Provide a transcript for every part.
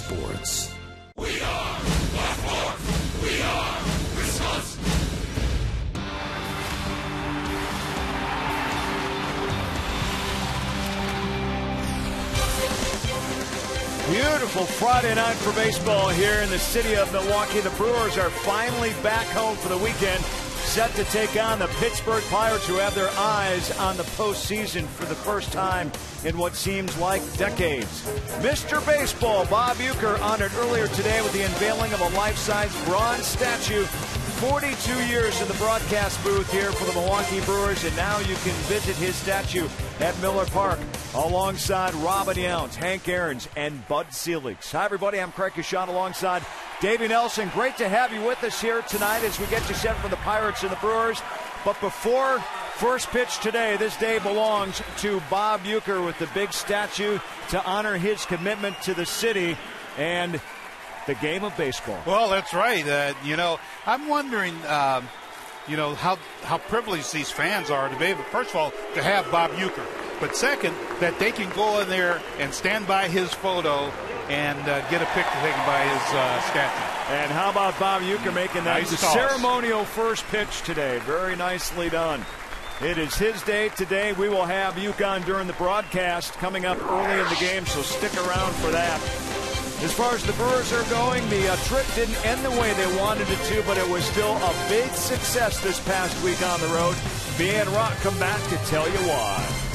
sports. We are Blackmore. We are Wisconsin. Beautiful Friday night for baseball here in the city of Milwaukee. The Brewers are finally back home for the weekend, set to take on the Pittsburgh Pirates, who have their eyes on the postseason for the first time in what seems like decades. Mr. Baseball Bob Uker honored earlier today with the unveiling of a life-size bronze statue. 42 years in the broadcast booth here for the Milwaukee Brewers, and now you can visit his statue at Miller Park alongside Robin Yount, Hank Aaron's, and Bud Selig. Hi, everybody. I'm Craig Kishon alongside Davey Nelson. Great to have you with us here tonight as we get you set for the Pirates and the Brewers. But before first pitch today, this day belongs to Bob Uker with the big statue to honor his commitment to the city and the game of baseball. Well, that's right. I'm wondering, how privileged these fans are to be able, first of all, to have Bob Uker. But second, that they can go in there and stand by his photo and get a picture taken by his statue. And how about Bob Uker making that nice ceremonial first pitch today? Very nicely done. It is his day today. We will have Uker during the broadcast coming up early in the game, so stick around for that. As far as the Brewers are going, the trip didn't end the way they wanted it to, but it was still a big success this past week on the road. B and Rock come back to tell you why.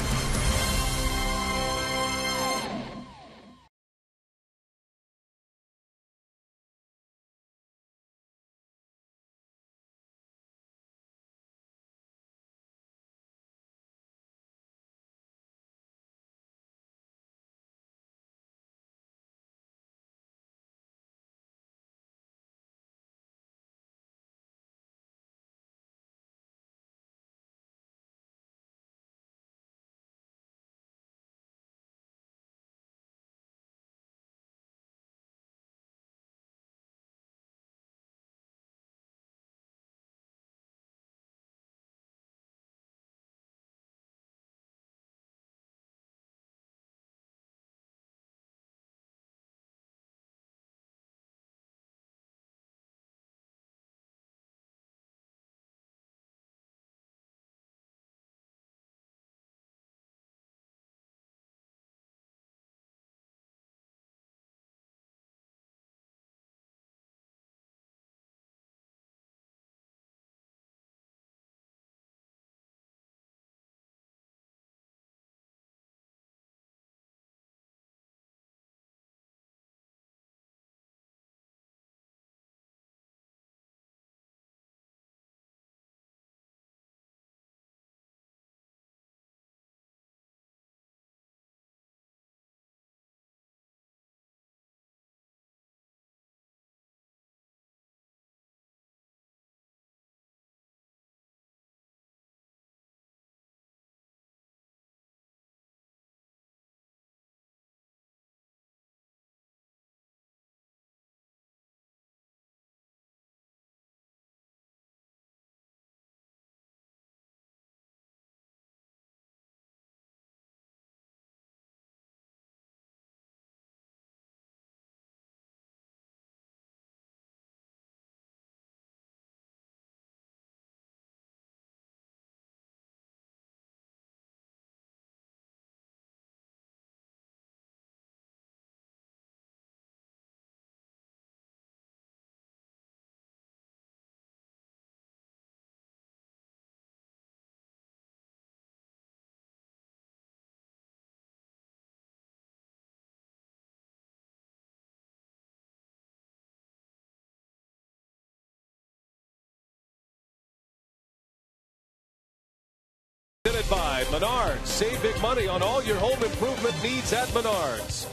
Presented by Menards. Save big money on all your home improvement needs at Menards.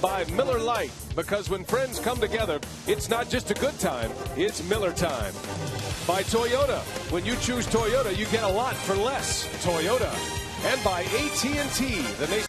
By Miller Lite, because when friends come together, it's not just a good time, it's Miller time. By Toyota. When you choose Toyota, you get a lot for less. Toyota. And by AT&T, the nation.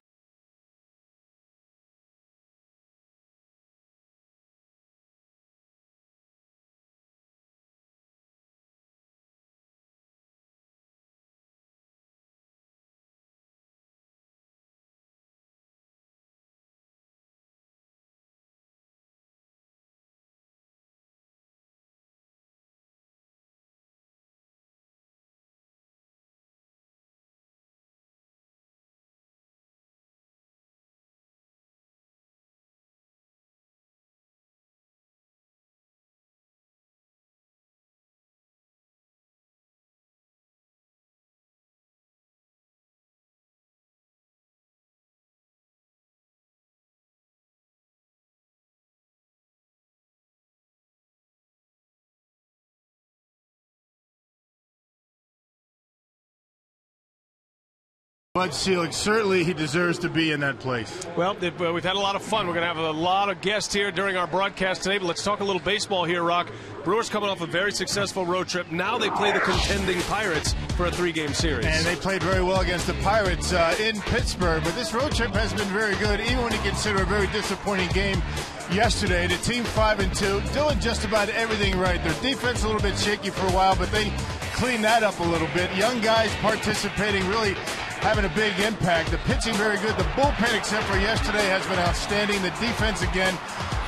Bud Selig, certainly he deserves to be in that place. Well, we've had a lot of fun. We're going to have a lot of guests here during our broadcast today, but let's talk a little baseball here, Rock. Brewers coming off a very successful road trip. Now they play the contending Pirates for a 3-game series. And they played very well against the Pirates in Pittsburgh, but this road trip has been very good, even when you consider a very disappointing game yesterday. The team 5-2, doing just about everything right. Their defense a little bit shaky for a while, but they cleaned that up a little bit. Young guys participating, really having a big impact. The pitching very good. The bullpen, except for yesterday, has been outstanding. The defense again.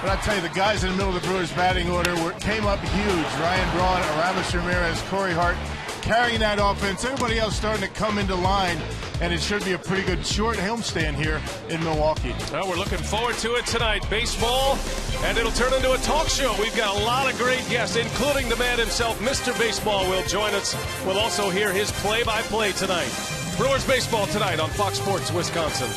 But I'll tell you, the guys in the middle of the Brewers batting order came up huge. Ryan Braun, Aramis Ramirez, Corey Hart carrying that offense. Everybody else starting to come into line, and it should be a pretty good short homestand here in Milwaukee. Well, we're looking forward to it tonight. Baseball, and it'll turn into a talk show. We've got a lot of great guests, including the man himself, Mr. Baseball, will join us. We'll also hear his play-by-play tonight. Brewers baseball tonight on Fox Sports Wisconsin.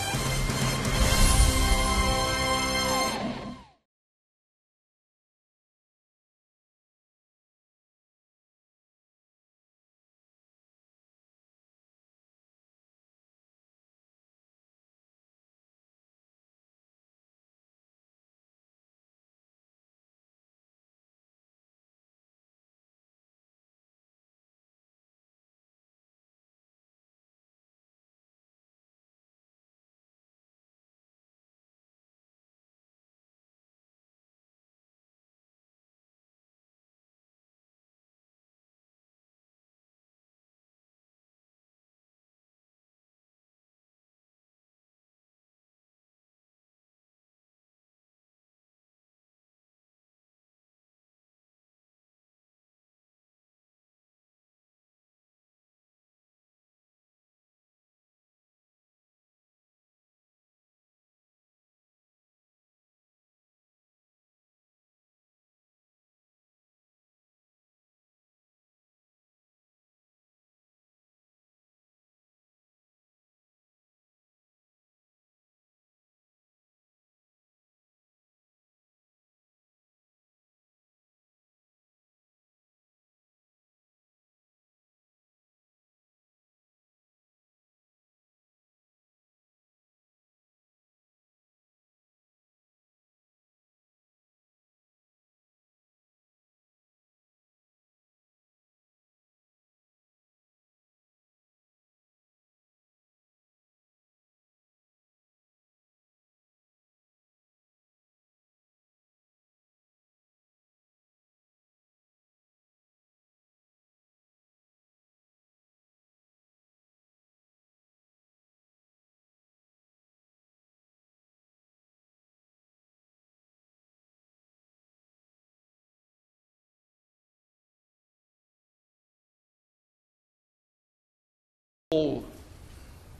Whole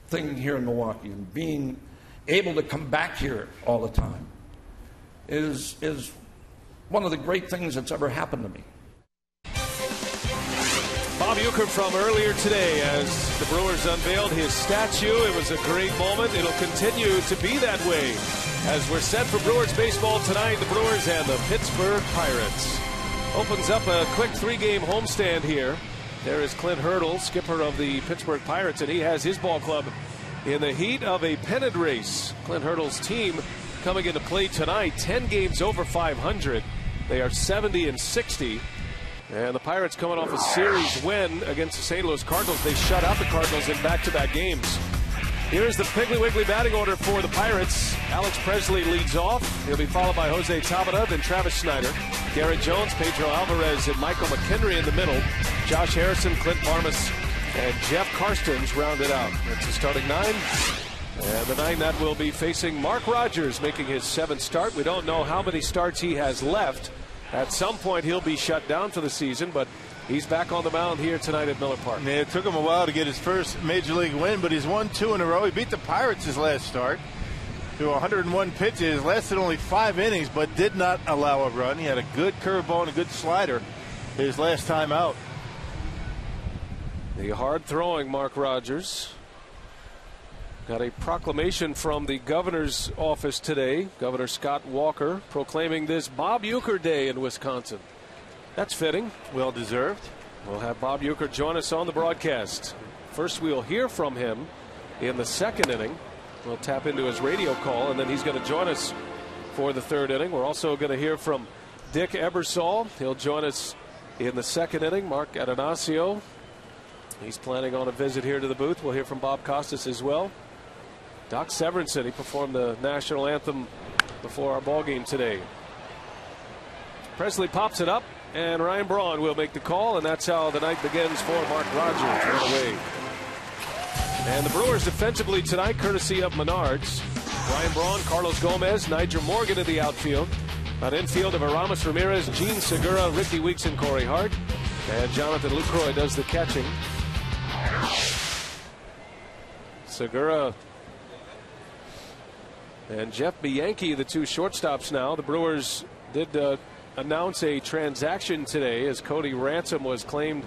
thing here in Milwaukee and being able to come back here all the time is one of the great things that's ever happened to me. Bob Uker from earlier today as the Brewers unveiled his statue. It was a great moment. It'll continue to be that way as we're set for Brewers baseball tonight. The Brewers and the Pittsburgh Pirates. Opens up a quick 3-game homestand here. There is Clint Hurdle, skipper of the Pittsburgh Pirates, and he has his ball club in the heat of a pennant race. Clint Hurdle's team coming into play tonight, 10 games over 500. They are 70-60. And the Pirates coming off a series win against the St. Louis Cardinals. They shut out the Cardinals in back-to-back games. Here's the Piggly Wiggly batting order for the Pirates. Alex Presley leads off. He'll be followed by Jose Tabata, then Travis Snyder, Garrett Jones, Pedro Alvarez, and Michael McHenry in the middle. Josh Harrison, Clint Barmas, and Jeff Karstens rounded out. That's the starting 9. And the 9 that will be facing Mark Rogers, making his 7th start. We don't know how many starts he has left. At some point, he'll be shut down for the season, but he's back on the mound here tonight at Miller Park. Yeah, it took him a while to get his first Major League win, but he's won 2 in a row. He beat the Pirates his last start to 101 pitches, lasted only 5 innings, but did not allow a run. He had a good curveball and a good slider his last time out. The hard-throwing Mark Rogers got a proclamation from the governor's office today, Governor Scott Walker, proclaiming this Bob Uker Day in Wisconsin. That's fitting. Well deserved. We'll have Bob Uker join us on the broadcast. First, we'll hear from him in the second inning. We'll tap into his radio call, and then he's going to join us for the third inning. We're also going to hear from Dick Ebersol. He'll join us in the second inning. Mark Attanasio, he's planning on a visit here to the booth. We'll hear from Bob Costas as well. Doc Severinsen, he performed the national anthem before our ball game today. Presley pops it up, and Ryan Braun will make the call, and that's how the night begins for Mark Rogers. Right away. And the Brewers defensively tonight, courtesy of Menards. Ryan Braun, Carlos Gomez, Niger Morgan in the outfield. On infield of Aramis Ramirez, Gene Segura, Ricky Weeks, and Corey Hart. And Jonathan Lucroy does the catching. Segura and Jeff Bianchi, the two shortstops now. The Brewers did announce a transaction today as Cody Ransom was claimed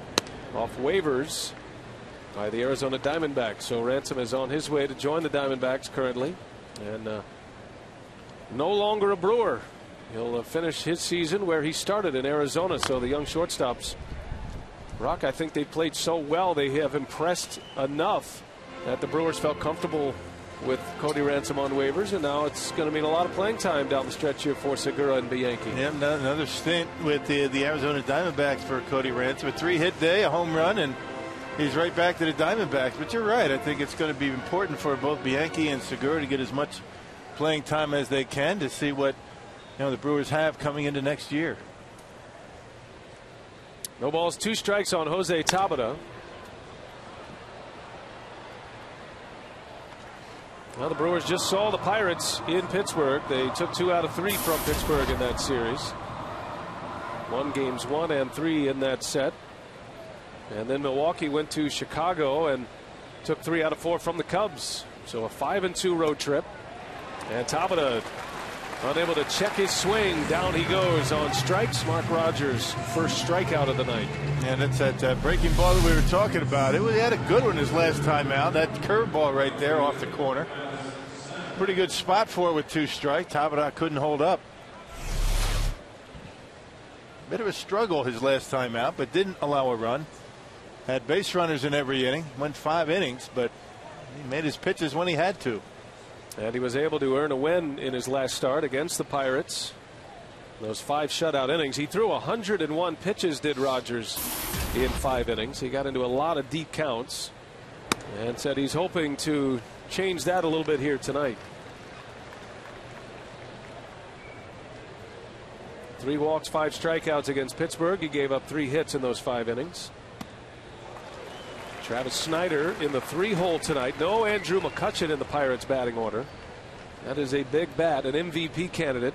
off waivers by the Arizona Diamondbacks. So Ransom is on his way to join the Diamondbacks currently, and no longer a Brewer. He'll finish his season where he started in Arizona. So the young shortstops, Rock, I think they played so well, they have impressed enough that the Brewers felt comfortable with Cody Ransom on waivers, and now it's going to mean a lot of playing time down the stretch here for Segura and Bianchi. Yeah, another stint with the Arizona Diamondbacks for Cody Ransom. A 3-hit day, a home run, and he's right back to the Diamondbacks. But you're right. I think it's going to be important for both Bianchi and Segura to get as much playing time as they can to see what the Brewers have coming into next year. No balls, 2 strikes on Jose Tabata. Well, the Brewers just saw the Pirates in Pittsburgh. They took 2 out of 3 from Pittsburgh in that series. Won games 1 and 3 in that set. And then Milwaukee went to Chicago and took 3 out of 4 from the Cubs. So a 5-2 road trip. And Tabata unable to check his swing. Down he goes on strikes. Mark Rogers' first strikeout of the night. And that's that breaking ball that we were talking about. He had a good one his last time out. That curveball right there off the corner. Pretty good spot for it with 2 strikes. Tabata couldn't hold up. Bit of a struggle his last time out, but didn't allow a run. Had base runners in every inning. Went 5 innings, but he made his pitches when he had to. And he was able to earn a win in his last start against the Pirates. Those 5 shutout innings. He threw 101 pitches, did Rogers, in 5 innings. He got into a lot of deep counts and said he's hoping to change that a little bit here tonight. 3 walks, 5 strikeouts against Pittsburgh. He gave up 3 hits in those 5 innings. Travis Snyder in the 3-hole tonight. No Andrew McCutchen in the Pirates batting order. That is a big bat, an MVP candidate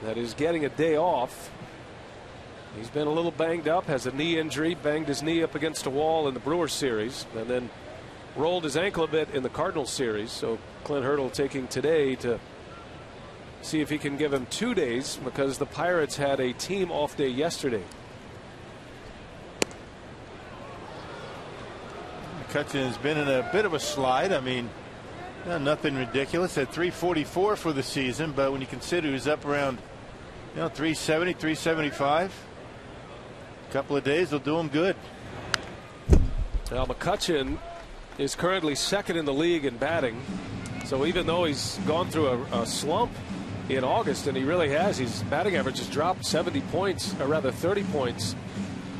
that is getting a day off. He's been a little banged up, has a knee injury, banged his knee up against a wall in the Brewers series, and then rolled his ankle a bit in the Cardinals series. So Clint Hurdle taking today to see if he can give him 2 days, because the Pirates had a team off day yesterday. McCutchen has been in a bit of a slide. I mean, nothing ridiculous at 344 for the season, but when you consider he's up around 370, 375, a couple of days will do him good. Now McCutchen is currently 2nd in the league in batting, so even though he's gone through a slump in August, and he really has, his batting average has dropped 70 points, or rather 30 points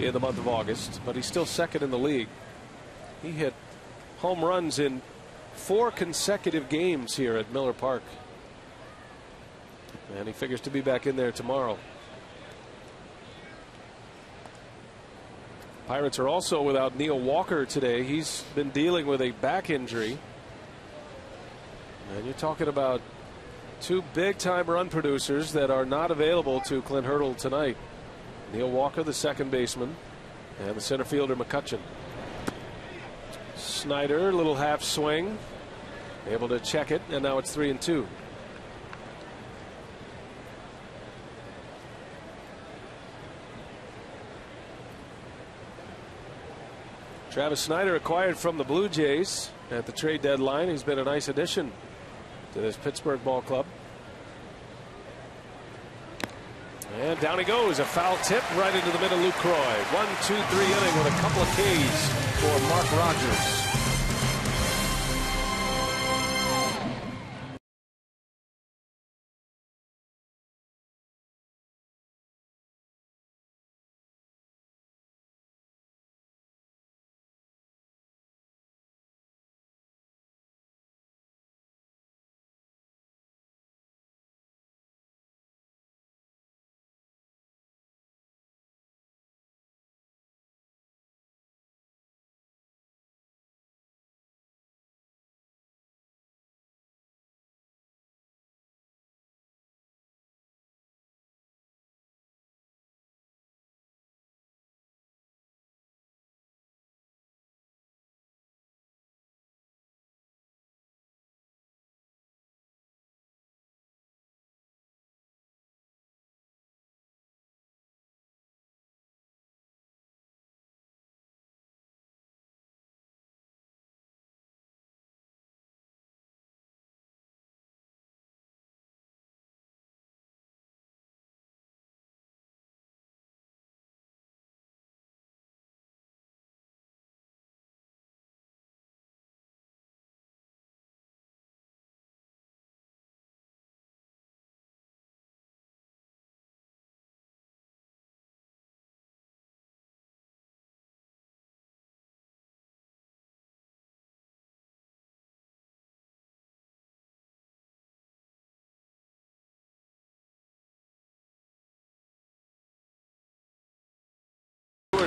in the month of August, but he's still 2nd in the league. He hit home runs in 4 consecutive games here at Miller Park, and he figures to be back in there tomorrow. Pirates are also without Neil Walker today. He's been dealing with a back injury, and you're talking about 2 big-time run producers that are not available to Clint Hurdle tonight. Neil Walker, the second baseman, and the center fielder McCutchen. Snyder, little half swing, able to check it, and now it's 3-2. Travis Snyder acquired from the Blue Jays at the trade deadline. He's been a nice addition to this Pittsburgh ball club. And down he goes, a foul tip right into the middle. Lucroy, 1-2-3 inning with a couple of Ks for Mark Rogers.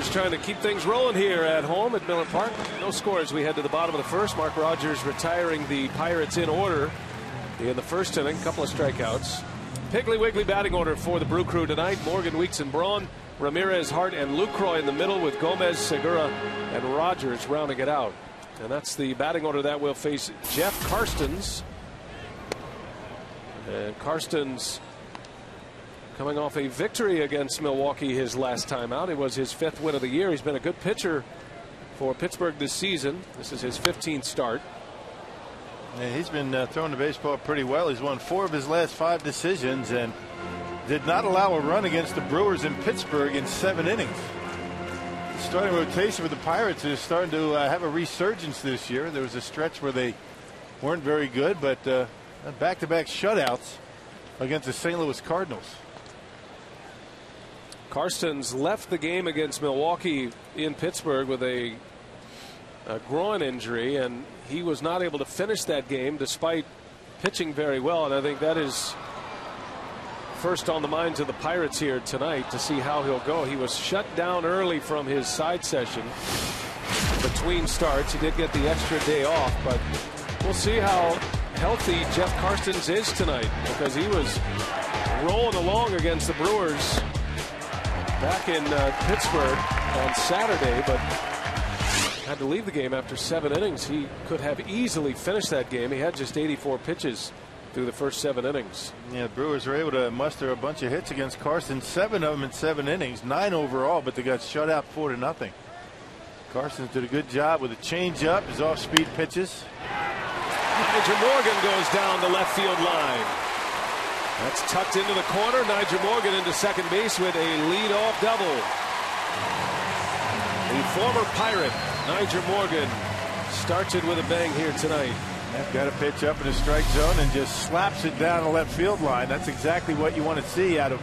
Brewers trying to keep things rolling here at home at Miller Park. No score as we head to the bottom of the first. Mark Rogers retiring the Pirates in order in the first inning. A couple of strikeouts. Piggly Wiggly batting order for the Brew Crew tonight. Morgan, Weeks, and Braun. Ramirez, Hart, and Lucroy in the middle with Gomez, Segura, and Rogers rounding it out. And that's the batting order that will face Jeff Karstens. And Karstens coming off a victory against Milwaukee his last time out. It was his 5th win of the year. He's been a good pitcher for Pittsburgh this season. This is his 15th start. Yeah, he's been throwing the baseball pretty well. He's won 4 of his last 5 decisions and did not allow a run against the Brewers in Pittsburgh in 7 innings. The starting rotation with the Pirates is starting to have a resurgence this year. There was a stretch where they weren't very good, but back-to-back shutouts against the St. Louis Cardinals. Karstens left the game against Milwaukee in Pittsburgh with a groin injury, and he was not able to finish that game despite pitching very well. And I think that is first on the minds of the Pirates here tonight to see how he'll go. He was shut down early from his side session between starts. He did get the extra day off, but we'll see how healthy Jeff Karstens is tonight, because he was rolling along against the Brewers back in Pittsburgh on Saturday, but had to leave the game after 7 innings. He could have easily finished that game. He had just 84 pitches through the first 7 innings. Yeah, the Brewers were able to muster a bunch of hits against Karstens, 7 of them in 7 innings, 9 overall, but they got shut out 4-0. Karstens did a good job with a changeup, his off-speed pitches. Nigel Morgan goes down the left field line. That's tucked into the corner. Nigel Morgan into second base with a lead-off double. The former Pirate, Nigel Morgan, starts it with a bang here tonight. Got a pitch up in the strike zone and just slaps it down the left field line. That's exactly what you want to see out of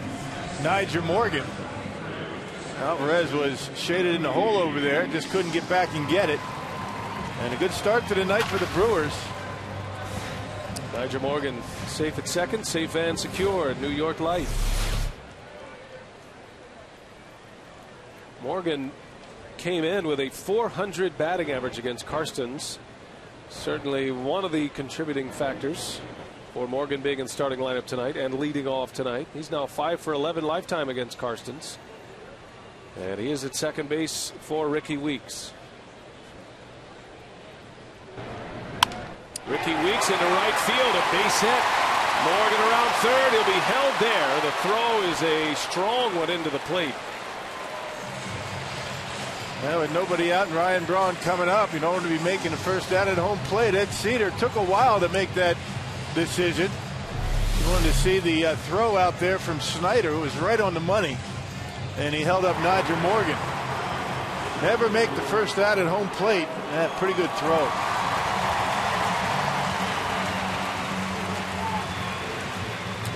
Nigel Morgan. Alvarez was shaded in the hole over there, just couldn't get back and get it. And a good start to the night for the Brewers. Nigel Morgan safe at second, safe and secure at New York Life. Morgan came in with a .400 batting average against Karstens. Certainly one of the contributing factors for Morgan being in the starting lineup tonight and leading off tonight. He's now 5 for 11 lifetime against Karstens. And he is at second base for Ricky Weeks. Ricky Weeks into right field, a base hit. Morgan around third. He'll be held there. The throw is a strong one into the plate. Well, with nobody out and Ryan Braun coming up, you don't want to be making the first out at home plate. Ed Cedar took a while to make that decision. You wanted to see the throw out there from Snyder, who was right on the money, and he held up Nigel Morgan. Never make the first out at home plate. Pretty good throw.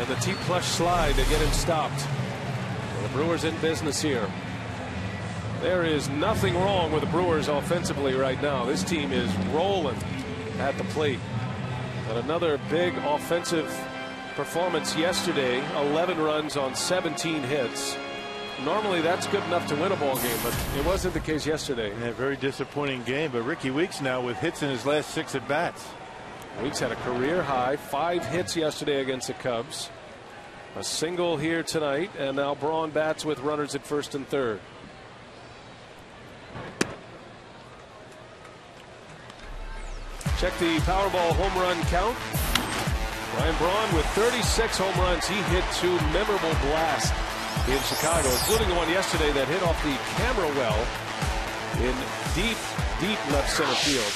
And the T-plush slide to get him stopped. The Brewers in business here. There is nothing wrong with the Brewers offensively right now. This team is rolling at the plate. And another big offensive performance yesterday. 11 runs on 17 hits. Normally that's good enough to win a ball game, but it wasn't the case yesterday. Yeah, very disappointing game. But Ricky Weeks now with hits in his last 6 at bats. Weeks had a career high 5 hits yesterday against the Cubs. A single here tonight, and now Braun bats with runners at first and third. Check the Powerball home run count. Ryan Braun with 36 home runs. He hit 2 memorable blasts in Chicago, including the one yesterday that hit off the camera well in deep left center field.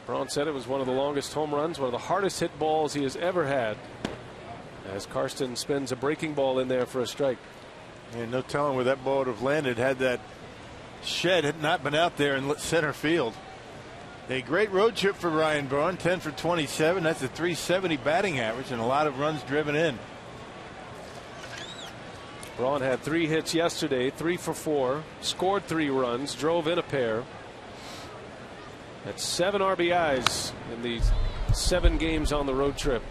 Braun said it was one of the longest home runs, one of the hardest hit balls he has ever had, as Karstens spins a breaking ball in there for a strike. And no telling where that ball would have landed had that shed had not been out there in center field. A great road trip for Ryan Braun, 10 for 27. That's a .370 batting average and a lot of runs driven in. Braun had 3 hits yesterday, 3 for 4, scored 3 runs, drove in a pair. That's 7 RBIs in the 7 games on the road trip.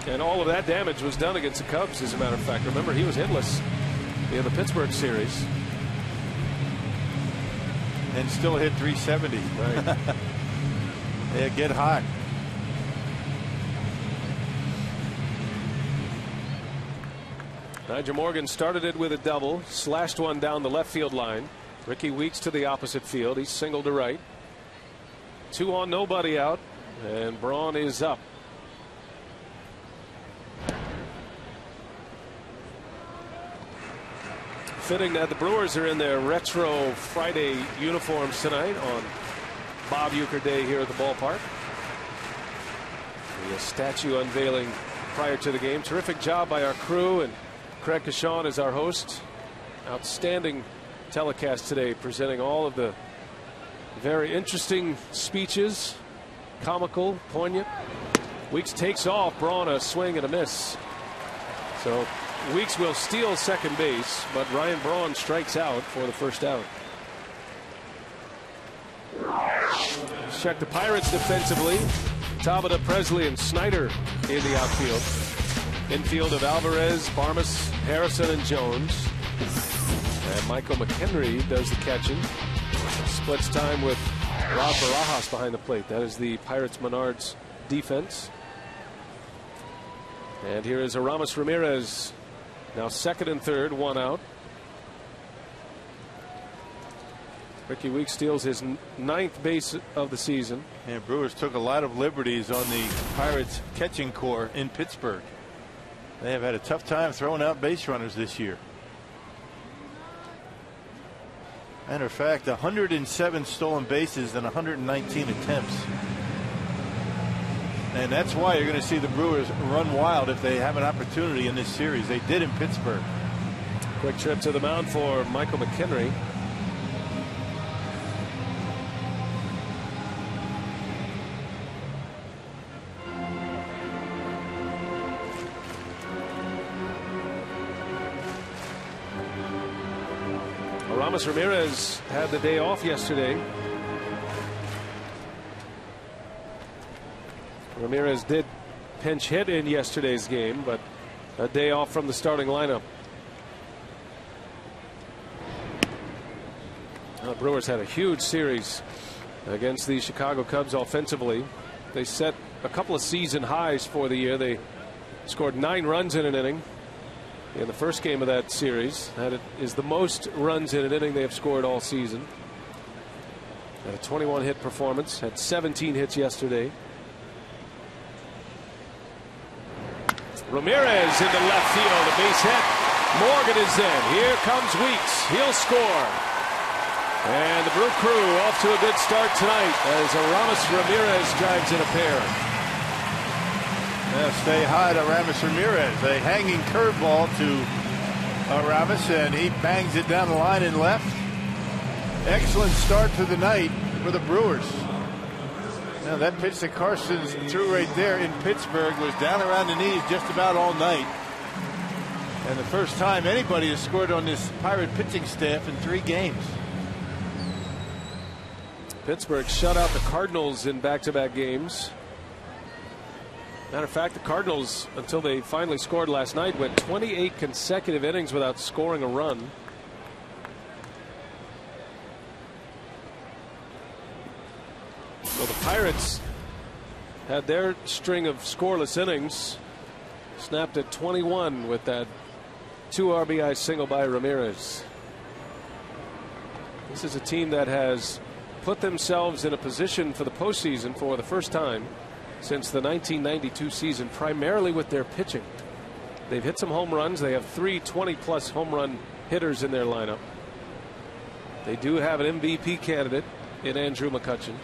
And all of that damage was done against the Cubs, as a matter of fact. Remember, he was hitless in the Pittsburgh series. And still hit 370. Right. Yeah, get hot. Nyjer Morgan started it with a double, slashed one down the left field line. Ricky Weeks to the opposite field. He's singled to right. 2 on, nobody out, and Braun is up. Fitting that the Brewers are in their retro Friday uniforms tonight on Bob Uker Day here at the ballpark. A statue unveiling prior to the game. Terrific job by our crew, and Craig Cashon is our host. Outstanding telecast today, presenting all of the very interesting speeches, comical, poignant. Weeks takes off. Braun a swing and a miss. So Weeks will steal second base, but Ryan Braun strikes out for the first out. Check the Pirates defensively. Tabata, Presley, and Snyder in the outfield. Infield of Alvarez, Barmas, Harrison, and Jones. And Michael McHenry does the catching. Splits time with Rob Barajas behind the plate. That is the Pirates Menards defense. And here is Aramis Ramirez. Now second and third, 1 out. Ricky Weeks steals his 9th base of the season. And Brewers took a lot of liberties on the Pirates catching core in Pittsburgh. They have had a tough time throwing out base runners this year. Matter of fact, 107 stolen bases and 119 attempts. And that's why you're going to see the Brewers run wild if they have an opportunity in this series. They did in Pittsburgh. Quick trip to the mound for Michael McHenry. Aramis Ramirez had the day off yesterday. Ramirez did pinch hit in yesterday's game, but a day off from the starting lineup. The Brewers had a huge series against the Chicago Cubs offensively. They set a couple of season highs for the year. They scored 9 runs in an inning in the first game of that series. That is the most runs in an inning they have scored all season. Had a 21 hit performance, had 17 hits yesterday. Ramirez into left field, a base hit. Morgan is in. Here comes Weeks. He'll score. And the Brew crew off to a good start tonight as Aramis Ramirez drives in a pair. Yeah, stay high to Aramis Ramirez. A hanging curveball to Aramis, and he bangs it down the line and left. Excellent start to the night for the Brewers. Now that pitch that Carson threw right there in Pittsburgh was down around the knees just about all night. And the first time anybody has scored on this Pirate pitching staff in 3 games. Pittsburgh shut out the Cardinals in back-to-back games. Matter of fact, the Cardinals, until they finally scored last night, went 28 consecutive innings without scoring a run. So the Pirates had their string of scoreless innings snapped at 21 with that 2 RBI single by Ramirez. This is a team that has put themselves in a position for the postseason for the first time since the 1992 season, primarily with their pitching. They've hit some home runs. They have 3 20-plus home run hitters in their lineup. They do have an MVP candidate in Andrew McCutchen.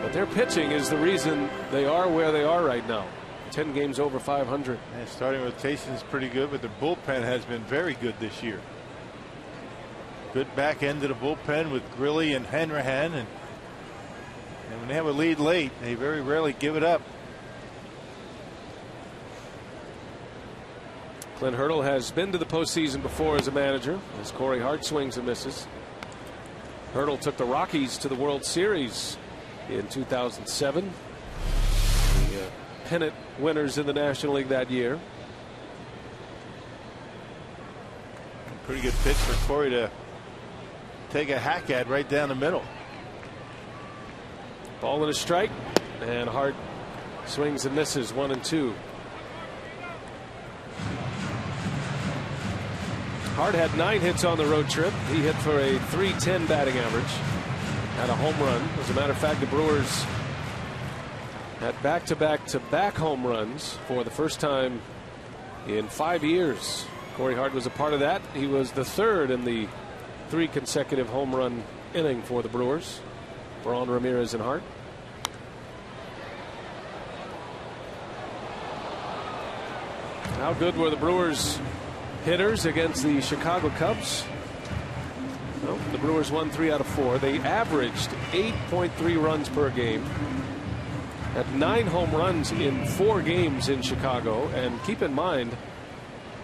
But their pitching is the reason they are where they are right now. 10 games over 500. And starting rotation is pretty good, but the bullpen has been very good this year. Good back end of the bullpen with Grilly and Hanrahan, and when they have a lead late, they very rarely give it up. Clint Hurdle has been to the postseason before as a manager, as Corey Hart swings and misses. Hurdle took the Rockies to the World Series in 2007. The pennant winners in the National League that year. Pretty good pitch for Corey to take a hack at right down the middle. Ball and a strike, and Hart swings and misses 1-2. Hart had 9 hits on the road trip. He hit for a .310 batting average. Had a home run. As a matter of fact, the Brewers had back-to-back-to-back home runs for the first time in 5 years. Corey Hart was a part of that. He was the third in the 3 consecutive home run inning for the Brewers. Braun, Ramirez, and Hart. How good were the Brewers hitters against the Chicago Cubs? Well, the Brewers won 3 out of 4. They averaged 8.3 runs per game. Had 9 home runs in 4 games in Chicago. And keep in mind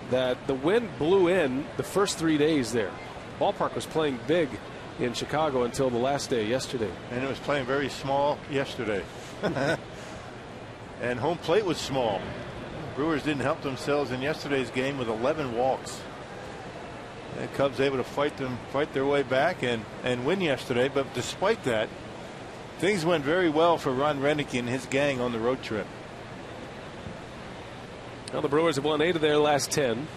that the wind blew in the first 3 days there. Ballpark was playing big in Chicago until the last day yesterday. And it was playing very small yesterday. And home plate was small. Brewers didn't help themselves in yesterday's game with 11 walks. The Cubs able to fight their way back and win yesterday. But despite that, things went very well for Ron Renick and his gang on the road trip. Now the Brewers have won 8 of their last 10.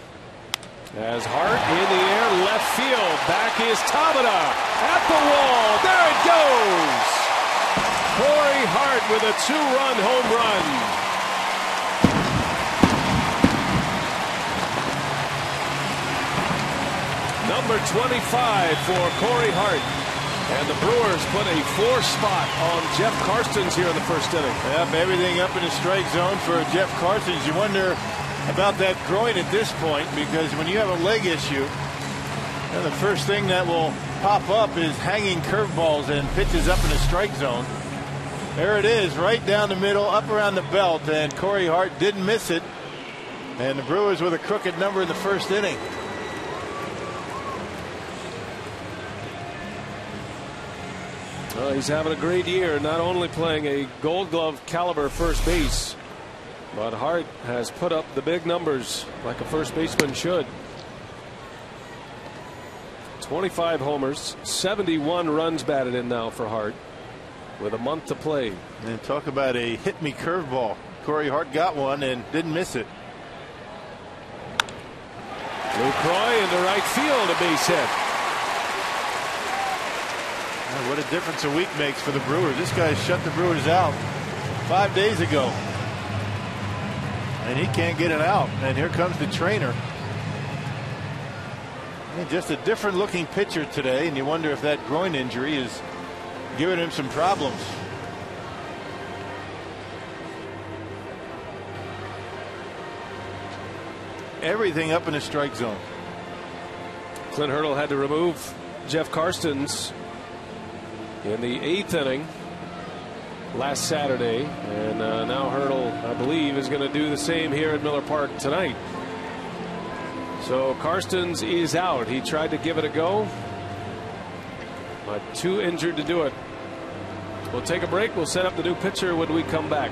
As Hart in the air, left field. Back is Tabata at the wall. There it goes. Corey Hart with a 2-run home run. Number 25 for Corey Hart. And the Brewers put a 4 spot on Jeff Karstens here in the first inning. Yep, everything up in the strike zone for Jeff Karstens. You wonder about that groin at this point, because when you have a leg issue, the first thing that will pop up is hanging curveballs and pitches up in the strike zone. There it is, right down the middle, up around the belt, and Corey Hart didn't miss it. And the Brewers with a crooked number in the first inning. Well, he's having a great year, not only playing a Gold Glove caliber first base, but Hart has put up the big numbers like a first baseman should. 25 homers, 71 runs batted in now for Hart with a month to play. And talk about a hit me curveball. Corey Hart got one and didn't miss it. Lucroy into right field, a base hit. What a difference a week makes for the Brewers. This guy shut the Brewers out 5 days ago. And he can't get it out. And here comes the trainer. And just a different looking pitcher today. And you wonder if that groin injury is giving him some problems. Everything up in the strike zone. Clint Hurdle had to remove Jeff Karstens in the 8th inning last Saturday, and now Hurdle, I believe, is going to do the same here at Miller Park tonight. So Karstens is out. He tried to give it a go, but too injured to do it. We'll take a break. We'll set up the new pitcher when we come back.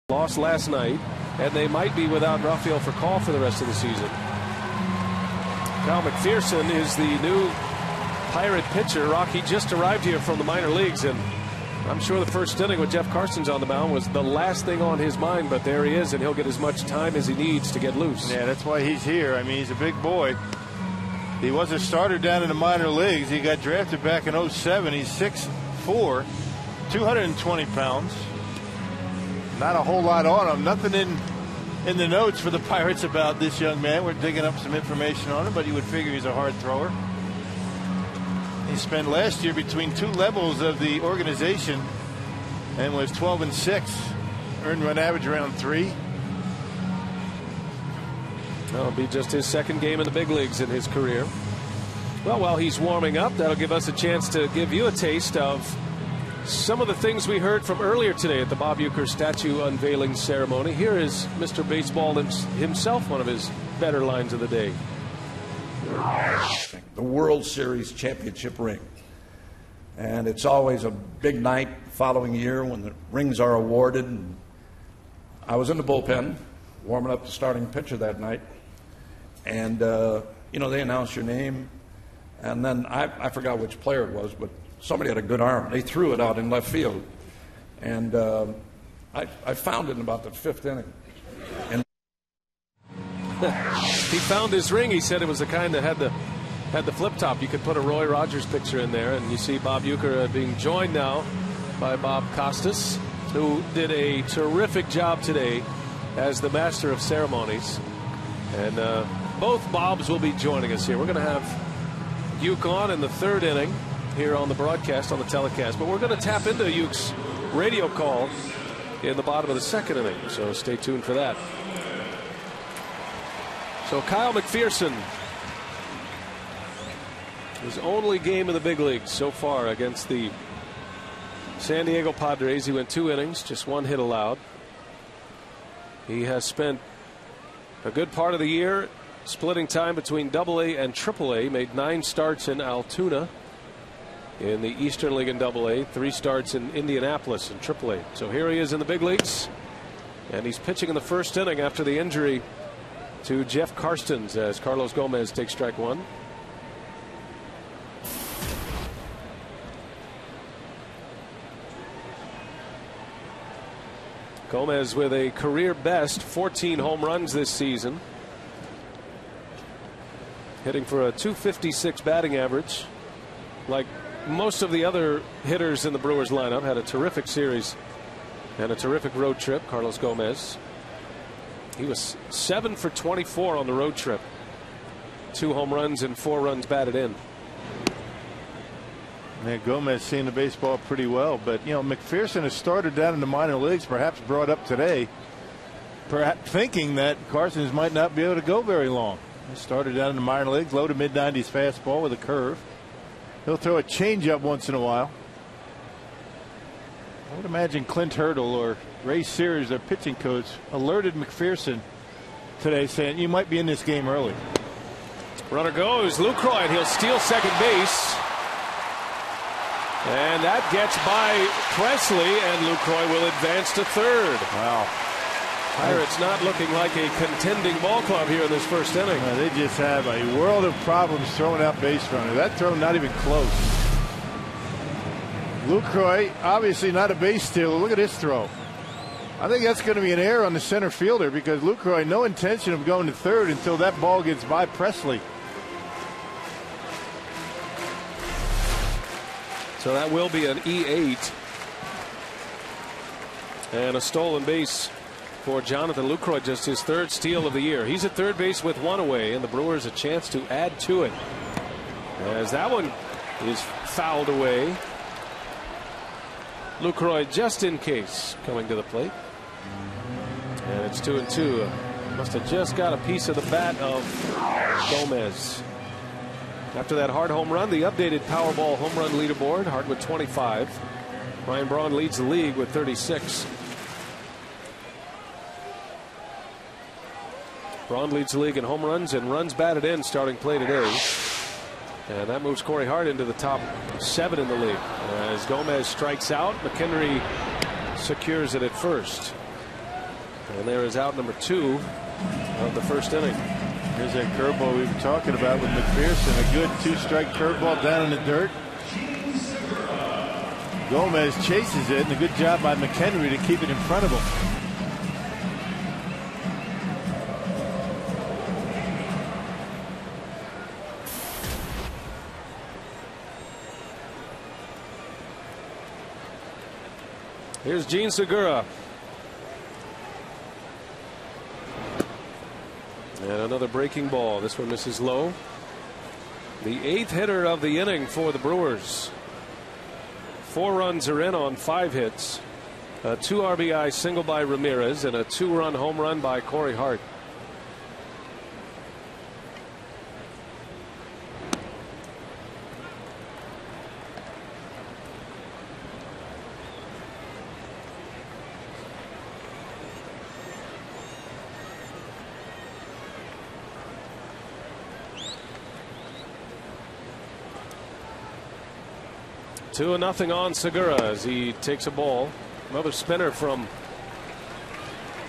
Lost last night, and they might be without Rafael Furcal for the rest of the season. Kyle McPherson is the new Pirate pitcher. Rocky just arrived here from the minor leagues, and I'm sure the first inning with Jeff Carson's on the mound was the last thing on his mind, but there he is, and he'll get as much time as he needs to get loose. Yeah, that's why he's here. I mean, he's a big boy. He was a starter down in the minor leagues. He got drafted back in 07. He's 6'4", 220 pounds. Not a whole lot on him. Nothing in the notes for the Pirates about this young man. We're digging up some information on him, but you would figure he's a hard thrower. He spent last year between two levels of the organization and was 12-6. Earned run average around 3. That'll be just his second game in the big leagues in his career. Well, while he's warming up, that'll give us a chance to give you a taste of some of the things we heard from earlier today at the Bob Uker statue unveiling ceremony. Here is Mr. Baseball himself, one of his better lines of the day. The World Series championship ring. And it's always a big night following year when the rings are awarded. And I was in the bullpen warming up the starting pitcher that night. And, they announce your name. And then I forgot which player it was, but somebody had a good arm. They threw it out in left field. And I found it in about the 5th inning. And he found his ring. He said it was the kind that had the flip top. You could put a Roy Rogers picture in there, and you see Bob Uker being joined now by Bob Costas, who did a terrific job today as the master of ceremonies. And both Bobs will be joining us here. We're going to have Uke on in the 3rd inning here on the broadcast, on the telecast, but we're going to tap into Uke's radio call in the bottom of the 2nd inning, so stay tuned for that. So Kyle McPherson, his only game in the big leagues so far against the San Diego Padres. He went 2 innings, just 1 hit allowed. He has spent a good part of the year splitting time between AA and AAA. Made 9 starts in Altoona in the Eastern League in AA, 3 starts in Indianapolis in AAA. So here he is in the big leagues, and he's pitching in the 1st inning after the injury to Jeff Karstens as Carlos Gomez takes strike 1. Gomez with a career best 14 home runs this season, hitting for a .256 batting average. Like most of the other hitters in the Brewers lineup, had a terrific series and a terrific road trip. Carlos Gomez, he was 7 for 24 on the road trip, 2 home runs and 4 runs batted in. Man, Gomez seeing the baseball pretty well, but McPherson has started down in the minor leagues, perhaps brought up today, perhaps thinking that Carsons might not be able to go very long. He started down in the minor leagues, low to mid-90s fastball with a curve. He'll throw a changeup once in a while. I would imagine Clint Hurdle or Ray Sears, their pitching coach, alerted McPherson today, saying you might be in this game early. Runner goes, Lucroy, and he'll steal second base. And that gets by Presley, and Lucroy will advance to 3rd. Wow. Pirates not looking like a contending ball club here in this 1st inning. They just have a world of problems throwing out base runner. That throw not even close. Lucroy, obviously not a base stealer. Look at this throw. I think that's going to be an error on the center fielder, because Lucroy, no intention of going to 3rd until that ball gets by Presley. So that will be an E8. And a stolen base for Jonathan Lucroy, just his 3rd steal of the year. He's at 3rd base with 1 away, and the Brewers a chance to add to it, as that one is fouled away. Lucroy, just in case, coming to the plate. And it's 2-2. Must have just got a piece of the bat of Gomez. After that hard home run, the updated Powerball home run leaderboard, Hard with 25. Ryan Braun leads the league with 36. Braun leads the league in home runs and runs batted in starting play today. And that moves Corey Hart into the top 7 in the league. As Gomez strikes out, McHenry secures it at 1st. And there is out number 2 of the first inning. Here's that curveball we were talking about with McPherson. A good 2-strike curveball down in the dirt. Gomez chases it, and a good job by McHenry to keep it in front of him. Here's Gene Segura. And another breaking ball. This one misses low. The 8th hitter of the inning for the Brewers. 4 runs are in on 5 hits. A 2 RBI single by Ramirez and a 2-run home run by Corey Hart. Two and nothing on Segura as he takes a ball. Another spinner from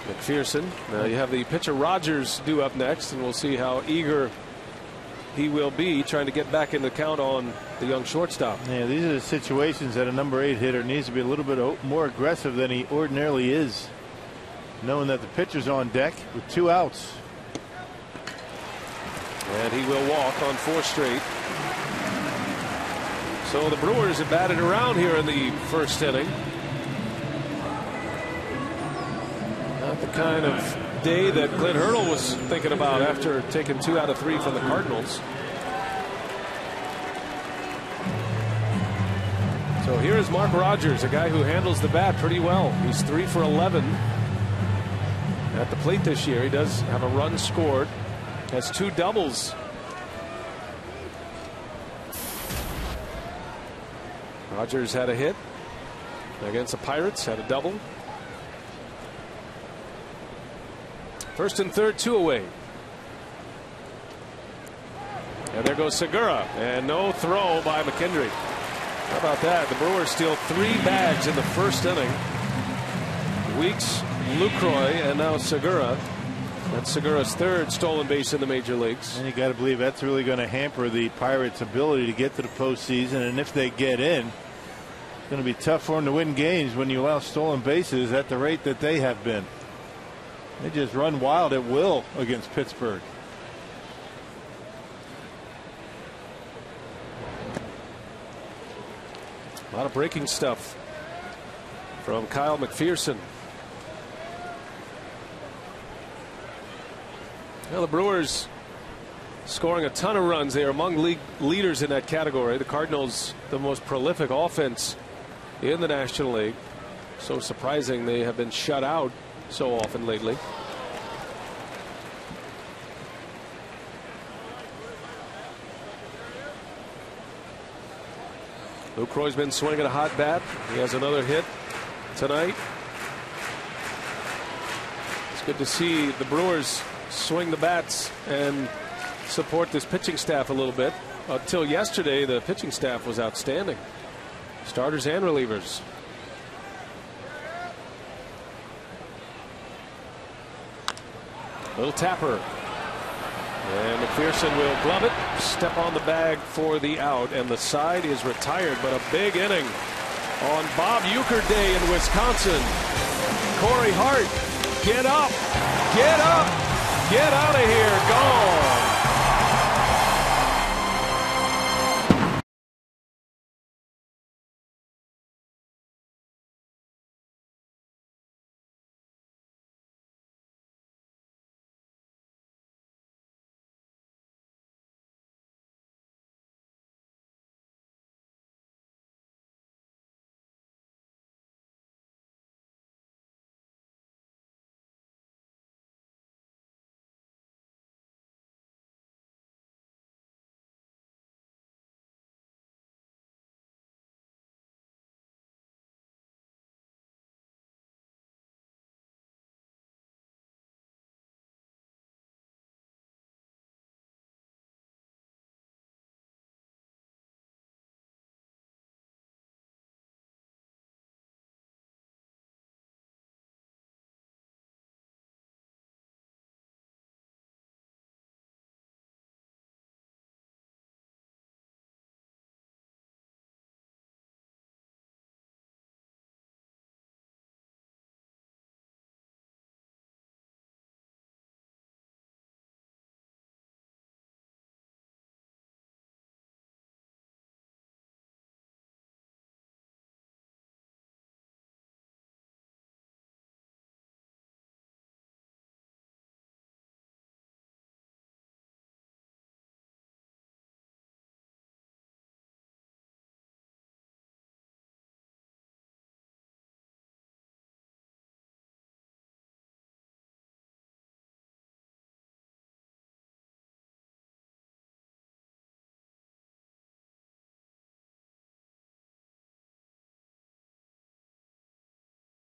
McPherson. Now you have the pitcher Rogers due up next, and we'll see how eager he will be trying to get back in the count on the young shortstop. Yeah, these are the situations that a number 8 hitter needs to be a little bit more aggressive than he ordinarily is, knowing that the pitcher's on deck with 2 outs. And he will walk on 4 straight. So the Brewers have batted around here in the first inning. Not the kind of day that Clint Hurdle was thinking about after taking 2 out of 3 from the Cardinals. So here's Mark Rogers, a guy who handles the bat pretty well. He's 3 for 11 at the plate this year. He does have a run scored, has 2 doubles. Rogers had a hit against the Pirates, had a double. First and third, 2 away. And there goes Segura, and no throw by McKendry. How about that? The Brewers steal 3 bags in the first inning. Weeks, Lucroy, and now Segura. That's Segura's 3rd stolen base in the major leagues. And you got to believe that's really going to hamper the Pirates' ability to get to the postseason. And if they get in, it's going to be tough for them to win games when you allow stolen bases at the rate that they have been. They just run wild at will against Pittsburgh. A lot of breaking stuff from Kyle McPherson. Well, the Brewers scoring a ton of runs. They are among league leaders in that category. The Cardinals, the most prolific offense in the National League. So surprising they have been shut out so often lately. Lucroy's been swinging a hot bat. He has another hit tonight. It's good to see the Brewers swing the bats and support this pitching staff a little bit. Until yesterday, the pitching staff was outstanding. Starters and relievers. Little tapper. And McPherson will glove it, step on the bag for the out, and the side is retired. But a big inning on Bob Uker Day in Wisconsin. Corey Hart, get up, get up, get out of here, gone.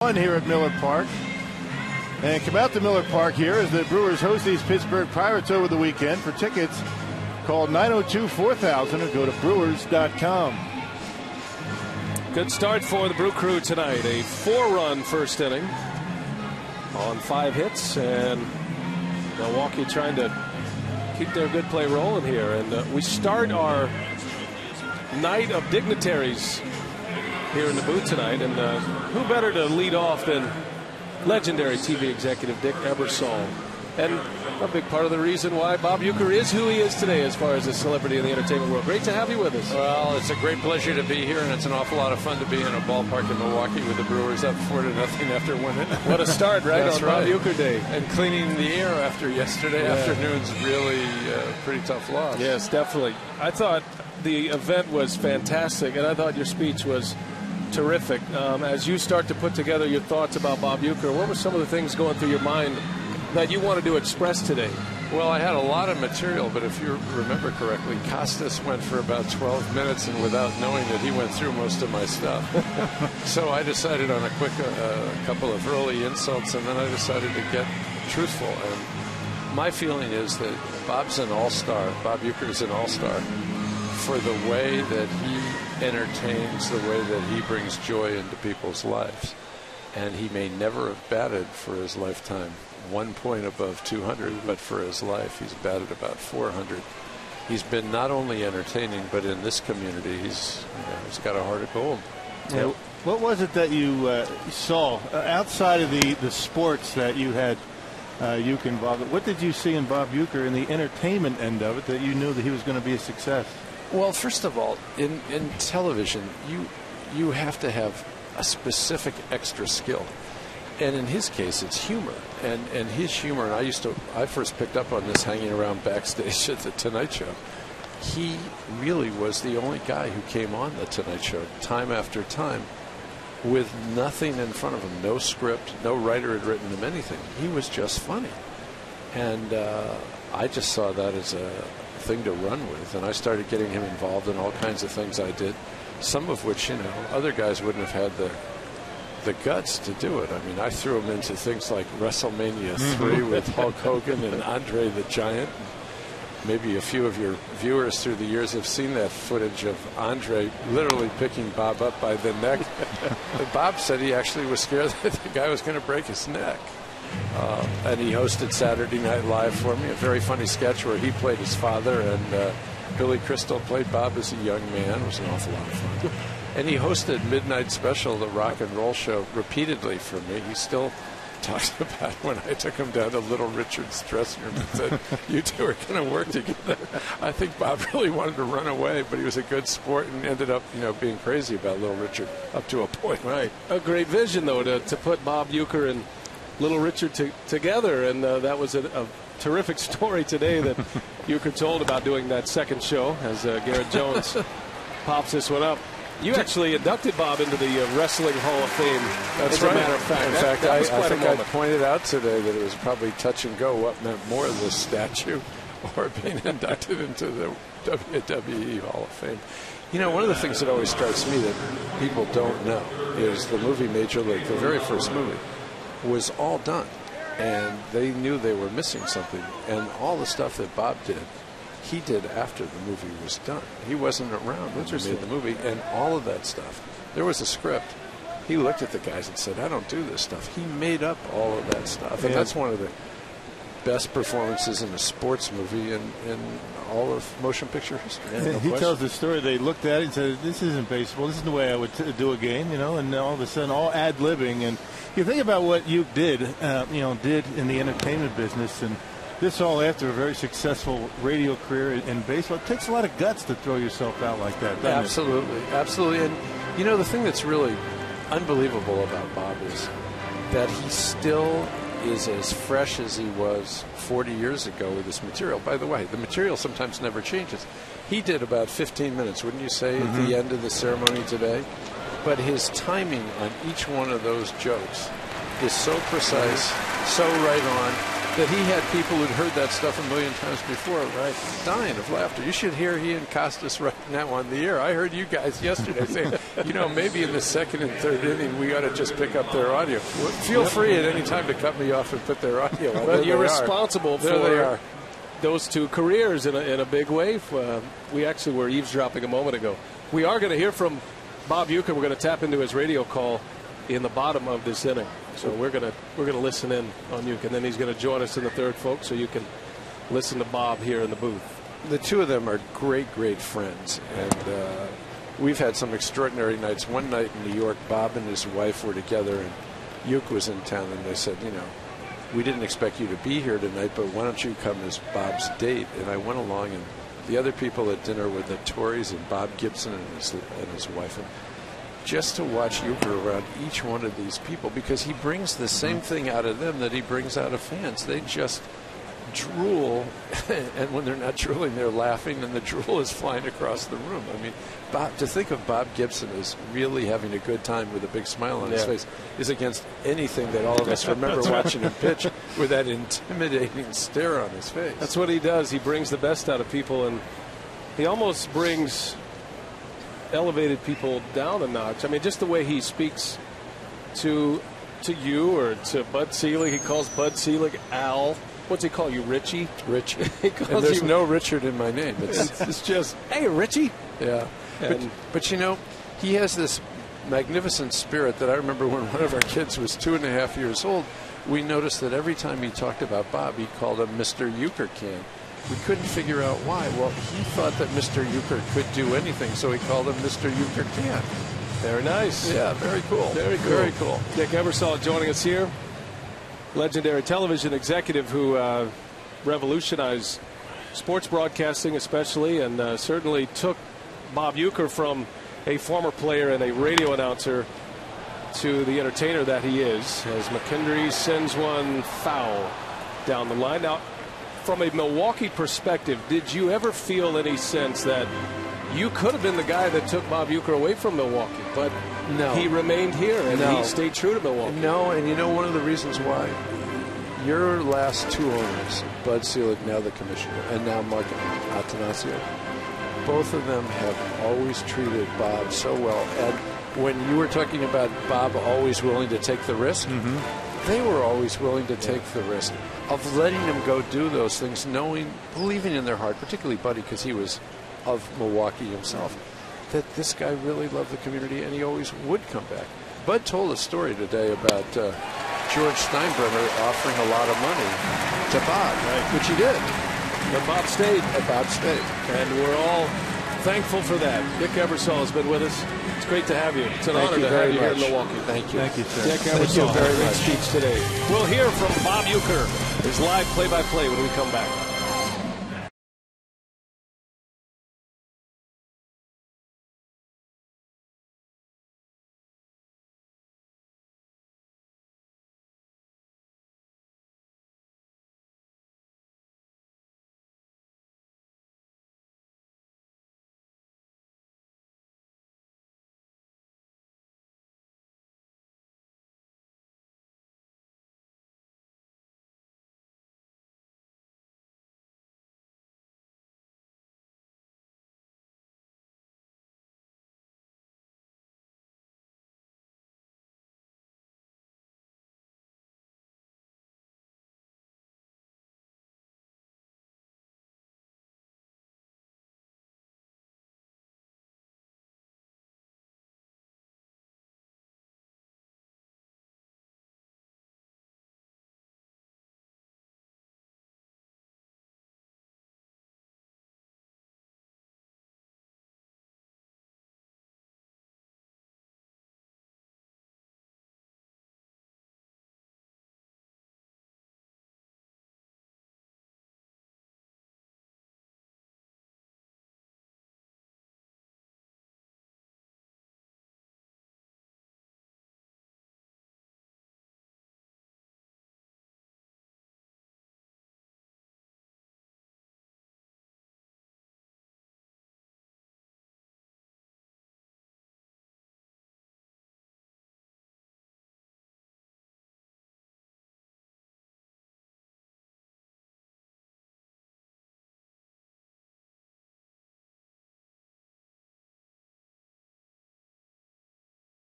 fun here at Miller Park. And come out to Miller Park here as the Brewers host these Pittsburgh Pirates over the weekend. For tickets, call 902-4000 or go to brewers.com. Good start for the Brew Crew tonight. A 4-run first inning on 5 hits, and Milwaukee trying to keep their good play rolling here. And we start our night of dignitaries here in the booth tonight. And who better to lead off than legendary TV executive Dick Ebersol, and a big part of the reason why Bob Uker is who he is today as far as a celebrity in the entertainment world. Great to have you with us. Well, it's a great pleasure to be here, and it's an awful lot of fun to be in a ballpark in Milwaukee with the Brewers up 4-0 after winning. What a start, right? That's on right. Bob Uker Day. And cleaning the air after yesterday afternoon's really pretty tough loss. Yes, definitely. I thought the event was fantastic, and I thought your speech was terrific. As you start to put together your thoughts about Bob Uker, what were some of the things going through your mind that you wanted to express today? Well, I had a lot of material, but if you remember correctly, Costas went for about 12 minutes, and without knowing that he went through most of my stuff. So I decided on a quick couple of early insults, and then I decided to get truthful. And my feeling is that Bob's an all-star. Bob Uker is an all-star for the way that he entertains, the way that he brings joy into people's lives. And he may never have batted for his lifetime 1 point above 200, but for his life he's batted about 400. He's been not only entertaining, but in this community he's got a heart of gold. Yeah. What was it that you saw outside of the sports that you had Uker involved in? What did you see in Bob Uker in the entertainment end of it that you knew that he was going to be a success? Well, first of all, in television, you have to have a specific extra skill. And in his case, it's humor. And his humor, and I first picked up on this hanging around backstage at the Tonight Show. He really was the only guy who came on the Tonight Show time after time with nothing in front of him, no script, no writer had written him anything. He was just funny. And I just saw that as a thing to run with, and I started getting him involved in all kinds of things I did, some of which other guys wouldn't have had the guts to do it. I mean, I threw him into things like WrestleMania 3 with Hulk Hogan and Andre the Giant. Maybe a few of your viewers through the years have seen that footage of Andre literally picking Bob up by the neck. Bob said he actually was scared that the guy was going to break his neck. And he hosted Saturday Night Live for me, a very funny sketch where he played his father and Billy Crystal played Bob as a young man. It was an awful lot of fun. And he hosted Midnight Special, the rock and roll show, repeatedly for me. He still talks about when I took him down to Little Richard's dressing room and said, "You two are going to work together." I think Bob really wanted to run away, but he was a good sport and ended up, being crazy about Little Richard up to a point. Right. A great vision, though, to put Bob Uker and Little Richard together, and that was a terrific story today that Uker told about doing that second show as Garrett Jones pops this one up. You actually inducted Bob into the Wrestling Hall of Fame. That's as right. a matter of fact. In fact, that was I quite think a moment. I pointed out today that it was probably touch and go what meant more, this statue or being inducted into the WWE Hall of Fame. One of the things that always strikes me that people don't know is the movie Major League, the very first movie, was all done. And they knew they were missing something. And all the stuff that Bob did, he did after the movie was done. He wasn't around when he made the movie, and all of that stuff. There was a script. He looked at the guys and said, "I don't do this stuff." He made up all of that stuff, and that's one of the best performances in a sports movie in all of motion picture history. Yeah, he tells the story. They looked at it and said, "This isn't baseball. This is the way I would do a game," and all of a sudden, all ad-libbing. And you think about what you did in the entertainment business, and this all after a very successful radio career in baseball. It takes a lot of guts to throw yourself out like that, doesn't Absolutely. Absolutely. And, the thing that's really unbelievable about Bob is that he still is as fresh as he was 40 years ago with this material. By the way, the material sometimes never changes. He did about 15 minutes, wouldn't you say, at the end of the ceremony today? But his timing on each one of those jokes is so precise, so right on. that he had people who'd heard that stuff a million times before, right? Dying of laughter. You should hear he and Costas right now on the air. I heard you guys yesterday saying, maybe in the second and third inning we ought to just pick up their audio. Feel free at any time to cut me off and put their audio on. But you're responsible for those two careers in a big way. We actually were eavesdropping a moment ago. We are going to hear from Bob Uker. We're going to tap into his radio call in the bottom of this inning. So we're gonna listen in on Uker, and then he's going to join us in the third, folks, so you can listen to Bob here in the booth. The two of them are great friends, and we've had some extraordinary nights. One night in New York, Bob and his wife were together, and Uke was in town, and they said, we didn't expect you to be here tonight, but why don't you come as Bob's date? And I went along, and the other people at dinner were the Tories and Bob Gibson and his wife. And just to watch Uker around each one of these people, because he brings the same thing out of them that he brings out of fans. They just drool, and when they're not drooling, they're laughing, and the drool is flying across the room. I mean, to think of Bob Gibson as really having a good time with a big smile on his face is against anything that all of us remember watching him pitch with that intimidating stare on his face. That's what he does. He brings the best out of people, and he almost brings elevated people down a notch. I mean, just the way he speaks to you or to Bud Selig. He calls Bud Selig Al. What's he call you, Richie? Richie. And there's no Richard in my name. It's just, hey, Richie. Yeah. But he has this magnificent spirit that I remember when one of our kids was 2.5 years old. We noticed that every time he talked about Bob, he called him Mr. Uker Can. We couldn't figure out why. Well, he thought that Mr. Uker could do anything, so he called him Mr. Uker Can. Very nice. Yeah, very cool. Very cool. Very cool. Dick Ebersol joining us here. Legendary television executive who revolutionized sports broadcasting especially, and certainly took Bob Uker from a former player and a radio announcer to the entertainer that he is, as McKendry sends one foul down the line. Now, from a Milwaukee perspective, did you ever feel any sense that you could have been the guy that took Bob Uker away from Milwaukee, but no, he remained here and he stayed true to Milwaukee? No, and one of the reasons why, your last two owners, Bud Selig, now the commissioner, and now Mark Attanasio, both of them have always treated Bob so well. And when you were talking about Bob always willing to take the risk, they were always willing to take the risk of letting him go do those things, believing in their heart, particularly Buddy, because he was of Milwaukee himself, that this guy really loved the community and he always would come back. Bud told a story today about George Steinbrenner offering a lot of money to Bob, which he did. But Bob stayed. And we're all thankful for that. Dick Ebersol has been with us. It's great to have you. It's an honor to have you here in Milwaukee. Thank you. Thank you, sir. Dick Ebersol, great speech today. We'll hear from Bob Uker, his live play-by-play when we come back.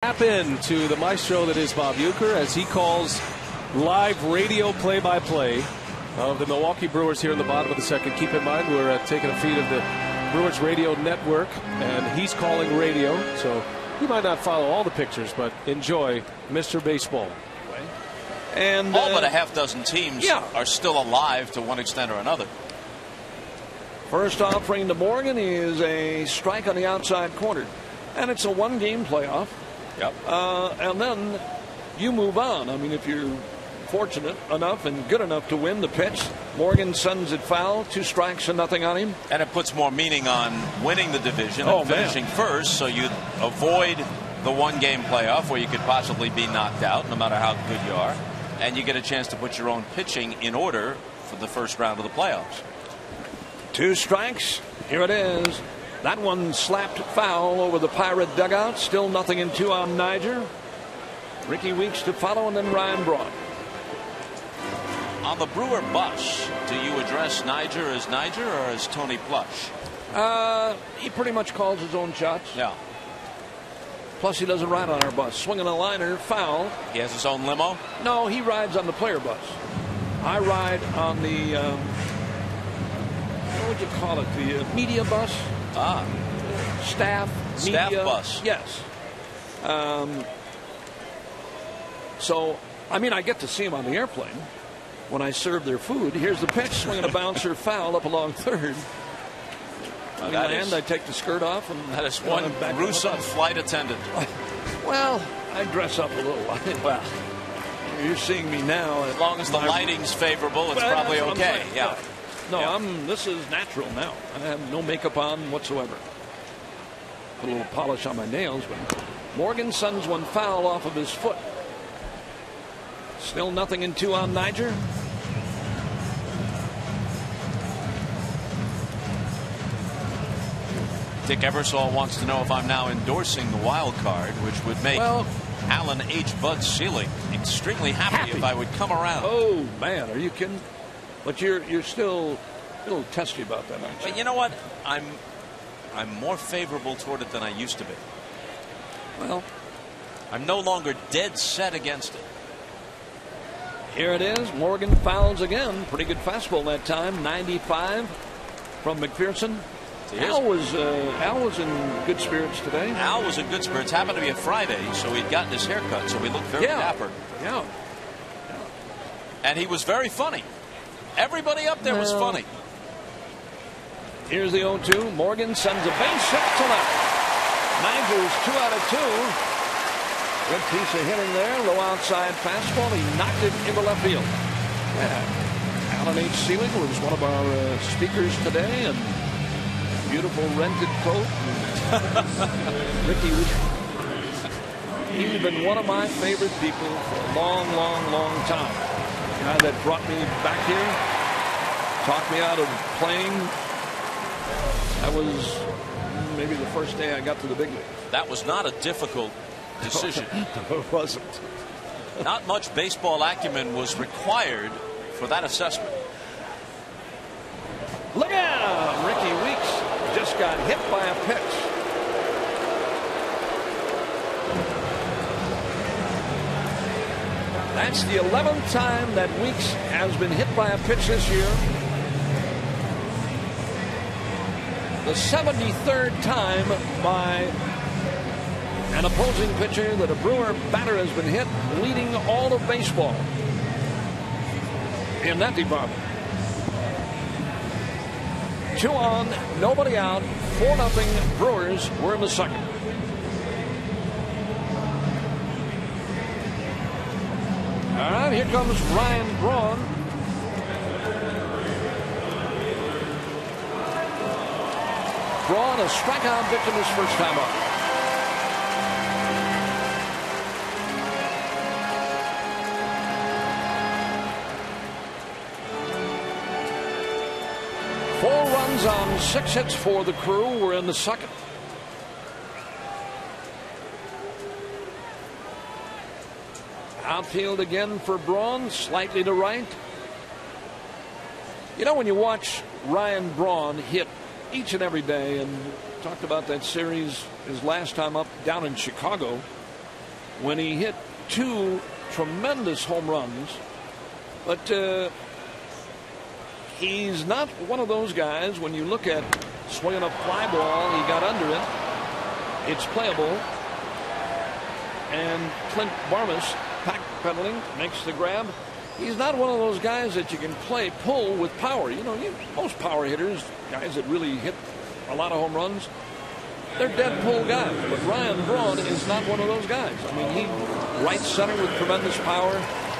Tap in to the maestro that is Bob Uker as he calls live radio play-by-play of the Milwaukee Brewers here in the bottom of the second. Keep in mind, we're taking a feed of the Brewers radio network, and he's calling radio, so you might not follow all the pictures, but enjoy Mr. Baseball. And all but a half dozen teams are still alive to one extent or another. First offering to Morgan is a strike on the outside corner, and it's a one-game playoff. Yep. And then you move on. I mean, if you're fortunate enough and good enough to win the pitch, Morgan sends it foul, 2 strikes and nothing on him. And it puts more meaning on winning the division and finishing first, so you avoid the one-game playoff where you could possibly be knocked out no matter how good you are. And you get a chance to put your own pitching in order for the first round of the playoffs. 2 strikes. Here it is. That one slapped foul over the Pirate dugout. Still nothing in 2 on Niger. Ricky Weeks to follow, and then Ryan Braun. On the Brewer bus, do you address Niger as Niger or as Tony Plush? He pretty much calls his own shots. Yeah. Plus, he doesn't ride on our bus. Swinging a liner, foul. He has his own limo? No, he rides on the player bus. I ride on the, what would you call it, the media bus? Staff media bus. Yes. So, I mean, I get to see him on the airplane when I serve their food. Here's the pitch, swinging a bouncer, foul up along third. I take the skirt off. And that is one gruesome flight attendant. Well, I dress up a little. Well, you're seeing me now. As long as the lighting's favorable, it's probably okay. Yeah. No, this is natural now. I have no makeup on whatsoever. Put a little polish on my nails, but Morgan sends one foul off of his foot. Still nothing in 2 on Niger. Dick Ebersol wants to know if I'm now endorsing the wild card, which would make Alan H. Bud Selig extremely happy if I would come around. Oh, man, are you kidding? But you're still a little testy about that, aren't you? But you know what? I'm more favorable toward it than I used to be. Well, I'm no longer dead set against it. Here it is. Morgan fouls again. Pretty good fastball that time. 95 from McPherson. Al was in good spirits today. Al was in good spirits. Happened to be a Friday, so he'd gotten his haircut, so he looked very dapper. Yeah. And he was very funny. Everybody up there was funny. Here's the 0-2. Morgan sends a base hit to left. Niger's 2 out of 2. Good piece of hitting there. Low outside fastball. He knocked it into left field. Yeah. Alan H. Selig was one of our speakers today, and beautiful rented coat. Ricky, he's been one of my favorite people for a long, long, long time. The guy that brought me back here, talked me out of playing. That was maybe the first day I got to the big league. That was not a difficult decision. It wasn't. Not much baseball acumen was required for that assessment. Look out! Ricky Weeks just got hit by a pitch. That's the 11th time that Weeks has been hit by a pitch this year. The 73rd time by an opposing pitcher that a Brewer batter has been hit, leading all of baseball in that department. 2 on, nobody out, 4-0 Brewers. We're in the second. All right, here comes Ryan Braun. Braun, a strikeout victim his first time up. On 6 hits for the Crew. We're in the second. Outfield again for Braun, slightly to right. You know, when you watch Ryan Braun hit each and every day, and talked about that series his last time up down in Chicago, when he hit 2 tremendous home runs. But he's not one of those guys, when you look at swinging a fly ball, he got under it. It's playable. And Clint Barmas, backpedaling, makes the grab. He's not one of those guys that you can pull with power. You know, most power hitters, guys that really hit a lot of home runs, they're dead pull guys. But Ryan Braun is not one of those guys. I mean, he right center with tremendous power.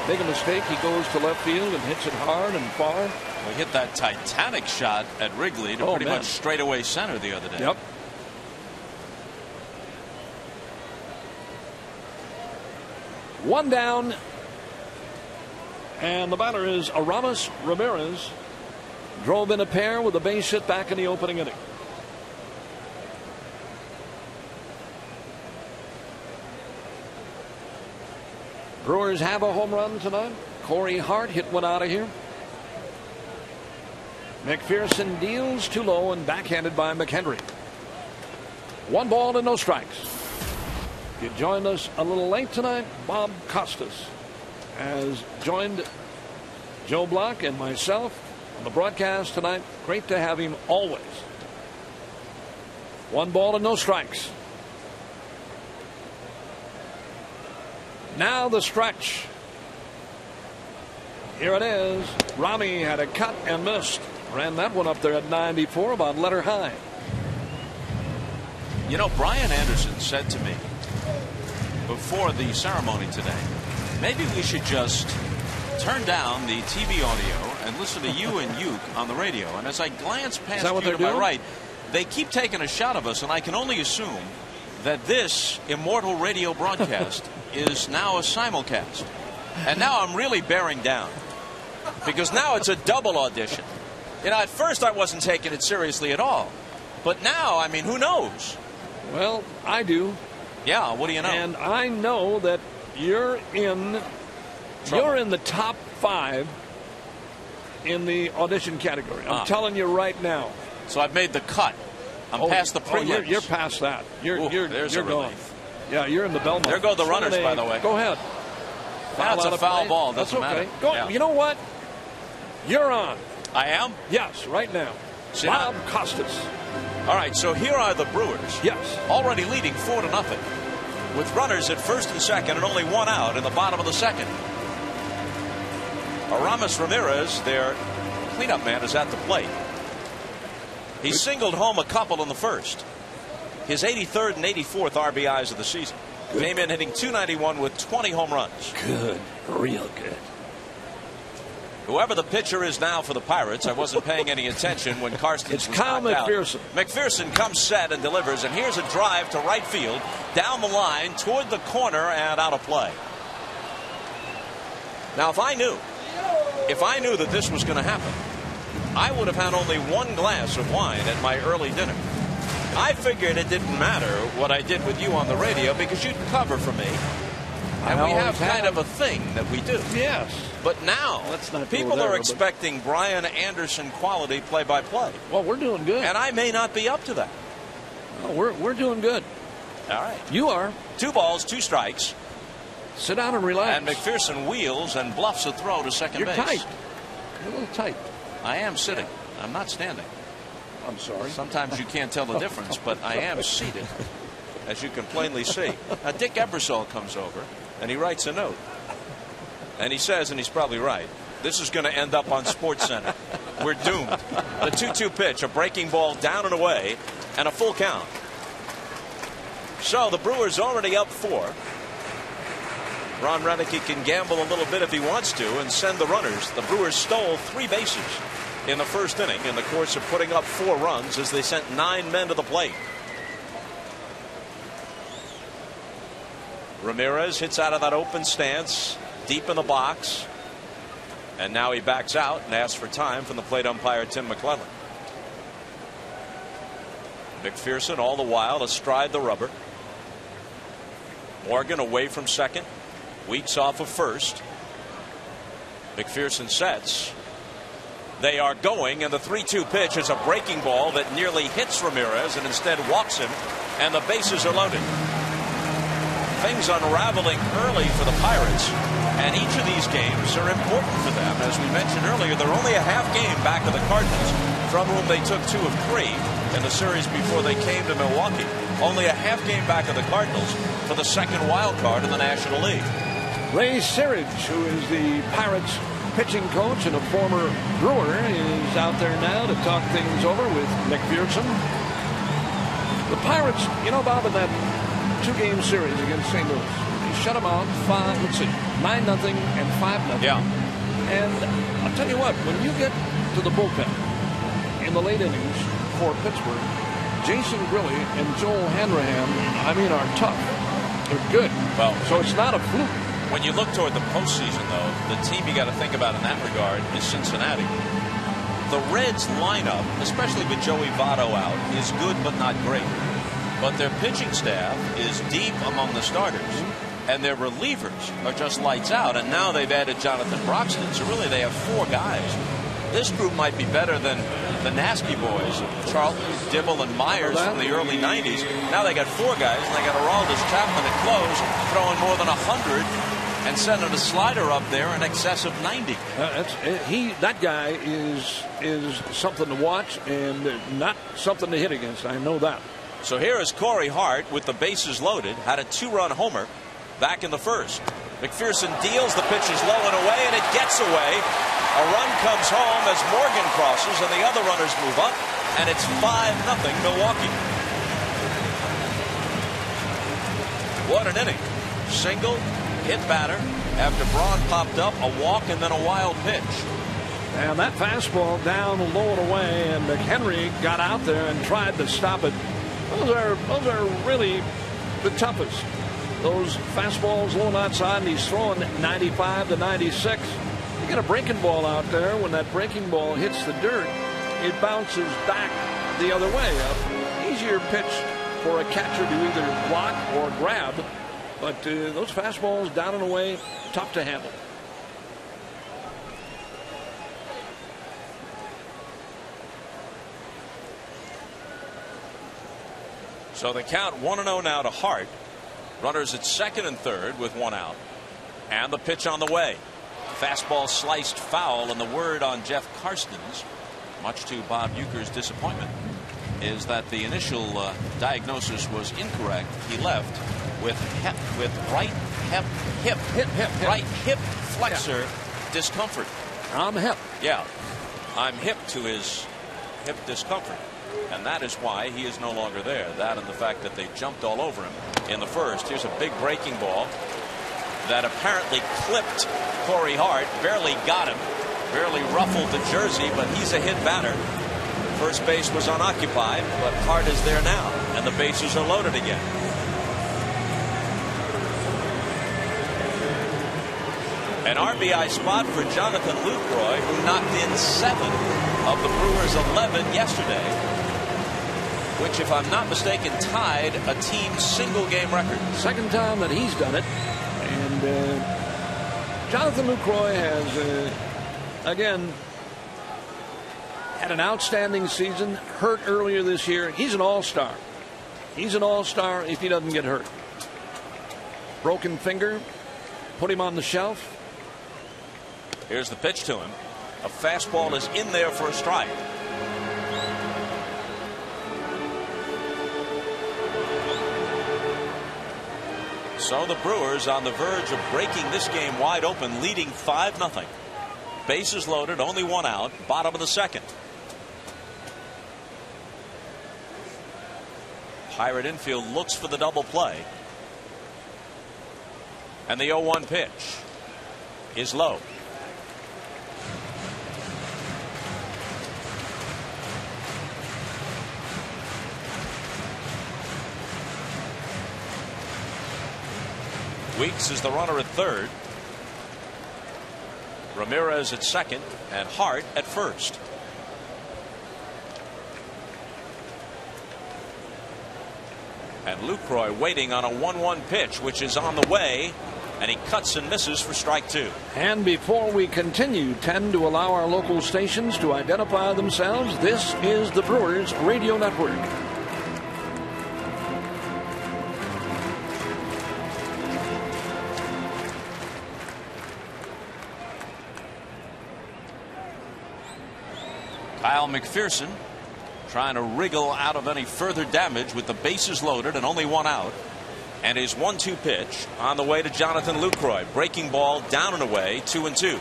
Make a mistake, he goes to left field and hits it hard and far. We hit that titanic shot at Wrigley to pretty much straightaway center the other day. Yep. One down. And the batter is Aramis Ramirez. Drove in a pair with a base hit back in the opening inning. Brewers have a home run tonight. Corey Hart hit one out of here. McPherson deals too low and backhanded by McHenry. 1 ball and no strikes. You joined us a little late tonight. Bob Costas has joined Joe Block and myself on the broadcast tonight. Great to have him always. 1 ball and no strikes. Now the stretch. Here it is. Rami had a cut and missed. Ran that one up there at 94, about letter high. You know, Brian Anderson said to me before the ceremony today, maybe we should just turn down the TV audio and listen to you and Uke on the radio. And as I glance past you to my right, they keep taking a shot of us, and I can only assume that this immortal radio broadcast is now a simulcast. And now I'm really bearing down, because now it's a double audition. You know, at first I wasn't taking it seriously at all, but now, I mean, who knows? Well, I do. Yeah, what do you know? And I know that you're in the top 5 in the audition category. I'm telling you right now. So I've made the cut. I'm past the prelims. You're past that. You're gone. Yeah, you're in the Belmont. There go the runners, by the way. Go ahead. That's a foul ball. Doesn't matter. Go. Yeah. You know what? You're on. I am? Yes, right now. Bob Costas. All right, so here are the Brewers. Yes. Already leading 4-0 with runners at first and second and only 1 out in the bottom of the second. Aramis Ramirez, their cleanup man, is at the plate. He singled home a couple in the first. His 83rd and 84th RBIs of the season. Good. Came in hitting .291 with 20 home runs. Good. Real good. Whoever the pitcher is now for the Pirates, I wasn't paying any attention when Karstens was Kyle McPherson. McPherson comes set and delivers, and here's a drive to right field, down the line, toward the corner, and out of play. Now, if I knew that this was going to happen, I would have had only 1 glass of wine at my early dinner. I figured it didn't matter what I did with you on the radio because you'd cover for me. And we have kind of a thing that we do. Yes. But now, people are expecting Brian Anderson quality play-by-play. Well, we're doing good. And I may not be up to that. No, we're doing good. All right. You are. 2 balls, 2 strikes. Sit down and relax. And McPherson wheels and bluffs a throw to second base. You're tight. You're a little tight. I am sitting. I'm not standing. I'm sorry. Sometimes you can't tell the difference, but I am seated, as you can plainly see. Now, Dick Ebersol comes over, and he writes a note. And he says, and he's probably right, this is going to end up on SportsCenter. We're doomed. The 2-2 pitch, a breaking ball down and away, and a full count. So the Brewers already up 4. Ron Renneke can gamble a little bit if he wants to and send the runners. The Brewers stole 3 bases in the first inning in the course of putting up 4 runs as they sent 9 men to the plate. Ramirez hits out of that open stance deep in the box, and now he backs out and asks for time from the plate umpire Tim McClellan. McPherson all the while astride the rubber. Morgan away from second, Weeks off of first. McPherson sets. They are going, and the 3-2 pitch is a breaking ball that nearly hits Ramirez and instead walks him, and the bases are loaded. things unraveling early for the Pirates, and each of these games are important for them. As we mentioned earlier, they're only a half game back of the Cardinals, from whom they took 2 of 3 in the series before they came to Milwaukee. Only a half game back of the Cardinals for the second wild card in the National League. Ray Searage, who is the Pirates pitching coach and a former Brewer, is out there now to talk things over with McPherson. The Pirates, you know, Bob, in that 2-game series against St. Louis, they shut them out 9-0 and 5-0. Yeah. And I'll tell you what, when you get to the bullpen in the late innings for Pittsburgh, Jason Grilli and Joel Hanrahan, are tough. They're good. Well, so it's not a fluke. When you look toward the postseason, though, the team you got to think about in that regard is Cincinnati. The Reds lineup, especially with Joey Votto out, is good but not great. But their pitching staff is deep among the starters, and their relievers are just lights out. And now they've added Jonathan Broxton, so really they have 4 guys. This group might be better than the Nasty Boys, Charlton, Dibble, and Myers from the early 90s. Now they got 4 guys, and they got Aroldis Chapman at close, throwing more than 100. And sending a slider up there in excess of 90. That guy is something to watch and not something to hit against. I know that. So here is Corey Hart with the bases loaded. Had a 2-run homer back in the first. McPherson deals, the pitch is low and away, and it gets away. A run comes home as Morgan crosses, and the other runners move up, and it's 5-0 Milwaukee. What an inning. Single. Hit batter after Braun popped up, a walk, and then a wild pitch. And that fastball down low and away, and McHenry got out there and tried to stop it. Those are really the toughest. Those fastballs low and outside, and he's throwing 95 to 96. You get a breaking ball out there. When that breaking ball hits the dirt, it bounces back the other way. Easier pitch for a catcher to either block or grab. But those fastballs down and away, tough to handle. So the count 1-0 now to Hart. Runners at second and third with 1 out. And the pitch on the way. Fastball sliced foul, and the word on Jeff Karstens, much to Bob Uker's disappointment, is that the initial diagnosis was incorrect. He left with right hip flexor discomfort. I'm hip. Yeah, I'm hip to his hip discomfort, and that is why he is no longer there. That and the fact that they jumped all over him in the first. Here's a big breaking ball that apparently clipped Corey Hart, barely got him, barely ruffled the jersey, but he's a hit batter. First base was unoccupied, but Hart is there now, and the bases are loaded again. An RBI spot for Jonathan Lucroy, who knocked in 7 of the Brewers' 11 yesterday, which, if I'm not mistaken, tied a team single-game record. Second time that he's done it. And Jonathan Lucroy has, again, had an outstanding season, hurt earlier this year. He's an all-star. He's an all-star if he doesn't get hurt. Broken finger, put him on the shelf. Here's the pitch to him. A fastball is in there for a strike. So the Brewers on the verge of breaking this game wide open, leading 5-0. Bases loaded, only 1 out, bottom of the second. Pirate infield looks for the double play. And the 0-1 pitch is low. Weeks is the runner at third. Ramirez at second, and Hart at first. And Lucroy waiting on a 1-1 pitch, which is on the way, and he cuts and misses for strike 2. And before we continue, tend to allow our local stations to identify themselves. This is the Brewers Radio Network. Kyle McPherson trying to wriggle out of any further damage with the bases loaded and only one out. And his 1-2 pitch on the way to Jonathan Lucroy. Breaking ball down and away, 2-2.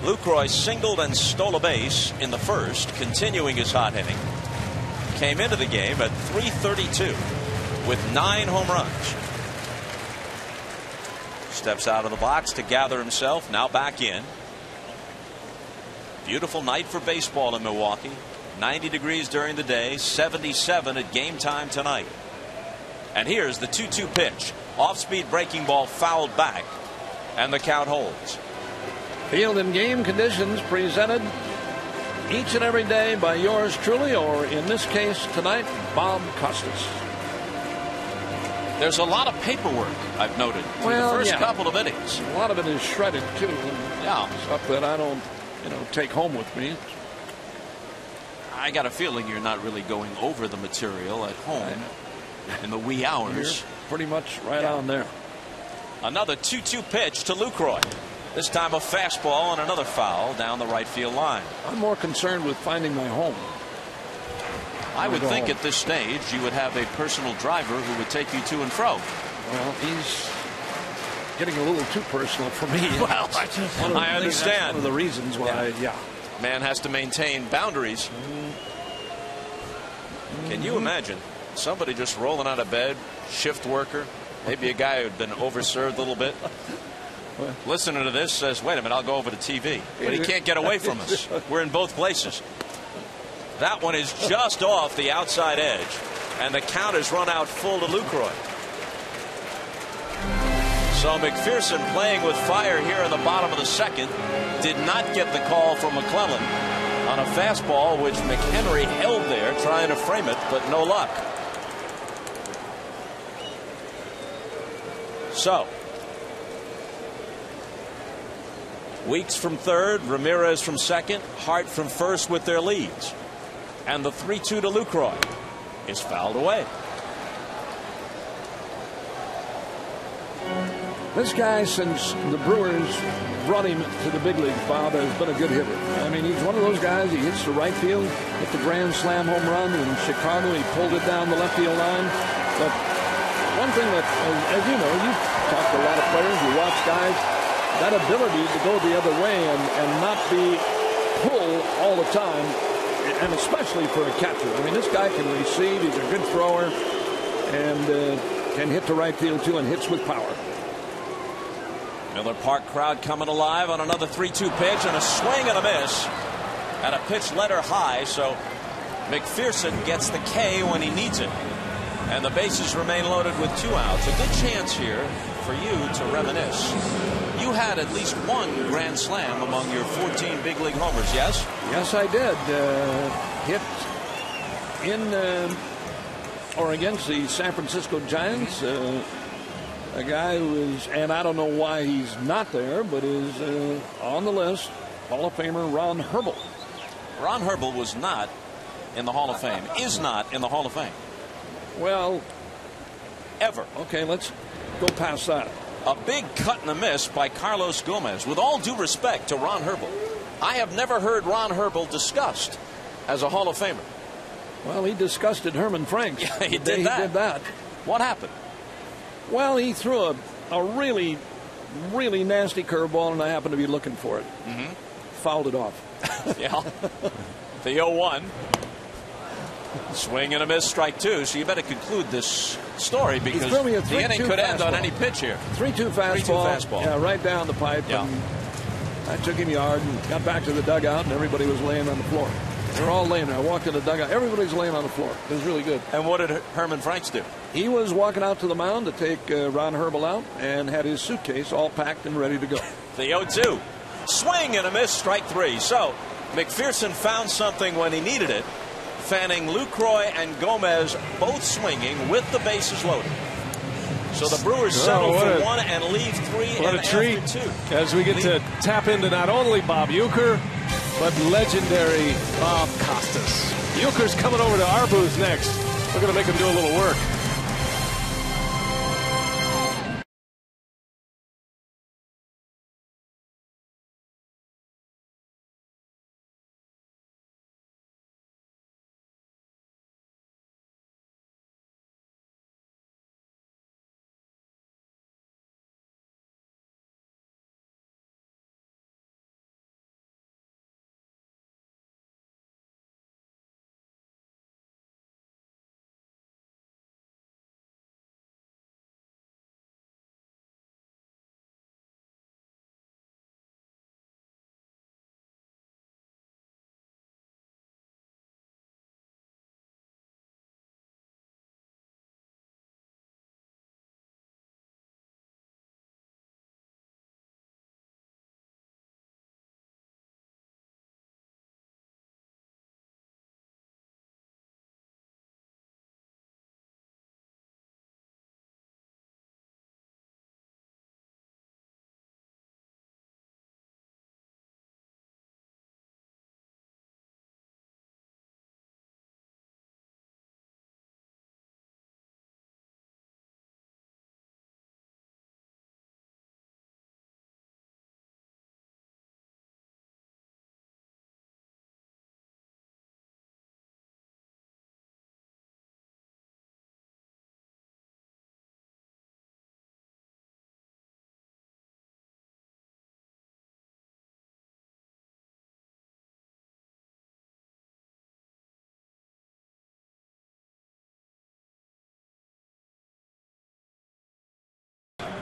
Lucroy singled and stole a base in the first, continuing his hot inning. Came into the game at .332 with 9 home runs. Steps out of the box to gather himself, now back in. Beautiful night for baseball in Milwaukee. 90 degrees during the day, 77 at game time tonight. And here's the 2-2 pitch. Off-speed breaking ball fouled back, and the count holds. Field and game conditions presented each and every day by yours truly, or in this case tonight, Bob Costas. There's a lot of paperwork, I've noted, through the first couple of innings. A lot of it is shredded, too. Stuff that I don't, take home with me. I got a feeling you're not really going over the material at home in the wee hours. You're pretty much right on there. Another 2-2 pitch to Lucroy. This time a fastball and another foul down the right field line. I'm more concerned with finding my home. I would think at this stage you would have a personal driver who would take you to and fro. Well, he's getting a little too personal for me. Well, I understand. That's one of the reasons why, Man has to maintain boundaries. Can you imagine somebody just rolling out of bed, shift worker, maybe a guy who'd been overserved a little bit, listening to this says, wait a minute, I'll go over to TV. But he can't get away from us. We're in both places. That one is just off the outside edge, and the count is run out full to Lucroy. So McPherson playing with fire here in the bottom of the second. Did not get the call from McClellan on a fastball, which McHenry held there trying to frame it, but no luck. So Weeks from third, Ramirez from second, Hart from first with their leads. And the 3-2 to Lucroy is fouled away. This guy, since the Brewers brought him to the big leagues, Bob, has been a good hitter. I mean, he's one of those guys, he hits the right field, hit the grand slam home run in Chicago. He pulled it down the left field line. But one thing that, as you know, you've talked to a lot of players, you watch guys, that ability to go the other way and not be pulled all the time, and especially for a catcher. I mean, this guy can receive, he's a good thrower, and can hit the right field too, and hits with power. Miller Park crowd coming alive on another 3-2 pitch, and a swing and a miss, and a pitch led her high, so McPherson gets the K when he needs it, and the bases remain loaded with 2 outs. A good chance here for you to reminisce. You had at least one grand slam among your 14 big league homers, yes? Yes, I did. Hit in or against the San Francisco Giants. A guy who is, and I don't know why he's not there, but is on the list, Hall of Famer Ron Herbel. Ron Herbel was not in the Hall of Fame, is not in the Hall of Fame. Well, ever. Okay, let's go past that. A big cut and a miss by Carlos Gomez. With all due respect to Ron Herbel, I have never heard Ron Herbel discussed as a Hall of Famer. Well, he disgusted Herman Franks. Yeah, he did that. What happened? Well, he threw a really, really nasty curveball, and I happened to be looking for it. Mm-hmm. Fouled it off. Yeah. The 0-1. Swing and a miss, strike 2. So you better conclude this story because the inning could end on any pitch here. 3-2 fastball. Yeah, right down the pipe. Yeah. And I took him yard and got back to the dugout, and everybody was laying on the floor. They were all laying there. I walked in the dugout. Everybody's laying on the floor. It was really good. And what did Herman Franks do? He was walking out to the mound to take Ron Herbel out and had his suitcase all packed and ready to go. The 0-2. Swing and a miss, strike 3. So McPherson found something when he needed it, fanning Lucroy and Gomez both swinging with the bases loaded. So the Brewers settle for 1 and leave 3 what and a treat after 2. As we get to tap into not only Bob Uker, but legendary Bob Costas. Uker's coming over to our booth next. We're going to make him do a little work.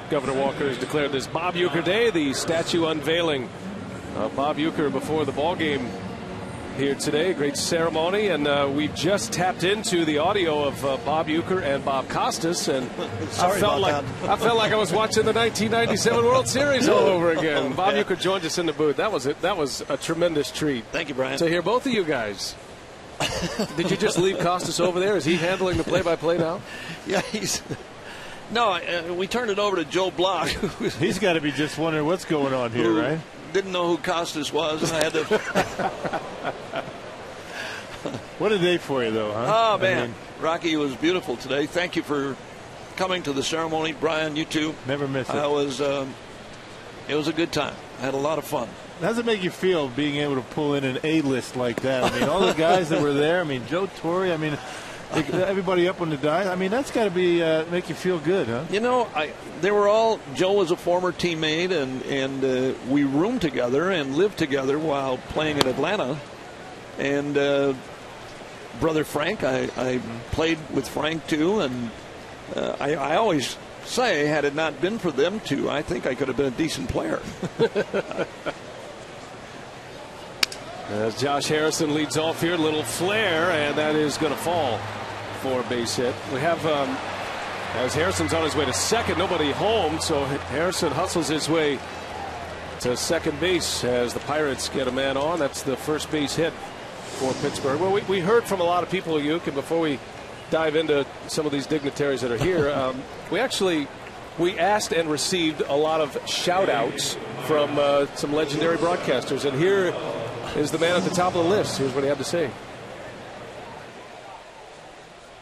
Governor Walker has declared this Bob Uker Day, the statue unveiling of Bob Uker before the ball game here today. Great ceremony, and we just tapped into the audio of Bob Uker and Bob Costas, and I felt like I was watching the 1997 World Series all over again. Bob Uker joined us in the booth. That was a tremendous treat. Thank you, Brian. To hear both of you guys. Did you just leave Costas over there? Is he handling the play-by-play now? Yeah, No, we turned it over to Joe Block. He's got to be just wondering what's going on here, right? Didn't know who Costas was, and I had to. What a day for you, though, huh? Oh, man. Rocky, it was beautiful today. Thank you for coming to the ceremony. Brian, you too. Never miss it. It was a good time. I had a lot of fun. How does it make you feel being able to pull in an A-list like that? I mean, all the guys that were there. I mean, Joe Torre. I mean, everybody up on the dice. I mean, that's got to be make you feel good, huh? You know, they were all. Joe was a former teammate, and we roomed together and lived together while playing in Atlanta. And brother Frank, I played with Frank too, and I always say, had it not been for them two, I think I could have been a decent player. As Josh Harrison leads off here, little flare, and that is going to fall for a base hit. We have, as Harrison's on his way to second, nobody home, so Harrison hustles his way to second base as the Pirates get a man on. That's the first base hit for Pittsburgh. Well, we heard from a lot of people, Uke, and before we dive into some of these dignitaries that are here, we asked and received a lot of shout-outs from some legendary broadcasters, and here is the man at the top of the list. Here's what he had to say.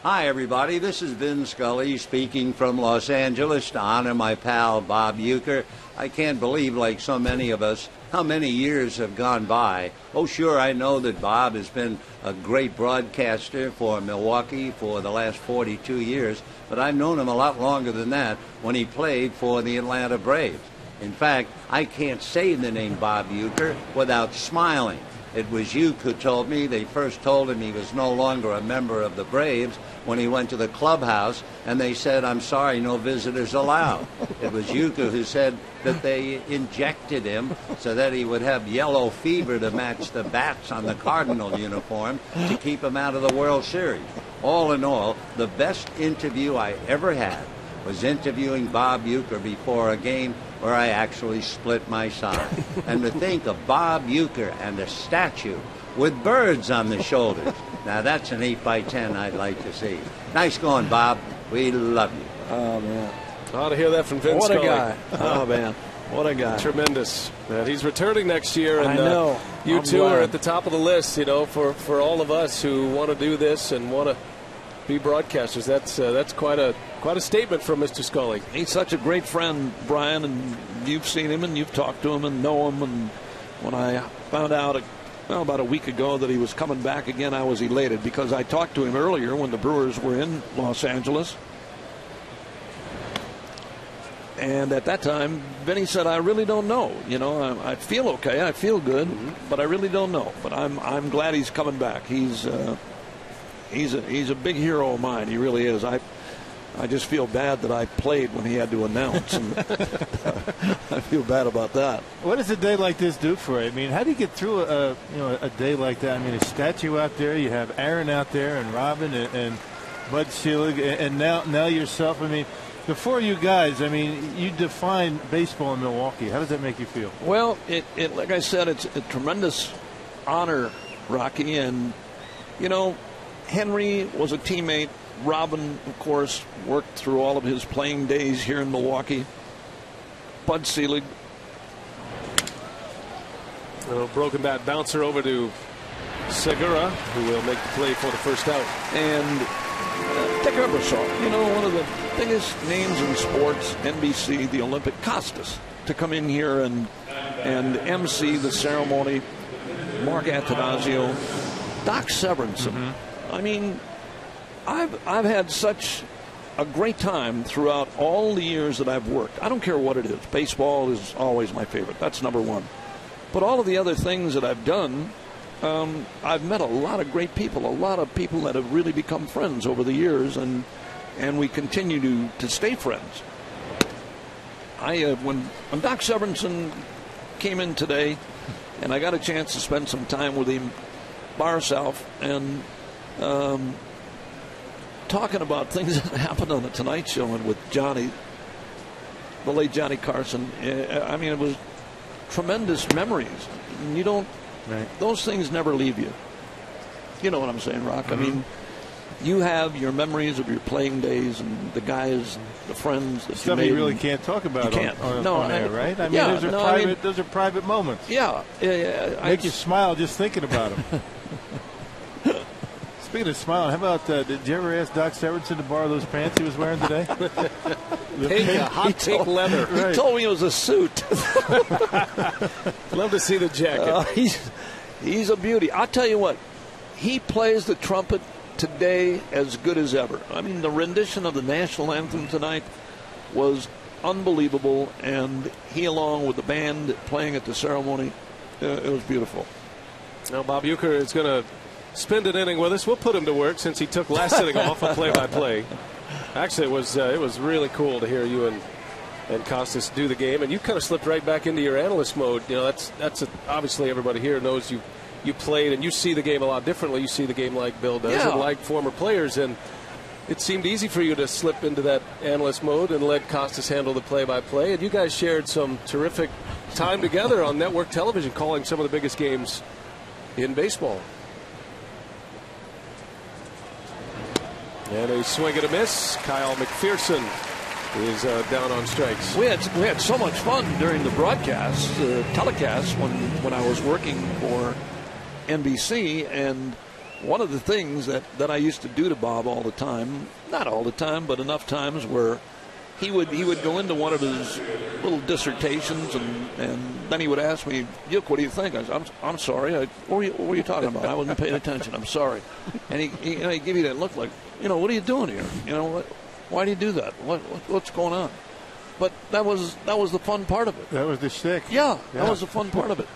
Hi, everybody. This is Vin Scully speaking from Los Angeles to honor my pal Bob Uker. I can't believe, like so many of us, how many years have gone by. Oh, sure, I know that Bob has been a great broadcaster for Milwaukee for the last 42 years, but I've known him a lot longer than that when he played for the Atlanta Braves. In fact, I can't say the name Bob Uker without smiling. It was Uke who told me. They first told him he was no longer a member of the Braves when he went to the clubhouse, and they said, "I'm sorry, no visitors allowed." It was Uke who said that they injected him so that he would have yellow fever to match the bats on the Cardinal uniform to keep him out of the World Series. All in all, the best interview I ever had was interviewing Bob Uker before a game where I actually split my side. And to think of Bob Uker and a statue with birds on the shoulders. Now that's an 8x10 I'd like to see. Nice going, Bob. We love you. Oh, man. Ought to hear that from Vince Scully. What a guy. Oh, man. What a guy. Tremendous. He's returning next year, and I know. You two are at the top of the list, for all of us who want to do this and want to be broadcasters. That's quite a statement from Mr. Scully. He's such a great friend, Brian, and you've seen him and you've talked to him and know him. And when I found out about a week ago that he was coming back again, I was elated because I talked to him earlier when the Brewers were in Los Angeles. And at that time, Vinny said, "I really don't know. I feel okay. I feel good, but I really don't know. But I'm glad he's coming back. He's a big hero of mine. He really is. I just feel bad that I played when he had to announce, and I feel bad about that." What does a day like this do for you? I mean, how do you get through a day like that? I mean, a statue out there, you have Aaron out there, and Robin, and Bud Selig, and now yourself. I mean, the four of you guys, I mean, you define baseball in Milwaukee. How does that make you feel? Well, like I said, it's a tremendous honor, Rocky, and Henry was a teammate. Robin, of course, worked through all of his playing days here in Milwaukee. Bud Selig. Broken bat bouncer over to Segura, who will make the play for the first out. And Dick Ebersol, one of the biggest names in sports, NBC, the Olympic, Costas, to come in here and MC the ceremony. Mark Attanasio, Doc Severinsen. I mean, I've had such a great time throughout all the years that I've worked. I don't care what it is. Baseball is always my favorite. That's number one. But all of the other things that I've done, I've met a lot of great people, a lot of people that have really become friends over the years, and we continue to stay friends. When Doc Severinsen came in today, and I got a chance to spend some time with him, by ourselves, and talking about things that happened on the Tonight Show and with Johnny, the late Johnny Carson. I mean, it was tremendous memories. You don't; those things never leave you. You know what I'm saying, Rock? I mean, you have your memories of your playing days and the guys, the friends that stuff you really can't talk about. You can't. On air, right? I mean, those are private moments. Yeah. Make you smile just thinking about them. Speaking of smiling, how about did you ever ask Doc Severinsen to borrow those pants he was wearing today? Hot take leather. He told me it was a suit. Love to see the jacket. He's a beauty. I'll tell you what, he plays the trumpet today as good as ever. I mean, the rendition of the national anthem tonight was unbelievable, and he, along with the band playing at the ceremony, it was beautiful. Now, Bob Uker is going to spend an inning with us. We'll put him to work since he took last inning off of play-by-play. Actually, it was really cool to hear you and Costas do the game, and you kind of slipped right back into your analyst mode. You know, that's obviously everybody here knows you played and you see the game a lot differently. You see the game like Bill does and like former players, and it seemed easy for you to slip into that analyst mode and let Costas handle the play-by-play. And you guys shared some terrific time together on network television, calling some of the biggest games in baseball. And a swing and a miss. Kyle McPherson is down on strikes. We had so much fun during the broadcast, telecast, when I was working for NBC, and one of the things that I used to do to Bob all the time, not all the time, but enough times, where he would go into one of his little dissertations, and then he would ask me, "Yuk, what do you think?" I said, I'm sorry. What were you talking about? I wasn't paying attention. I'm sorry. And he'd give you that look like, what are you doing here? Why do you do that? What's going on? But that was the fun part of it. That was the shtick. Yeah, that was the fun part of it.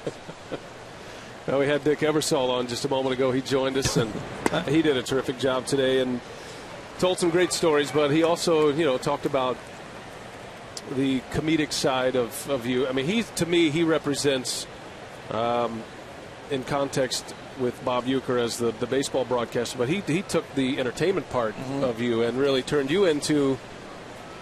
Now, we had Dick Ebersol on just a moment ago. He joined us, and he did a terrific job today and told some great stories. But he also, talked about the comedic side of you. I mean, to me, he represents, in context with Bob Uker as the baseball broadcaster, but he took the entertainment part of you and really turned you into,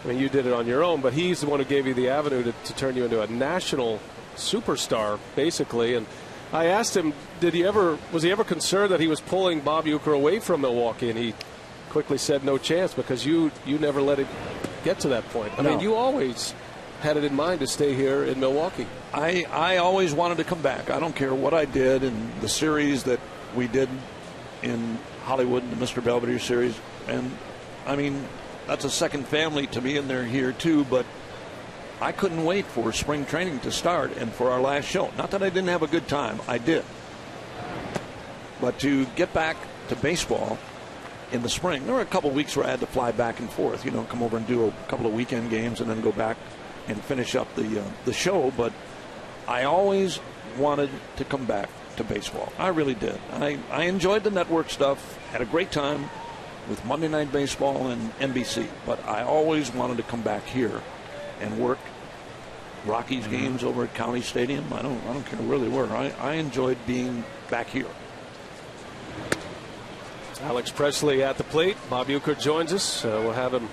I mean, you did it on your own, but he's the one who gave you the avenue to turn you into a national superstar, basically. And I asked him, was he ever concerned that he was pulling Bob Uker away from Milwaukee? And he quickly said no chance, because you never let it get to that point. I mean, you always had it in mind to stay here in Milwaukee. I always wanted to come back. I don't care what I did in the series that we did in Hollywood, the Mr. Belvedere series. And, I mean, that's a second family to me, and they're here too. But I couldn't wait for spring training to start and for our last show. Not that I didn't have a good time. I did. But to get back to baseball in the spring, there were a couple of weeks where I had to fly back and forth, come over and do a couple of weekend games and then go back and finish up the show. But I always wanted to come back to baseball. I really did. I enjoyed the network stuff, had a great time with Monday Night Baseball and NBC, but I always wanted to come back here and work Rockies games over at County Stadium. I don't care where they were. I enjoyed being back here. Alex Presley at the plate. Bob Uker joins us. We'll have him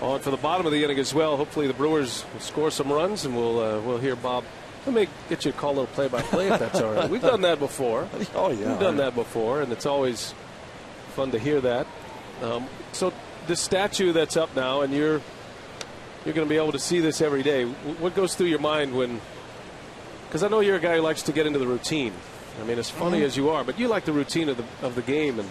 on for the bottom of the inning as well. Hopefully the Brewers will score some runs, and we'll hear Bob. Let me get you to call a little play-by-play if that's all right. We've done that before. Oh, yeah. We've done that before, and it's always fun to hear that. So this statue that's up now, and you're going to be able to see this every day. What goes through your mind when – because I know you're a guy who likes to get into the routine. I mean, as funny as you are, but you like the routine of the game and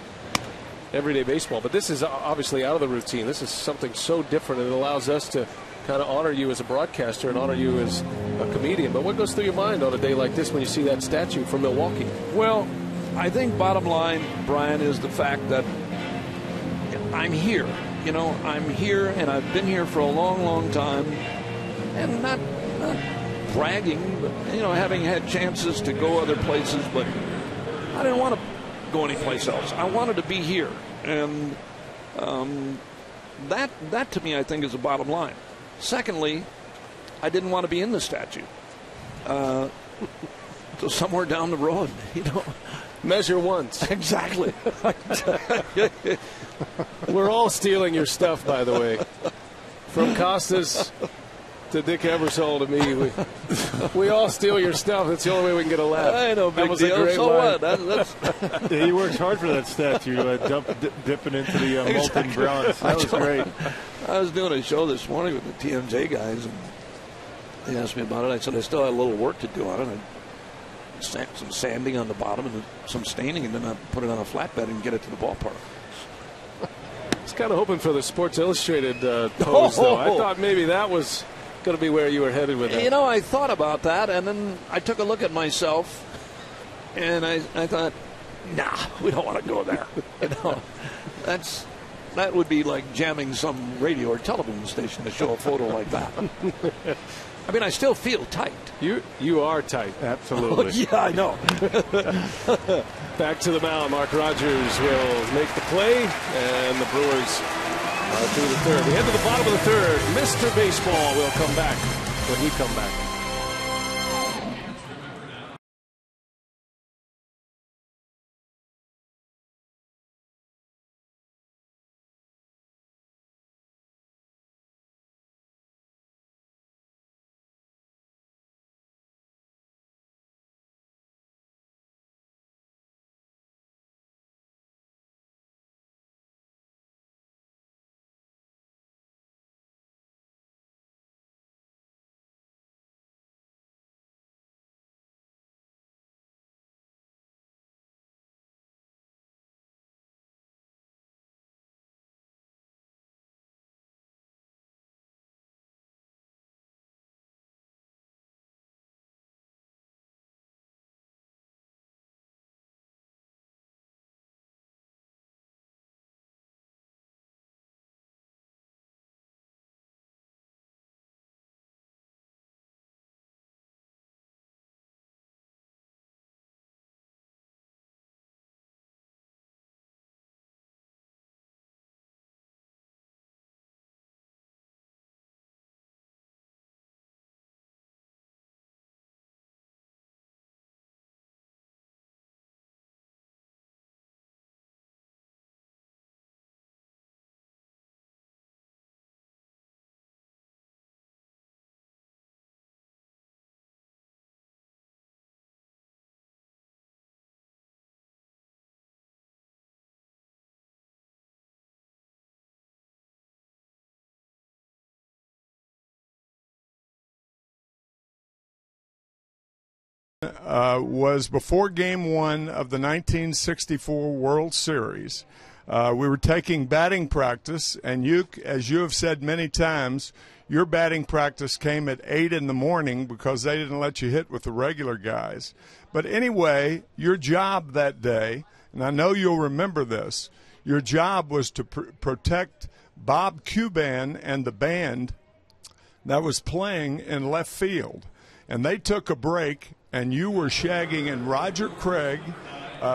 everyday baseball. But this is obviously out of the routine. This is something so different, and it allows us to kind of honor you as a broadcaster and honor you as a comedian. But what goes through your mind on a day like this when you see that statue from Milwaukee? Well, I think bottom line, Brian, is the fact that I'm here. I'm here, and I've been here for a long, long time, and not bragging, but, having had chances to go other places, but I didn't want to go anyplace else. I wanted to be here, and that to me, I think, is the bottom line. Secondly, I didn't want to be in the statue. So somewhere down the road, measure once. Exactly. We're all stealing your stuff, by the way. From Costas to Dick Ebersol to me, we all steal your stuff. That's the only way we can get a laugh. I know, big deal. So what? That's yeah, he works hard for that statue, dipping into the molten bronze. That was great. I was doing a show this morning with the TMJ guys, and they asked me about it. I said I still had a little work to do on it. Some sanding on the bottom and some staining, and then I put it on a flatbed and get it to the ballpark. I was kind of hoping for the Sports Illustrated pose, though. I thought maybe that was going to be where you were headed with that. I thought about that, and then I took a look at myself, and I thought, nah, we don't want to go there. That would be like jamming some radio or television station to show a photo like that. I mean, I still feel tight. You are tight. Absolutely. Oh, yeah, I know. Back to the mound. Mark Rogers will make the play, and the Brewers are through the third. We head to the bottom of the third. Mr. Baseball will come back when we come back. Was before Game 1 of the 1964 World Series. We were taking batting practice, and as you have said many times, your batting practice came at 8 in the morning because they didn't let you hit with the regular guys. But anyway, your job that day, and I know you'll remember this, your job was to protect Bob Uker and the band that was playing in left field. And they took a break, and you were shagging, and Roger Craig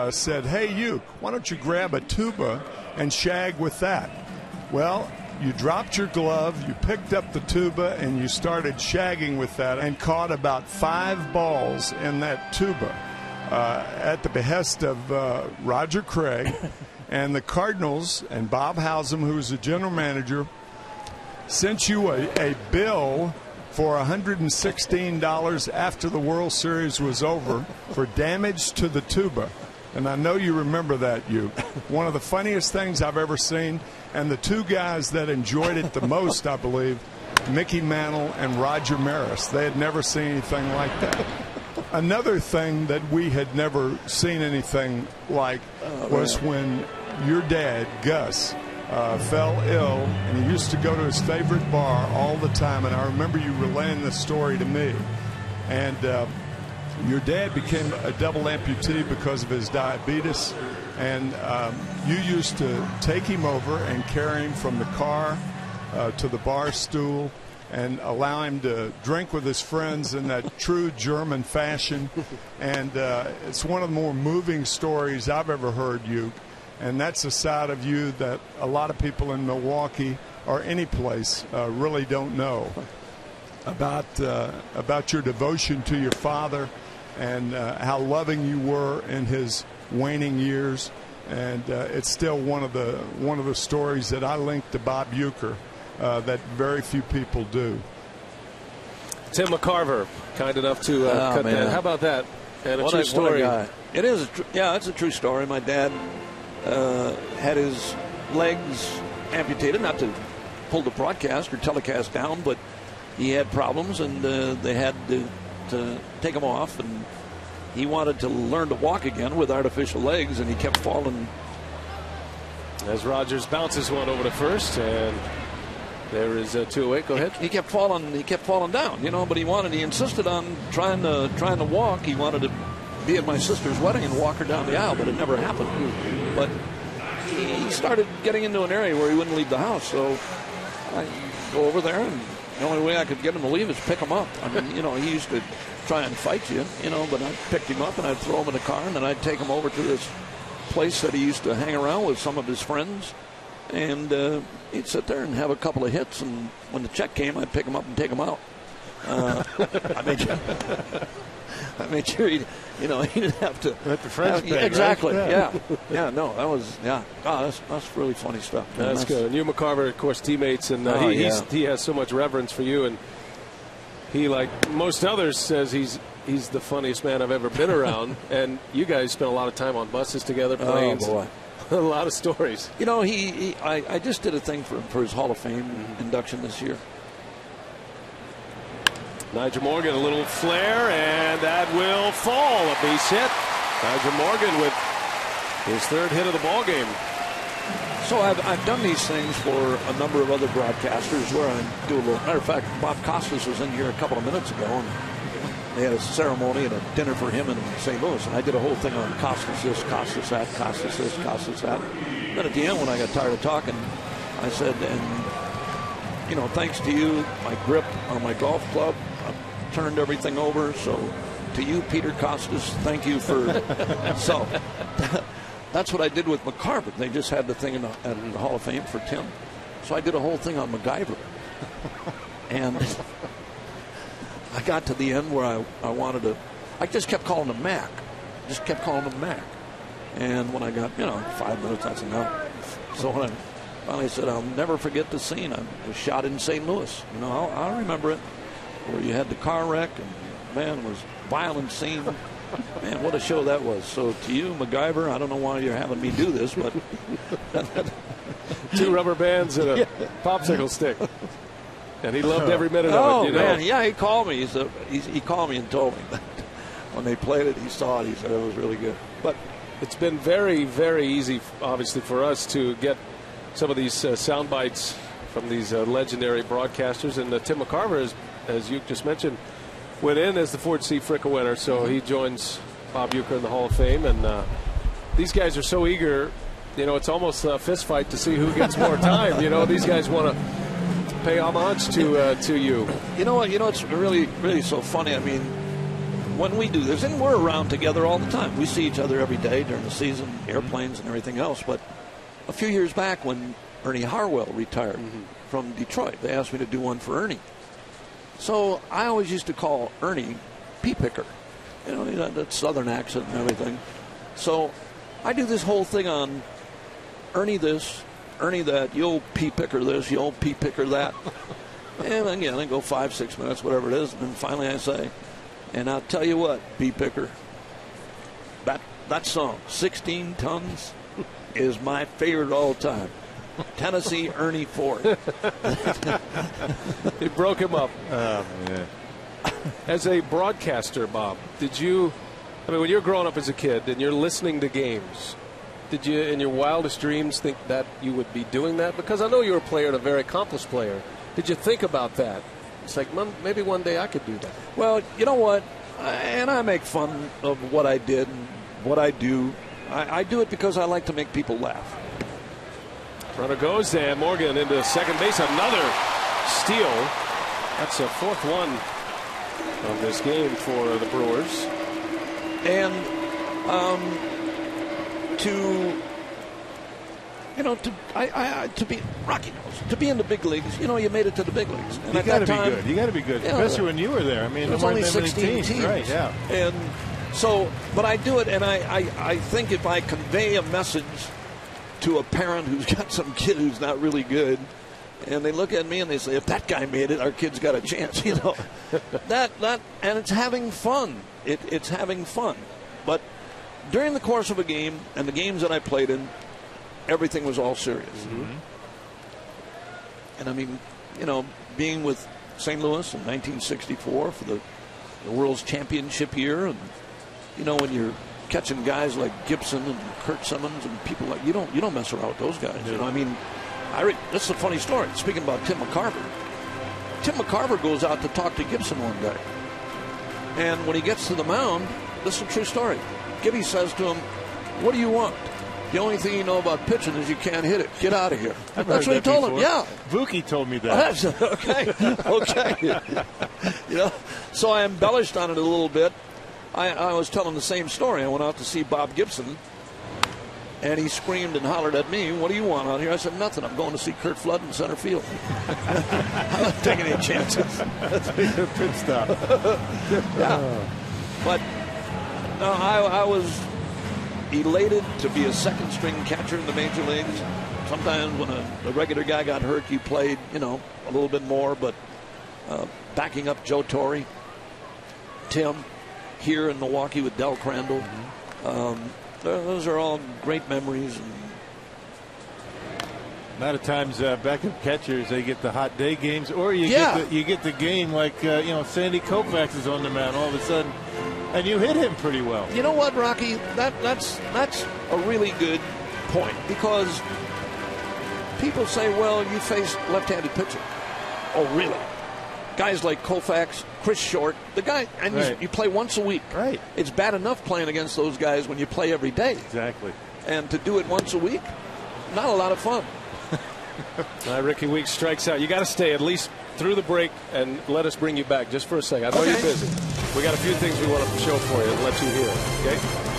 said, hey, Uke, why don't you grab a tuba and shag with that? Well, you dropped your glove, you picked up the tuba, and you started shagging with that and caught about 5 balls in that tuba at the behest of Roger Craig. And the Cardinals and Bob Howsam, who was the general manager, sent you a bill for $116 after the World Series was over for damage to the tuba. And I know you remember that, you. One of the funniest things I've ever seen. And the two guys that enjoyed it the most, I believe, Mickey Mantle and Roger Maris. They had never seen anything like that. Another thing that we had never seen anything like was when your dad, Gus, fell ill, and he used to go to his favorite bar all the time. And I remember you relaying this story to me. And your dad became a double amputee because of his diabetes. And you used to take him over and carry him from the car to the bar stool and allow him to drink with his friends in that true German fashion. And it's one of the more moving stories I've ever heard, you. And that's a side of you that a lot of people in Milwaukee or any place really don't know. about your devotion to your father and how loving you were in his waning years. And it's still one of the stories that I link to Bob Uker that very few people do. Tim McCarver, kind enough to cut that. How about that? And a true story. What a guy. It is. It's a true story. My dad had his legs amputated, not to pull the broadcast or telecast down, but he had problems, and they had to take him off, and he wanted to learn to walk again with artificial legs, and he kept falling. As Rogers bounces one over to first, and there is a 2-away. Go ahead. He kept falling down, but he insisted on trying to walk. He wanted to be at my sister's wedding and walk her down the aisle, but it never happened. But he started getting into an area where he wouldn't leave the house, so I go over there, and the only way I could get him to leave is pick him up. I mean, he used to try and fight you, but I picked him up and I'd throw him in the car, and then I'd take him over to this place that he used to hang around with some of his friends, and he'd sit there and have a couple of hits, and when the check came, I'd pick him up and take him out. I made sure he didn't have to. Let the friends pay, exactly. Right? Yeah. No, that was that's really funny stuff. That's good. And you, McCarver, of course, teammates, and he has so much reverence for you, and he, like most others, says he's the funniest man I've ever been around. And you guys spent a lot of time on buses together, planes. Oh boy. A lot of stories. I just did a thing for his Hall of Fame induction this year. Nigel Morgan, a little flare, and that will fall. A base hit. Nigel Morgan with his third hit of the ball game. So I've done these things for a number of other broadcasters where I do a little. Matter of fact, Bob Costas was in here a couple of minutes ago, and they had a ceremony and a dinner for him in St. Louis, and I did a whole thing on Costas this, Costas that, Costas this, Costas that. Then at the end, when I got tired of talking, I said, and thanks to you, my grip on my golf club, I've turned everything over. So to you, Peter Costas, thank you for. So that's what I did with McCarver. They just had the thing in the Hall of Fame for Tim. So I did a whole thing on MacGyver. And I got to the end where I wanted to. I just kept calling him Mac. And when I got, 5 minutes, that's enough. So when I finally said, I'll never forget the scene. I was shot in St. Louis. I'll remember it. Where you had the car wreck, and man, it was a violent scene. Man, what a show that was. So to you, MacGyver, I don't know why you're having me do this, but 2 rubber bands and a popsicle stick. And he loved every minute of it. Man, yeah, he called me. He called me and told me that when they played it, he saw it. He said it was really good. But it's been very, very easy, obviously, for us to get some of these sound bites from these legendary broadcasters. And Tim McCarver, as you just mentioned, went in as the Ford C. Fricka winner. So he joins Bob Uker in the Hall of Fame. And these guys are so eager. It's almost a fist fight to see who gets more time. These guys want to pay homage to you. You know what? It's really, really so funny. I mean, when we do this, and we're around together all the time. We see each other every day during the season, airplanes and everything else. But a few years back when Ernie Harwell retired from Detroit, they asked me to do one for Ernie. So I always used to call Ernie Pea Picker. That southern accent and everything. So I do this whole thing on Ernie this, Ernie that, you old pea picker this, you old pea picker that. And again, I go 5-6 minutes, whatever it is. And then finally I say, and I'll tell you what, pea picker, that song, 16 Tons, is my favorite all time. Tennessee Ernie Ford. He broke him up. Oh, man. As a broadcaster, Bob, when you're growing up as a kid and you're listening to games, did you, in your wildest dreams, think that you would be doing that? Because I know you're a player and a very accomplished player. Did you think about that? It's like, maybe one day I could do that. Well, you know what? And I make fun of what I did and what I do. I do it because I like to make people laugh. Runner goes, and Morgan into second base. Another steal. That's a fourth one of this game for the Brewers. And to You know, to be Rocky knows, to be in the big leagues, you know, you made it to the big leagues. And you at got to that time, be good. You got to be good, yeah, especially when you were there. I mean, there was only 16 teams, right? Yeah. And so, but I do it, and I think if I convey a message to a parent who's got some kid who's not really good, and they look at me and they say, if that guy made it, our kid's got a chance. You know, that and it's having fun. It's having fun, but during the course of a game and the games that I played in, everything was all serious. Mm-hmm. And I mean, you know, being with St. Louis in 1964 for the World's Championship year, and you know, when you're catching guys like Gibson and Kurt Simmons and people like you don't mess around with those guys. Yeah. You know, I mean, this is a funny story. Speaking about Tim McCarver, Tim McCarver goes out to talk to Gibson one day, and when he gets to the mound, this is a true story. Gibby says to him, "What do you want? The only thing you know about pitching is you can't hit it. Get out of here." That's what he told him. Yeah, Vuki told me that. Okay. You know, so I embellished on it a little bit. I was telling the same story. I went out to see Bob Gibson, and he screamed and hollered at me, "What do you want out here?" I said, "Nothing. I'm going to see Kurt Flood in center field." I'm not taking any chances. That's a pit stop. Yeah, but no, I was elated to be a second-string catcher in the major leagues. Sometimes when a regular guy got hurt, you played, you know, a little bit more. But backing up Joe Torre, Tim, here in Milwaukee with Del Crandall, those are all great memories. And a lot of times backup catchers, they get the hot day games, or you get the game like you know, Sandy Koufax is on the mound all of a sudden. And you hit him pretty well. You know what, Rocky? That's a really good point, because people say, well, you faced left-handed pitching. Oh, really? Guys like Koufax, Chris Short, the guy, and right. you play once a week. Right. It's bad enough playing against those guys when you play every day. Exactly. And to do it once a week, not a lot of fun. Ricky Weeks strikes out. You got to stay at least through the break and let us bring you back just for a second. I know you're busy. We got a few things we want to show for you and let you hear. Okay.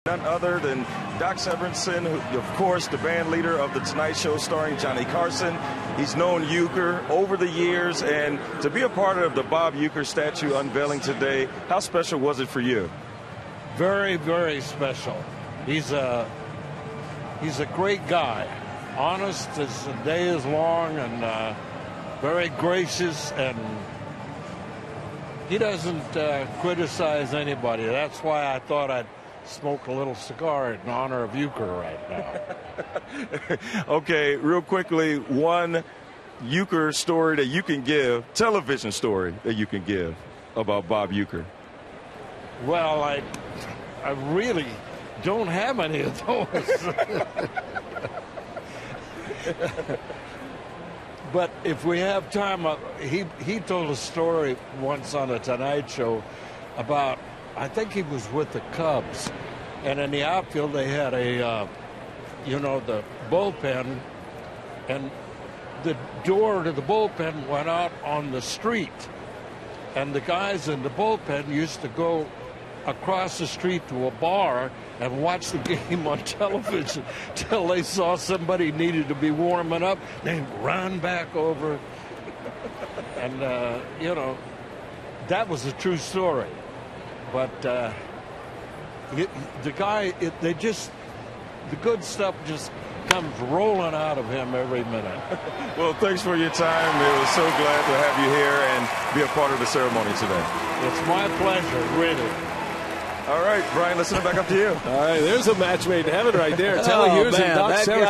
None other than Doc Severinsen, who, of course, the band leader of The Tonight Show starring Johnny Carson. He's known Uker over the years, and to be a part of the Bob Uker statue unveiling today, how special was it for you? Very, very special. He's a great guy, honest as the day is long, and very gracious, and he doesn't criticize anybody. That's why I thought I'd smoke a little cigar in honor of Uker right now. Okay, real quickly, one Uker story that you can give, television story that you can give about Bob Uker. Well, I really don't have any of those. But if we have time, he told a story once on the Tonight Show about, I think he was with the Cubs, and in the outfield they had the bullpen, and the door to the bullpen went out on the street, and the guys in the bullpen used to go across the street to a bar and watch the game on television till they saw somebody needed to be warming up. They'd run back over. And, that was a true story. But the guy, the good stuff just comes rolling out of him every minute. Well, thanks for your time. It was so glad to have you here and be a part of the ceremony today. It's my pleasure, really. All right, Brian, let's send it back up to you. All right, there's a match made in heaven right there. Telly Hughes and Doc Severs.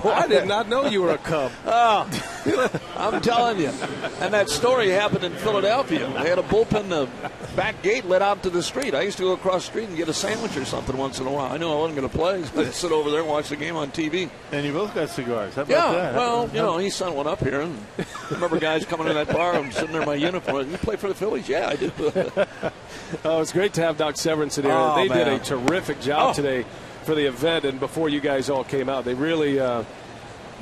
I did not know you were a Cub. I'm telling you. And that story happened in Philadelphia. They had a bullpen, the back gate led out to the street. I used to go across the street and get a sandwich or something once in a while. I knew I wasn't going to play, so I'd sit over there and watch the game on TV. And you both got cigars. How about that? Well, he sent one up here. And I remember guys coming in that bar and sitting there in my uniform. You play for the Phillies? Yeah, I did. Oh, it's great to have Doc Severs here. They did a terrific job today for the event, and before you guys all came out, they really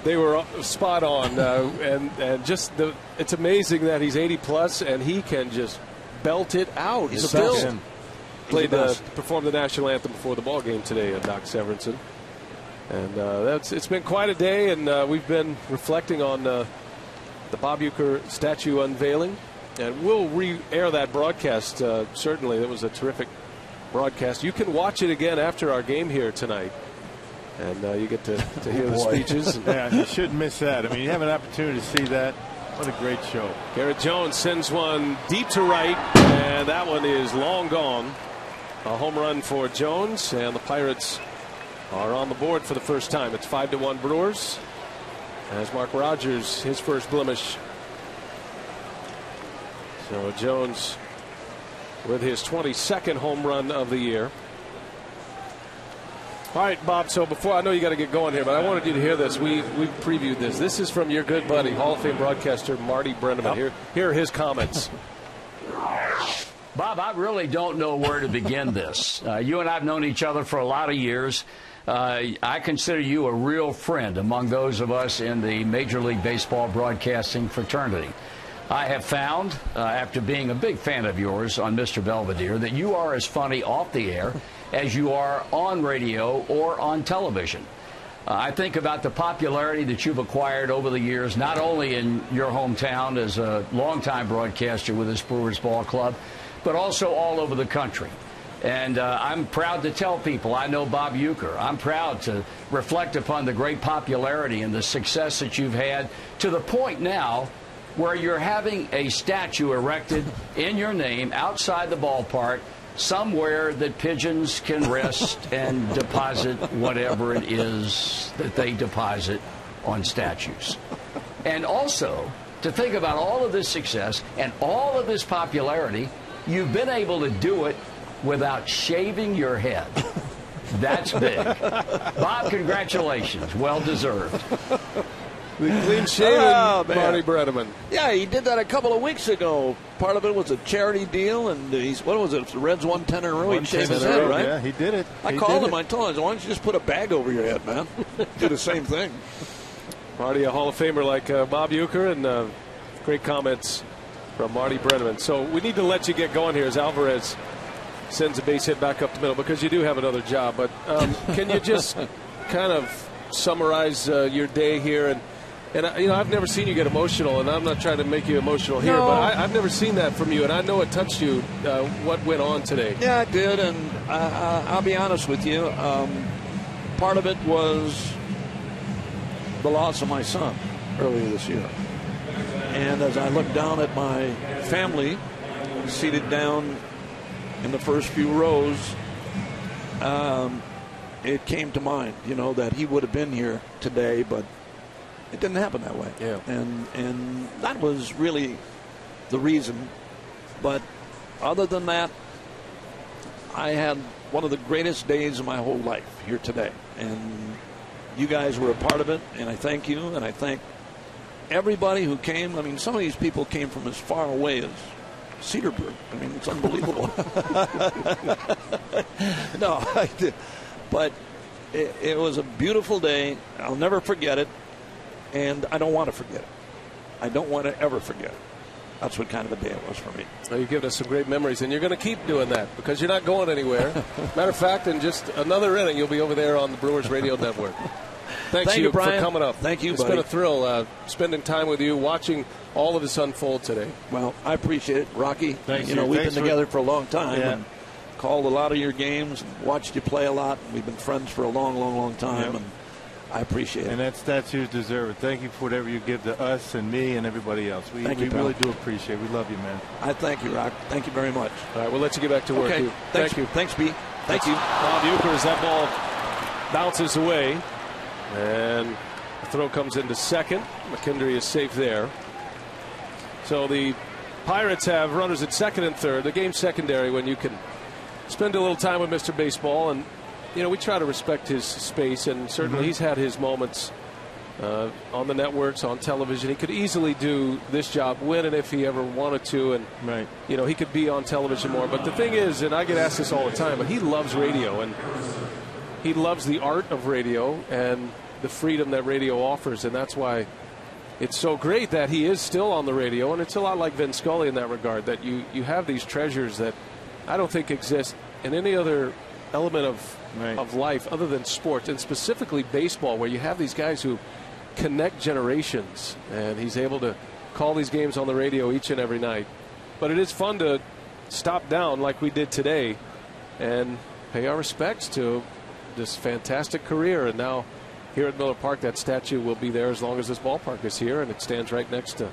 they were spot on, and just it's amazing that he's 80 plus and he can just belt it out. He's still performed the national anthem before the ball game today, Doc Severs, and it's been quite a day, and we've been reflecting on the Bob Uker statue unveiling. And we'll re-air that broadcast, certainly. That was a terrific broadcast. You can watch it again after our game here tonight. And you get to hear the speeches. Yeah, you shouldn't miss that. I mean, you have an opportunity to see that. What a great show. Garrett Jones sends one deep to right, and that one is long gone. A home run for Jones, and the Pirates are on the board for the first time. It's 5-1 Brewers. As Mark Rogers, his first blemish. So Jones with his 22nd home run of the year. All right, Bob, so before, I know you got to get going here, but I wanted you to hear this. We previewed this. This is from your good buddy, Hall of Fame broadcaster Marty Brenneman. Here are his comments. Bob, I really don't know where to begin this. You and I have known each other for a lot of years. I consider you a real friend among those of us in the Major League Baseball broadcasting fraternity. I have found, after being a big fan of yours on Mr. Belvedere, that you are as funny off the air as you are on radio or on television. I think about the popularity that you've acquired over the years, not only in your hometown as a longtime broadcaster with this Brewers ball club, but also all over the country. And I'm proud to tell people I know Bob Uker. I'm proud to reflect upon the great popularity and the success that you've had, to the point now where you're having a statue erected in your name outside the ballpark, somewhere that pigeons can rest and deposit whatever it is that they deposit on statues. And also, to think about all of this success and all of this popularity, you've been able to do it without shaving your head. That's big. Bob, congratulations. Well deserved. The clean-shaven Marty Brenneman. Yeah, he did that a couple of weeks ago. Part of it was a charity deal, and what was it? The Reds won 10 in a row. He shaved his head, right? Yeah, he did it. I called him. I told him, why don't you just put a bag over your head, man? Do the same thing. Marty, a Hall of Famer like Bob Uker, and great comments from Marty Brenneman. So we need to let you get going here as Alvarez sends a base hit back up the middle, because you do have another job. But can you just kind of summarize your day here? And I've never seen you get emotional, and I'm not trying to make you emotional here, but I've never seen that from you, and I know it touched you, what went on today. Yeah, it did, and I'll be honest with you. Part of it was the loss of my son earlier this year. And as I looked down at my family seated down in the first few rows, it came to mind, that he would have been here today, but it didn't happen that way. Yeah. And that was really the reason. But other than that, I had one of the greatest days of my whole life here today. And you guys were a part of it, and I thank you, and I thank everybody who came. I mean, some of these people came from as far away as Cedarburg. I mean, it's unbelievable. No, I did. But it was a beautiful day. I'll never forget it, and I don't want to forget it. I don't want to ever forget it. That's what kind of a day it was for me. Well, you've given us some great memories, and you're going to keep doing that because you're not going anywhere. Matter of fact, in just another inning, you'll be over there on the Brewers Radio Network. Thank you, Brian, for coming up. Thank you, It's buddy. been a thrill spending time with you, watching all of this unfold today. Well, I appreciate it, Rocky. Thanks, you know, we've been together for a long time. Yeah. And called a lot of your games, and watched you play a lot. We've been friends for a long, long, long time, and I appreciate it. And that's you deserve it. Thank you for whatever you give to us and me and everybody else. We really do appreciate it. We love you, man. I thank you, Rock. Thank you very much. All right, we'll let you get back to work. Okay. Thank you. Thanks, B. Thank you. Bob Uker, as that ball bounces away, and the throw comes into second. McKendry is safe there. So the Pirates have runners at second and third. The game's secondary when you can spend a little time with Mr. Baseball, and you know, we try to respect his space, and certainly he's had his moments on the networks, on television. He could easily do this job when and if he ever wanted to, and you know, he could be on television more. But the thing is, and I get asked this all the time, but he loves radio, and he loves the art of radio and the freedom that radio offers, and that's why it's so great that he is still on the radio. And it's a lot like Vin Scully in that regard, that you have these treasures that I don't think exist in any other element of life other than sports, and specifically baseball, where you have these guys who connect generations, and he's able to call these games on the radio each and every night. But it is fun to stop down like we did today and pay our respects to this fantastic career. And now here at Miller Park, that statue will be there as long as this ballpark is here, and it stands right next to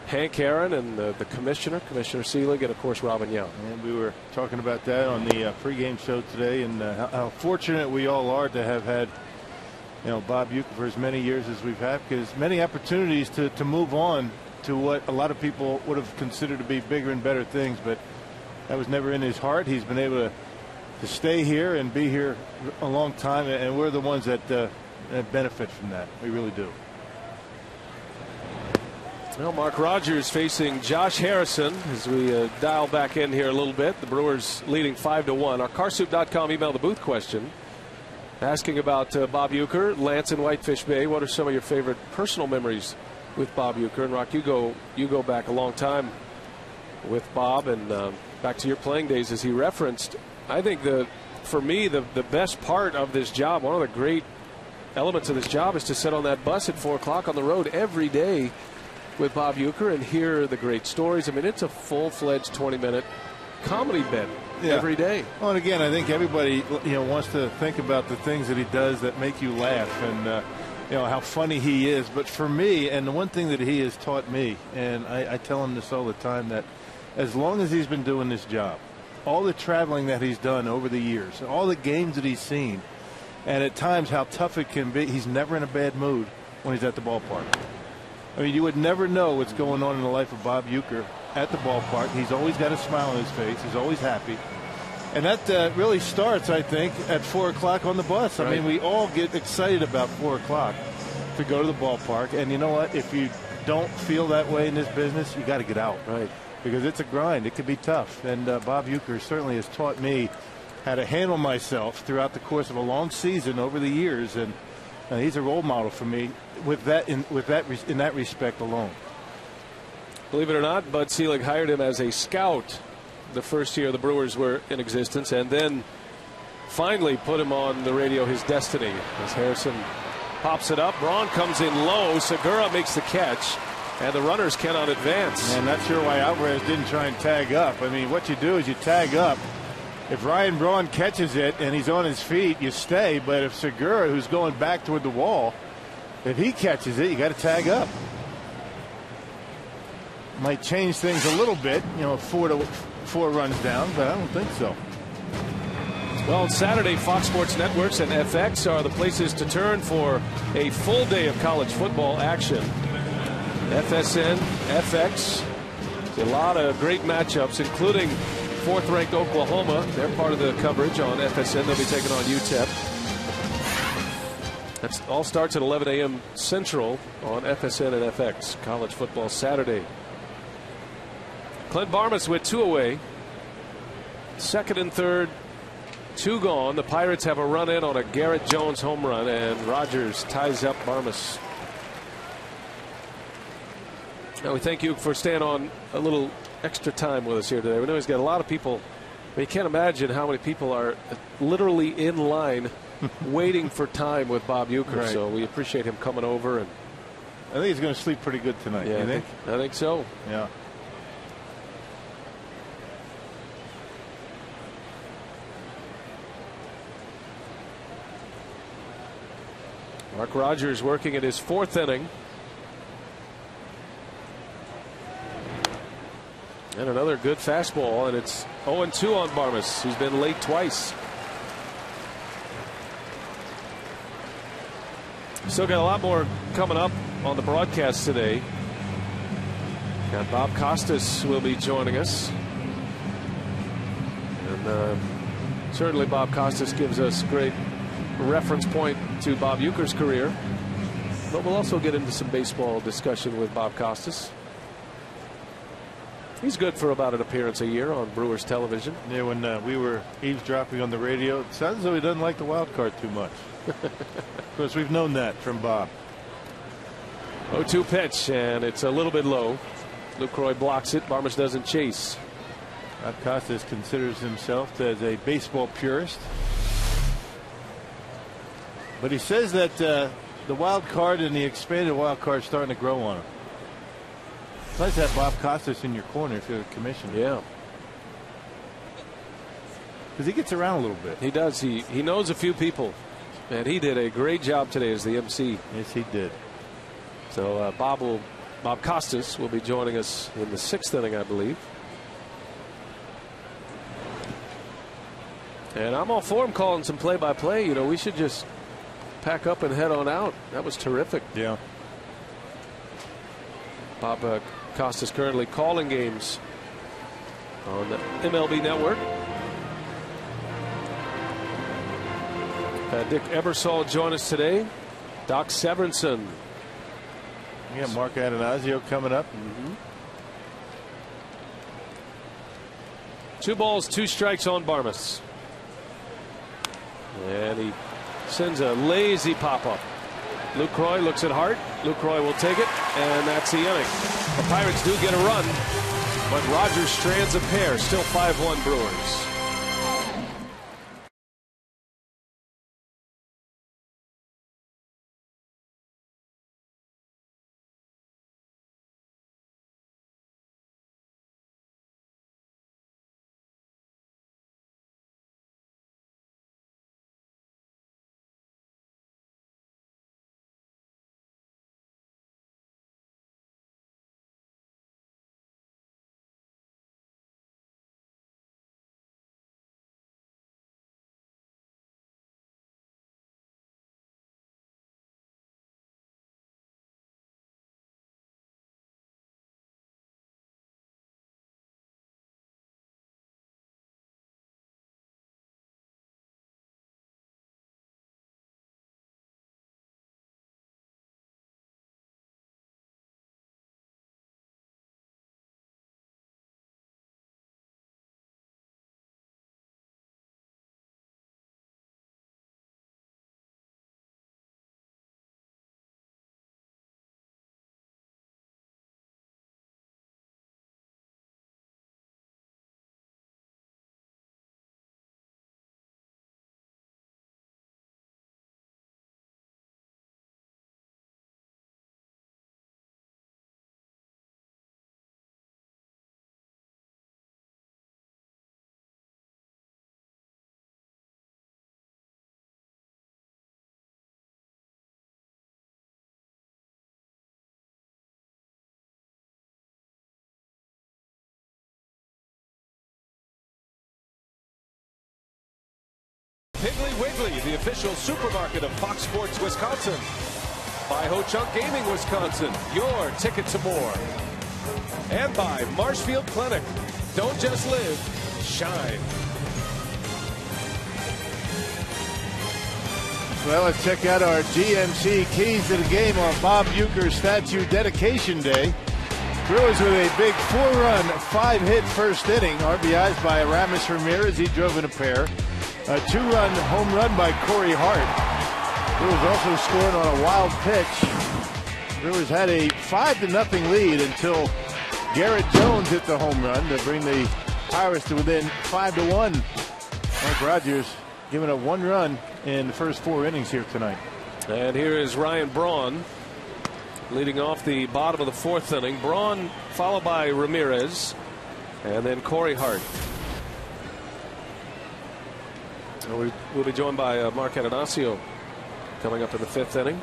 Hank Aaron and the Commissioner Seelig, and of course Robin Young. And we were talking about that on the pregame show today, and how fortunate we all are to have had, you know, Bob Uker for as many years as we've had, because many opportunities to move on to what a lot of people would have considered to be bigger and better things, but that was never in his heart. He's been able to stay here and be here a long time, and we're the ones that benefit from that. We really do. Well, Mark Rogers facing Josh Harrison as we dial back in here a little bit. The Brewers leading 5-1. Our carsoup.com email the booth question asking about Bob Uker, Lance in Whitefish Bay. What are some of your favorite personal memories with Bob Uker? And Rock, you go back a long time with Bob, and back to your playing days as he referenced. I think for me the best part of this job, one of the great elements of this job, is to sit on that bus at 4 o'clock on the road every day with Bob Uker and hear the great stories. I mean, it's a full-fledged 20-minute comedy bit every day. Well, and again, I think everybody, you know, wants to think about the things that he does that make you laugh, and you know, how funny he is. But for me, and the one thing that he has taught me, and I tell him this all the time, that as long as he's been doing this job, all the traveling that he's done over the years, all the games that he's seen, and at times how tough it can be, he's never in a bad mood when he's at the ballpark. I mean, you would never know what's going on in the life of Bob Uker at the ballpark. He's always got a smile on his face. He's always happy. And that really starts, I think, at 4 o'clock on the bus. I mean, we all get excited about 4 o'clock to go to the ballpark. And you know what? If you don't feel that way in this business, you got to get out. Right. Because it's a grind. It can be tough. And Bob Uker certainly has taught me how to handle myself throughout the course of a long season over the years. And he's a role model for me in that respect alone. Believe it or not, Bud Selig hired him as a scout the first year the Brewers were in existence, and then finally put him on the radio, his destiny, as Harrison pops it up. Braun comes in low. Segura makes the catch, and the runners cannot advance. And not sure why Alvarez didn't try and tag up. I mean, what you do is you tag up. If Ryan Braun catches it and he's on his feet, you stay. But if Segura, who's going back toward the wall, if he catches it, you got to tag up. Might change things a little bit, you know, 4 runs down, but I don't think so. Well, Saturday, Fox Sports Networks and FX are the places to turn for a full day of college football action. FSN, FX, a lot of great matchups, including 4th-ranked Oklahoma. They're part of the coverage on FSN. They'll be taking on UTEP. That all starts at 11 a.m. Central on FSN and FX. College football Saturday. Clint Barmas with 2 away. 2nd and 3rd, 2 gone. The Pirates have a run in on a Garrett Jones home run, and Rogers ties up Barmas. Now we thank you for staying on a little extra time with us here today. We know he's got a lot of people. You can't imagine how many people are literally in line waiting for time with Bob Uker. Right. So we appreciate him coming over. And I think he's going to sleep pretty good tonight. Yeah, you think? I think so. Yeah. Mark Rogers working in his 4th inning. And another good fastball, and it's 0-2 on Barmas, who's been late twice. Still got a lot more coming up on the broadcast today. Got Bob Costas will be joining us. And certainly Bob Costas gives us great reference point to Bob Uker's career. But we'll also get into some baseball discussion with Bob Costas. He's good for about an appearance a year on Brewers television. Yeah, when we were eavesdropping on the radio, it sounds as though he doesn't like the wild card too much. Of course, we've known that from Bob. 0-2 pitch, and it's a little bit low. Lucroy blocks it. Barmas doesn't chase. Bob Costas considers himself as a baseball purist. But he says that the wild card and the expanded wild card is starting to grow on him. It's nice to have Bob Costas in your corner if you're the commissioner. Yeah. Because he gets around a little bit. He does. He knows a few people. And he did a great job today as the MC. Yes, he did. So Bob Costas will be joining us in the 6th inning, I believe. And I'm all for him calling some play-by-play. You know, we should just pack up and head on out. That was terrific. Yeah. Bob Costas currently calling games on the MLB Network. Dick Ebersol join us today. Doc Severinsen. We got Mark Attanasio coming up. 2 balls, 2 strikes on Barmas. And he sends a lazy pop-up. Lucroy looks at Hart. Lucroy will take it, and that's the inning. The Pirates do get a run, but Rogers strands a pair. Still 5-1 Brewers. Piggly Wiggly, the official supermarket of Fox Sports Wisconsin. By Ho Chunk Gaming Wisconsin, your ticket to more. And by Marshfield Clinic. Don't just live, shine. Well, let's check out our GMC keys to the game on Bob Uker Statue Dedication Day. Brewers with a big 4-run, 5-hit first inning. RBIs by Aramis Ramirez. He drove in a pair. A 2-run home run by Corey Hart. Brewers also scored on a wild pitch. Brewers had a 5-0 lead until Garrett Jones hit the home run to bring the Pirates to within 5-1. Mike Rogers giving up 1 run in the first 4 innings here tonight. And here is Ryan Braun leading off the bottom of the 4th inning. Braun followed by Ramirez and then Corey Hart. And we'll be joined by Mark Attanasio coming up in the 5th inning.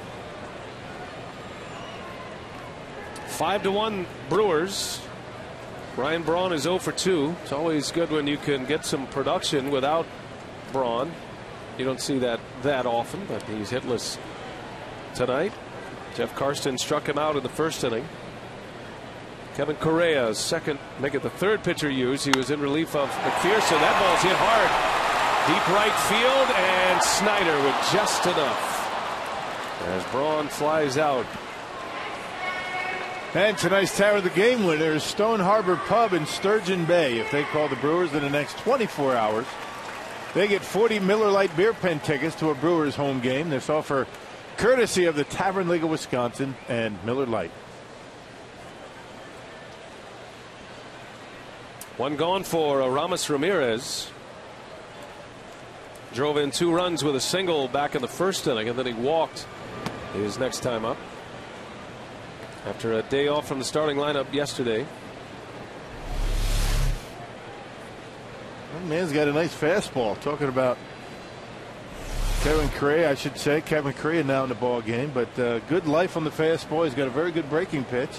5-1 Brewers. Ryan Braun is 0 for 2. It's always good when you can get some production without Braun. You don't see that often, but he's hitless tonight. Jeff Karsten struck him out in the 1st inning. Kevin Correa, second, make it the 3rd pitcher used. He was in relief of McPherson. That ball's hit hard. Deep right field, and Snyder with just enough as Braun flies out. And tonight's Tower of the Game winner is Stone Harbor Pub in Sturgeon Bay. If they call the Brewers in the next 24 hours, they get 40 Miller Lite beer pen tickets to a Brewers home game. This offer courtesy of the Tavern League of Wisconsin and Miller Lite. 1 gone for Aramis Ramirez. Drove in 2 runs with a single back in the 1st inning, and then he walked his next time up after a day off from the starting lineup yesterday. That man's got a nice fastball. Talking about Kevin Correa, I should say. Kevin Correa now in the ball game, but good life on the fastball. He's got a very good breaking pitch.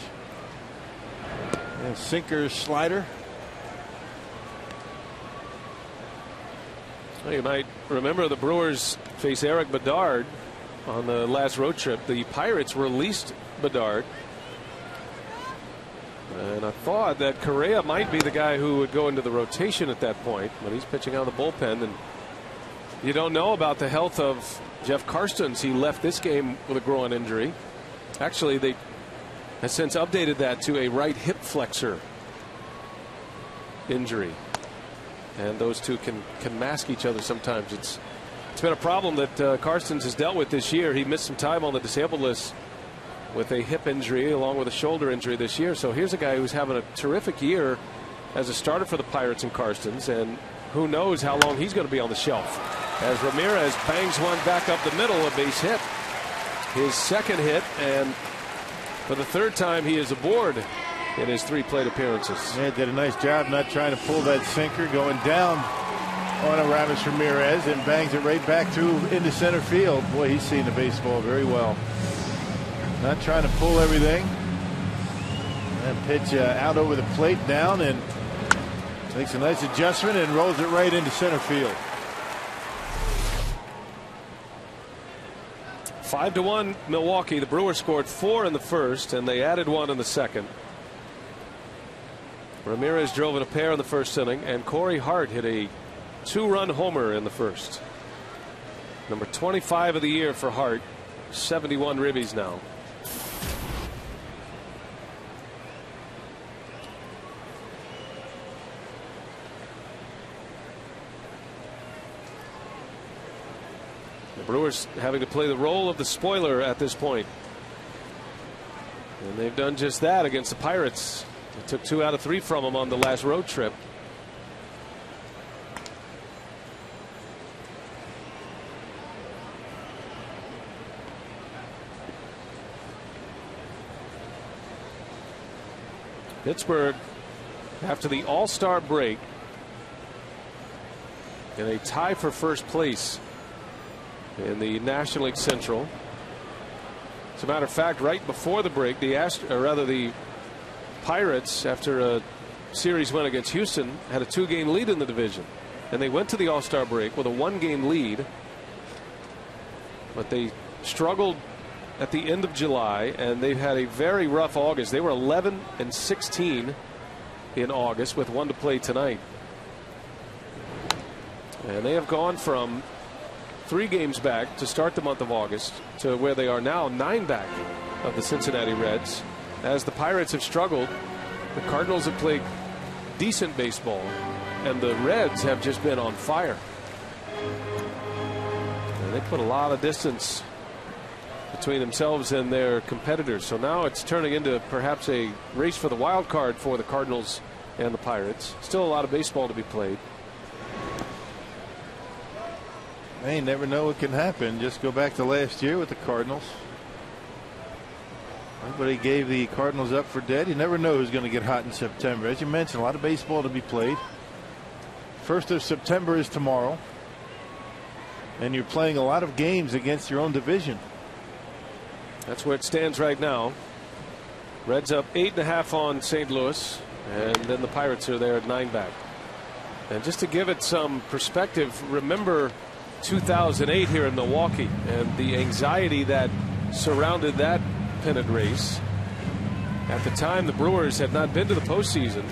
And sinker, slider. Well, you might remember the Brewers face Eric Bedard on the last road trip. The Pirates released Bedard. And I thought that Correa might be the guy who would go into the rotation at that point, but he's pitching out of the bullpen. And you don't know about the health of Jeff Karstens. He left this game with a groin injury. Actually, they have since updated that to a right hip flexor injury. And those two can mask each other sometimes. It's been a problem that Karstens has dealt with this year. He missed some time on the disabled list with a hip injury along with a shoulder injury this year. So here's a guy who's having a terrific year as a starter for the Pirates and Karstens, and who knows how long he's going to be on the shelf. As Ramirez bangs one back up the middle, a base hit. His 2nd hit, and for the 3rd time he is aboard in his 3 plate appearances. Yeah, did a nice job not trying to pull that sinker, going down on Aramis Ramirez and bangs it right back through into center field. Boy, he's seen the baseball very well. Not trying to pull everything. And pitch out over the plate, down, and makes a nice adjustment and rolls it right into center field. 5-1 Milwaukee. The Brewers scored 4 in the 1st, and they added 1 in the 2nd. Ramirez drove in a pair in the 1st inning, and Corey Hart hit a 2-run homer in the 1st. Number 25 of the year for Hart. 71 ribbies now. The Brewers having to play the role of the spoiler at this point. And they've done just that against the Pirates. They took 2 out of 3 from them on the last road trip. Pittsburgh, after the All-Star break, in a tie for first place in the National League Central. As a matter of fact, right before the break, the Pirates, after a series win against Houston, had a 2-game lead in the division, and they went to the All-Star break with a 1-game lead, but they struggled at the end of July, and they've had a very rough August. They were 11-16 in August with 1 to play tonight. And they have gone from 3 games back to start the month of August to where they are now 9 back of the Cincinnati Reds. As the Pirates have struggled, the Cardinals have played decent baseball, and the Reds have just been on fire. And they put a lot of distance between themselves and their competitors. So now it's turning into perhaps a race for the wild card for the Cardinals and the Pirates. Still a lot of baseball to be played. Hey, you never know what can happen. Just go back to last year with the Cardinals. Everybody gave the Cardinals up for dead. You never know who's going to get hot in September. As you mentioned, a lot of baseball to be played. 1st of September is tomorrow. And you're playing a lot of games against your own division. That's where it stands right now. Reds up 8.5 on St. Louis, and then the Pirates are there at 9 back. And just to give it some perspective, remember 2008 here in Milwaukee and the anxiety that surrounded that pennant race. At the time, the Brewers had not been to the postseason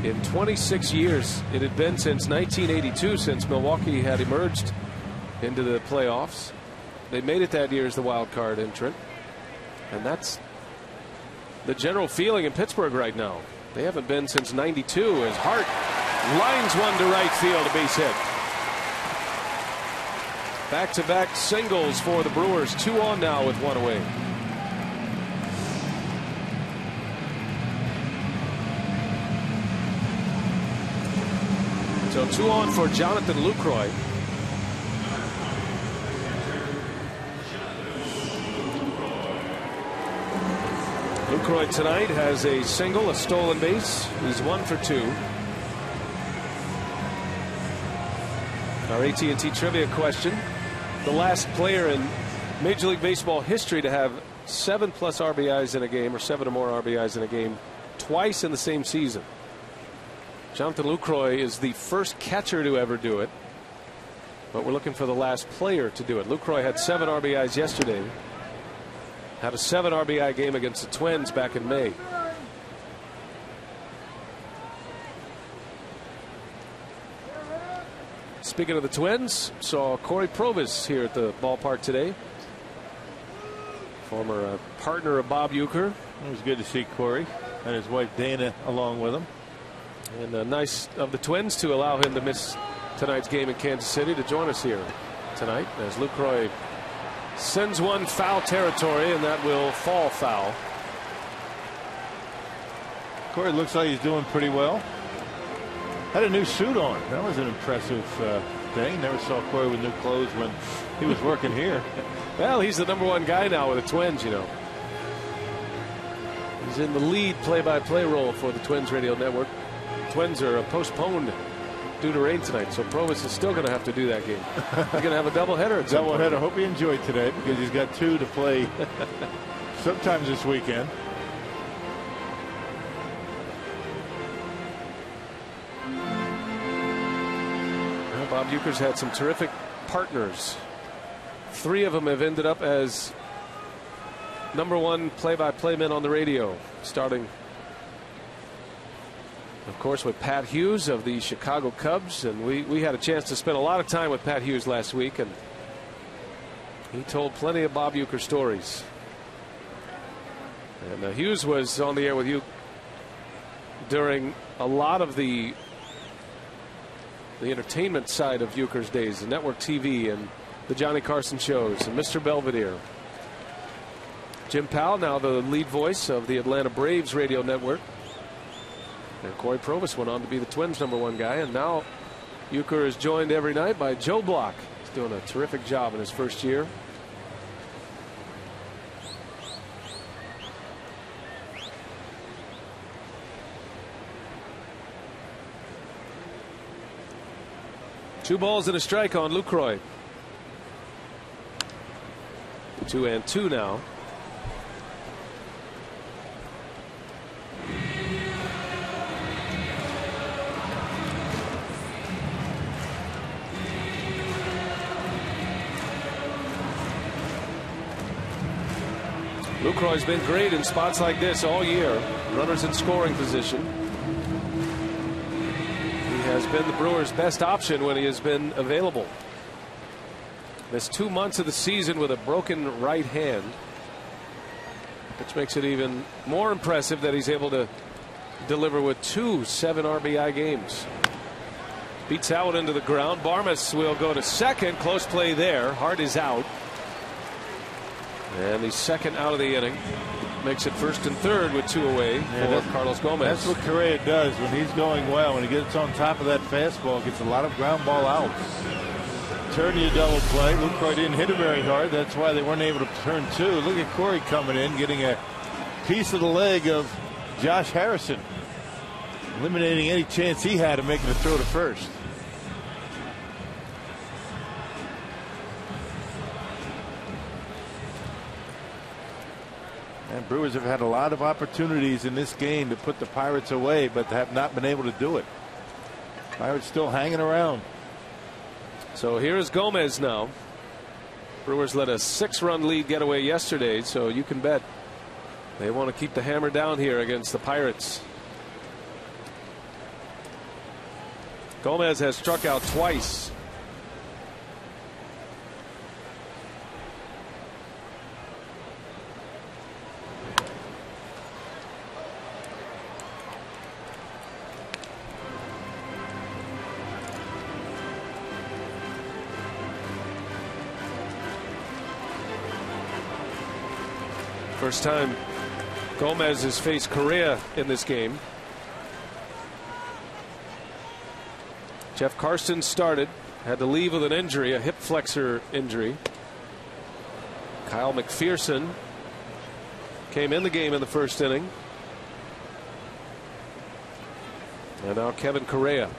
in 26 years. It had been since 1982 since Milwaukee had emerged into the playoffs. They made it that year as the wild card entrant, and that's the general feeling in Pittsburgh right now. They haven't been since '92 as Hart lines one to right field, a base hit. Back-to-back singles for the Brewers, 2 on now with 1 away. So 2 on for Jonathan Lucroy. Lucroy tonight has a single, a stolen base. He's 1 for 2. Our AT&T trivia question: the last player in Major League Baseball history to have 7+ RBIs in a game, or 7 or more RBIs in a game, twice in the same season. Jonathan Lucroy is the first catcher to ever do it, but we're looking for the last player to do it. Lucroy had 7 RBIs yesterday. Had a 7 RBI game against the Twins back in May. Speaking of the Twins, saw Corey Provis here at the ballpark today. Former partner of Bob Uker. It was good to see Corey and his wife Dana along with him. And nice of the Twins to allow him to miss tonight's game in Kansas City to join us here tonight as Lucroy sends one foul territory, and that will fall foul. Corey looks like he's doing pretty well. Had a new suit on. That was an impressive thing. Never saw Corey with new clothes when he was working here. Well, he's the #1 guy now with the Twins, you know. He's in the lead play-by-play role for the Twins radio network. Twins are postponed due to rain tonight, so Provis is still going to have to do that game. He's going to have a doubleheader at some point. Doubleheader. Hope he enjoyed today because he's got 2 to play sometimes this weekend. Well, Bob Uker's had some terrific partners. 3 of them have ended up as #1 play-by-play men on the radio, starting, of course, with Pat Hughes of the Chicago Cubs. And we had a chance to spend a lot of time with Pat Hughes last week, and he told plenty of Bob Uker stories. And Hughes was on the air with you during a lot of the entertainment side of Uker's days, the network TV and the Johnny Carson shows and Mr. Belvedere. Jim Powell, now the lead voice of the Atlanta Braves radio network. And Corey Provis went on to be the Twins' #1 guy, and now Uker is joined every night by Joe Block. He's doing a terrific job in his first year. Two balls and a strike on Lucroy. 2-2 now. Lucroy's been great in spots like this all year. Runners in scoring position. He has been the Brewers' best option when he has been available. Missed 2 months of the season with a broken right hand, which makes it even more impressive that he's able to deliver with 2 7 RBI games. Beats that one into the ground. Barmes will go to second. Close play there. Hart is out. And the second out of the inning. Makes it first and third with 2 away for Carlos Gomez. That's what Correa does when he's going well. When he gets on top of that fastball, gets a lot of ground ball outs. Turn you double play. Lucroy didn't hit it very hard. That's why they weren't able to turn 2. Look at Corey coming in, getting a piece of the leg of Josh Harrison, eliminating any chance he had of making a throw to first. And Brewers have had a lot of opportunities in this game to put the Pirates away, but have not been able to do it. Pirates still hanging around. So here is Gomez now. Brewers let a 6-run lead get away yesterday, so you can bet they want to keep the hammer down here against the Pirates. Gomez has struck out twice. First time Gomez has faced Correa in this game. Jeff Karsten started, had to leave with an injury, a hip flexor injury. Kyle McPherson came in the game in the first inning. And now Kevin Correa.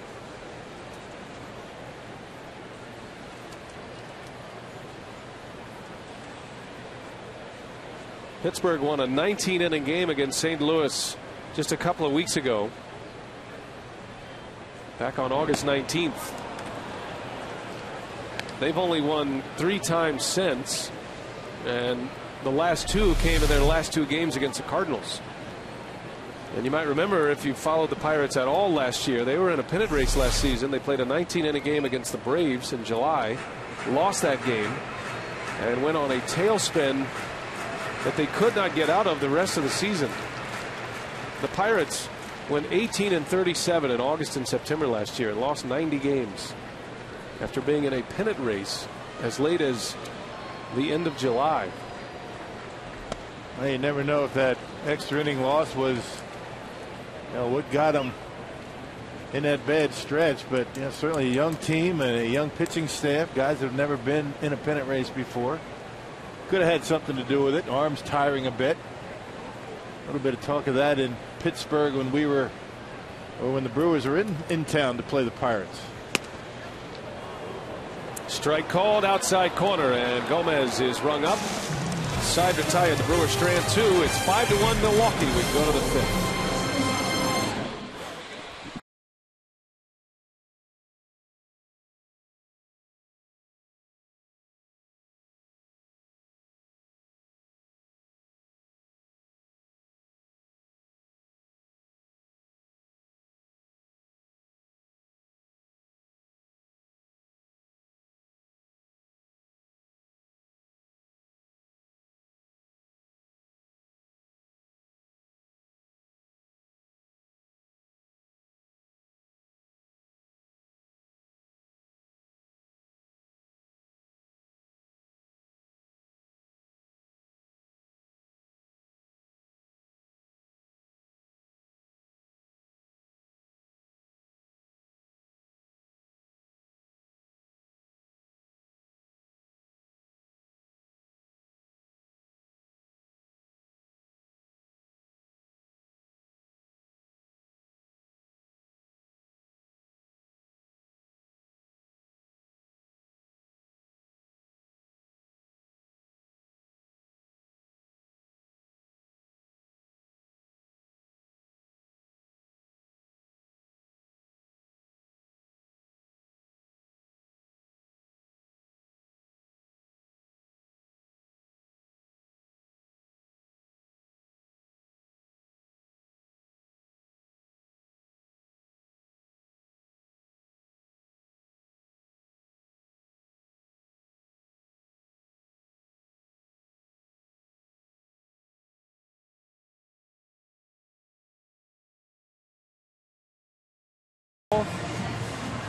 Pittsburgh won a 19-inning game against St. Louis just a couple of weeks ago, back on August 19th. They've only won 3 times since, and the last 2 came in their last 2 games against the Cardinals. And you might remember, if you followed the Pirates at all last year, they were in a pennant race last season. They played a 19-inning game against the Braves in July, lost that game, and went on a tailspin that they could not get out of the rest of the season. The Pirates went 18-37 in August and September last year and lost 90 games after being in a pennant race as late as the end of July. Well, you never know if that extra inning loss was, what got them in that bad stretch, but certainly a young team and a young pitching staff, guys that have never been in a pennant race before. Could have had something to do with it. Arms tiring a bit. A little bit of talk of that in Pittsburgh when the Brewers are in town to play the Pirates. Strike called outside corner, and Gomez is rung up. Side to tie at the Brewers strand 2. It's 5-1 Milwaukee. We go to the 5th.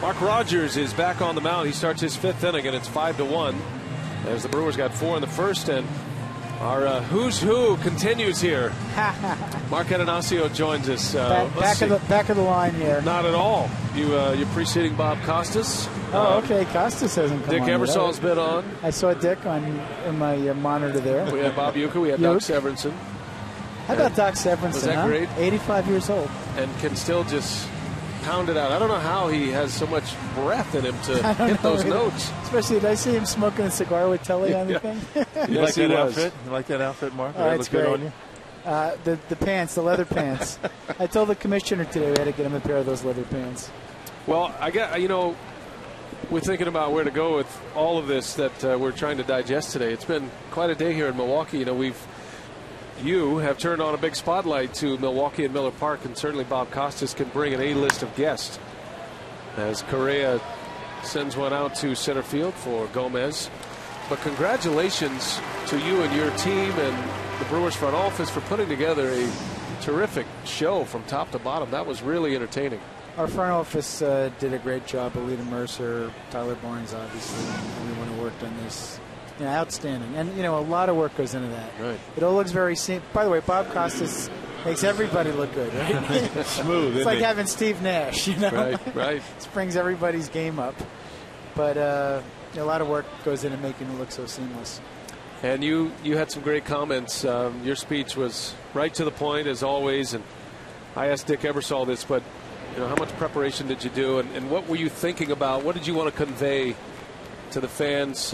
Mark Rogers is back on the mound. He starts his 5th inning, and it's 5-1 as the Brewers got 4 in the first, and our who's who continues here. Mark Attanasio joins us. Back of the line here. Not at all. You're preceding Bob Costas. Oh, okay. Costas hasn't come Dick on. Dick Ebersol's been on. I saw Dick in my monitor there. We had Bob Uker. We had Doc Severinsen. How about Doc Severinsen? Was that great? 85 years old. And can still just pound it out. I don't know how he has so much breath in him to hit those notes. Especially, did I see him smoking a cigar with Telly on the thing? You like that outfit? You like that outfit, Mark? Did it look good on you? The pants, the leather pants. I told the commissioner today we had to get him a pair of those leather pants. Well, we're thinking about where to go with all of this that we're trying to digest today. It's been quite a day here in Milwaukee. You have turned on a big spotlight to Milwaukee and Miller Park, and certainly Bob Costas can bring an A-list of guests as Correa sends one out to center field for Gomez. But congratulations to you and your team and the Brewers front office for putting together a terrific show from top to bottom. That was really entertaining. Our front office did a great job. Alita Mercer, Tyler Barnes, obviously, everyone who worked on this. Outstanding. And, a lot of work goes into that. Right. It all looks very simple. By the way, Bob Costas makes everybody look good, right? Smooth. It's like having Steve Nash, Right. It brings everybody's game up. But a lot of work goes into making it look so seamless. And you had some great comments. Your speech was right to the point, as always. And I asked Dick Ebersol this, but, how much preparation did you do? And what were you thinking about? What did you want to convey to the fans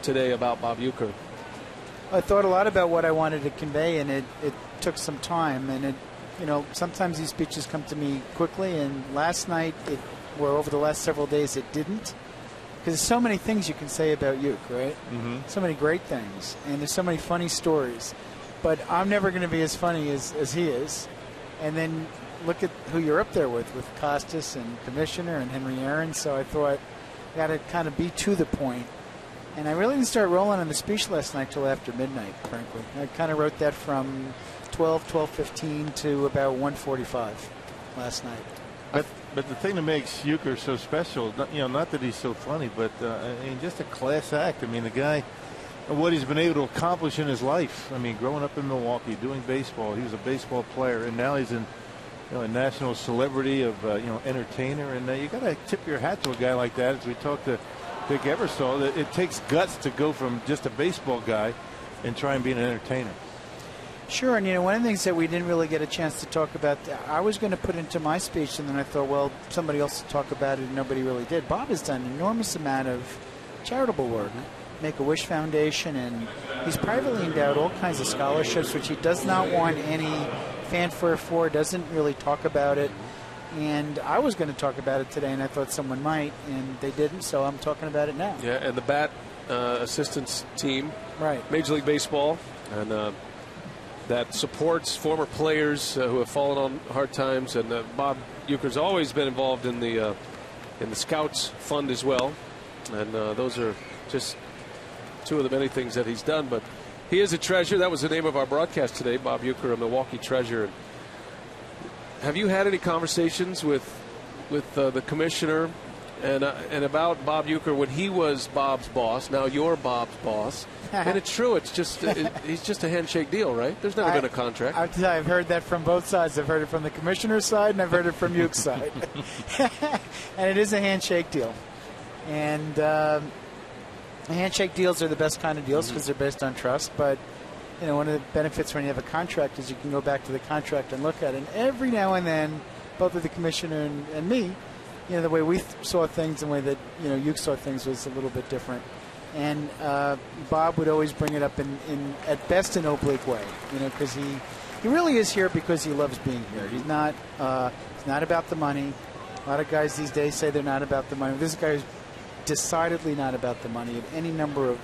today about Bob Uker? I thought a lot about what I wanted to convey, and it took some time. And sometimes these speeches come to me quickly. And last night, over the last several days, it didn't. Because there's so many things you can say about Uke, right? Mm-hmm. So many great things, and there's so many funny stories. But I'm never going to be as funny as he is. And then look at who you're up there with Costas and Commissioner and Henry Aaron. So I thought I got to kind of be to the point. And I really didn't start rolling on the speech last night till after midnight, frankly. I kind of wrote that from 12:15 to about 1:45 last night. But the thing that makes Uker so special, not that he's so funny, but just a class act. The guy, what he's been able to accomplish in his life. Growing up in Milwaukee, doing baseball, he was a baseball player, and now he's a national celebrity of entertainer. And you got to tip your hat to a guy like that. As we talked to Dick Ebersol, it takes guts to go from just a baseball guy and try and be an entertainer. Sure, and one of the things that we didn't really get a chance to talk about, I was going to put into my speech, and then I thought, well, somebody else will talk about it, and nobody really did. Bob has done an enormous amount of charitable work, Make-A-Wish Foundation, and he's privately endowed all kinds of scholarships, which he does not want any fanfare for, doesn't really talk about it. And I was going to talk about it today, and I thought someone might, and they didn't, so I'm talking about it now. Yeah, and the bat assistance team, right? Major League Baseball, and that supports former players who have fallen on hard times. And Bob Uker's always been involved in the Scouts Fund as well. And those are just two of the many things that he's done. But he is a treasure. That was the name of our broadcast today, Bob Uker, a Milwaukee treasure. Have you had any conversations with the commissioner and about Bob Uker when he was Bob's boss? Now you're Bob's boss. And it's true. It's just he's just a handshake deal, right? There's never been a contract. I've heard that from both sides. I've heard it from the commissioner's side, and I've heard it from Uke's side. And it is a handshake deal. And handshake deals are the best kind of deals because they're based on trust. But one of the benefits when you have a contract is you can go back to the contract and look at it. And every now and then, both with the commissioner and me, the way we saw things and the way that Uke saw things was a little bit different. And Bob would always bring it up in at best an oblique way, because he really is here because he loves being here. He's not about the money. A lot of guys these days say they're not about the money. This guy is decidedly not about the money at any number of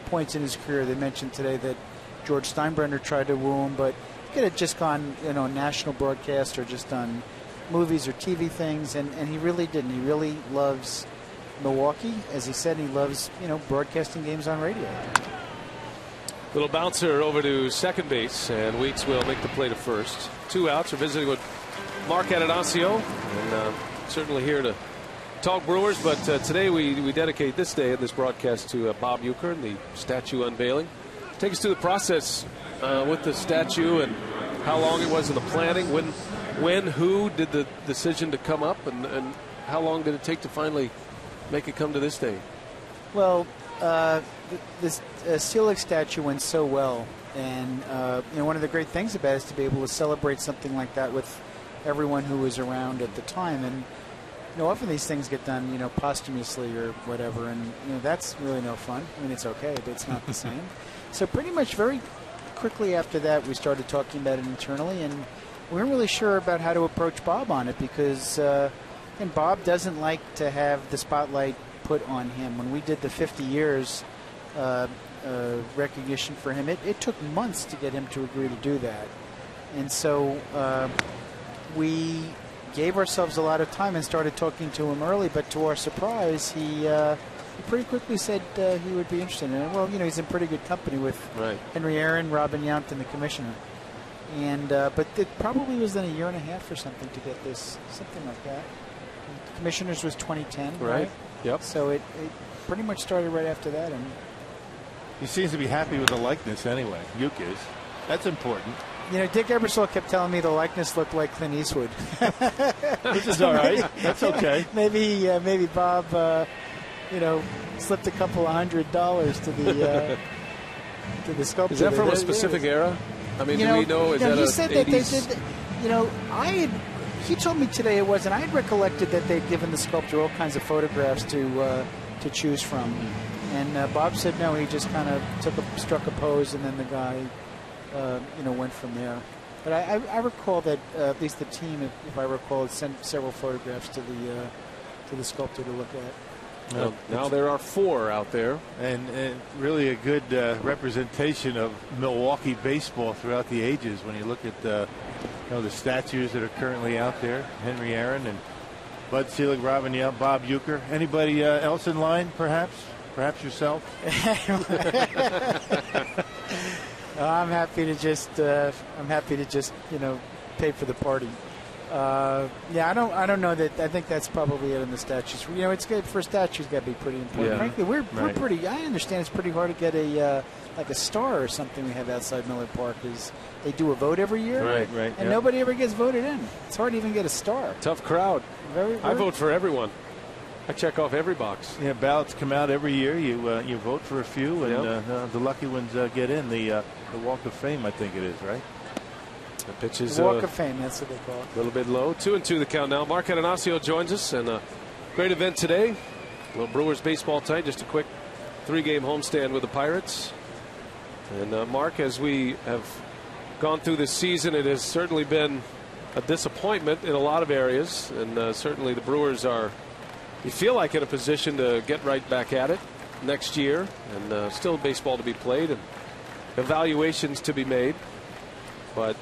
points in his career. They mentioned today that George Steinbrenner tried to woo him, but he could have just gone, national broadcast or just done movies or TV things, and he really didn't. He really loves Milwaukee, as he said. He loves, broadcasting games on radio. Little bouncer over to second base, and Weeks will make the play to first. 2 outs. We're visiting with Mark Attanasio, and certainly here to Talk Brewers, but today we dedicate this day in this broadcast to Bob Uker and the statue unveiling. Take us through the process with the statue and how long it was in the planning, who did the decision to come up, and how long did it take to finally make it come to this day? Well, this Selig statue went so well, and one of the great things about it is to be able to celebrate something like that with everyone who was around at the time. And often these things get done, posthumously or whatever, and that's really no fun. I mean, it's okay, but it's not the same. So pretty much very quickly after that, we started talking about it internally, and we weren't really sure about how to approach Bob on it because, and Bob doesn't like to have the spotlight put on him. When we did the 50 years recognition for him, it took months to get him to agree to do that, and so we gave ourselves a lot of time and started talking to him early, but to our surprise, he pretty quickly said he would be interested in it. Well, he's in pretty good company with Henry Aaron, Robin Yount, and the commissioner. And but it probably was then a year and a half or something to get this, something like that. The commissioners was 2010, right? Yep. So it pretty much started right after that. And he seems to be happy with the likeness anyway. Uke is. That's important. Dick Ebersol kept telling me the likeness looked like Clint Eastwood. Which is all right. That's okay. Maybe Bob, slipped a couple of $100 to the sculptor. Is that from a specific era? I mean, do we know? Is that he said 80s? That they did. He told me today it was, and I had recollected that they'd given the sculptor all kinds of photographs to choose from. And Bob said no, he just kind of struck a pose, and then the guy, went from there. But I recall that at least the team, if I recall, had sent several photographs to the sculptor to look at. Well, now there are 4 out there. And really a good representation of Milwaukee baseball throughout the ages when you look at the statues that are currently out there. Henry Aaron and Bud Selig, Robin Yount, Bob Uker. Anybody else in line, perhaps? Perhaps yourself? I'm happy to just pay for the party. I don't know that. I think that's probably it in the statues. It's good for statues. Got to be pretty important. Yeah. Frankly, we're pretty. I understand it's pretty hard to get a star or something we have outside Miller Park. Is they do a vote every year, right, and nobody ever gets voted in. It's hard to even get a star. Tough crowd. Very. I vote for everyone. I check off every box. Yeah, ballots come out every year. You vote for a few, and the lucky ones get in the Walk of Fame. I think it is, right? The pitch is Walk of Fame, that's what they call it. A little bit low. 2-2 the count now. Mark Attanasio joins us, and a great event today. A little Brewers baseball tonight. Just a quick 3-game homestand with the Pirates. And Mark, as we have gone through this season, it has certainly been a disappointment in a lot of areas, and certainly the Brewers are, you feel like, in a position to get right back at it next year, and still baseball to be played and evaluations to be made. But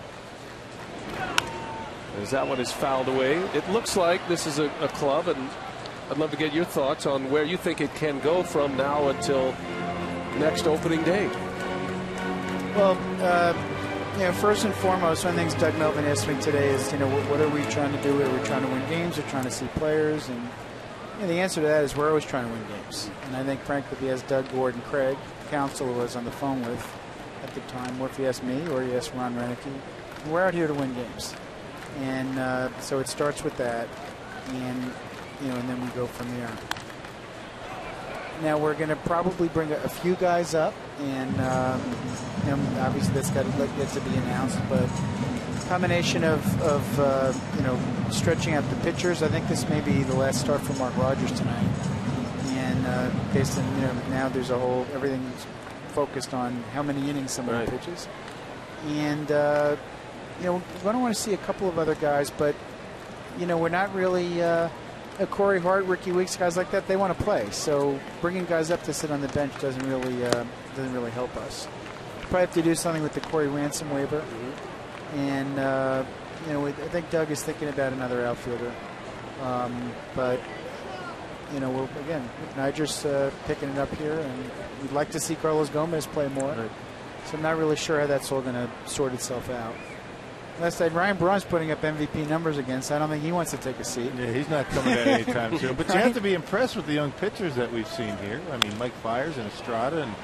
as that one is fouled away, it looks like this is a club, and I'd love to get your thoughts on where you think it can go from now until next opening day. Well, first and foremost, one of the things Doug Melvin asked me today is, what are we trying to do? Are we trying to win games or trying to see players? And the answer to that is we're always trying to win games. And I think, frankly, if you ask Doug, Gordon, Craig, counsel who I was on the phone with at the time, or if you ask me or you ask Ron Renicky, we're out here to win games. And so it starts with that, and and then we go from there. Now we're going to probably bring a few guys up, and obviously that's got to be announced. But combination of stretching out the pitchers. I think this may be the last start for Mark Rogers tonight, and based on now there's everything's focused on how many innings someone pitches, and. We don't want to see a couple of other guys, but we're not really Corey Hart, Ricky Weeks, guys like that. They want to play, so bringing guys up to sit on the bench doesn't really help us. Probably have to do something with the Corey Ransom waiver, and I think Doug is thinking about another outfielder, but Niger's picking it up here, and we'd like to see Carlos Gomez play more. So I'm not really sure how that's all going to sort itself out. Last night, Ryan Braun's putting up MVP numbers again, so I don't think he wants to take a seat. Yeah, he's not coming out anytime soon. But you have to be impressed with the young pitchers that we've seen here. I mean, Mike Fiers and Estrada, and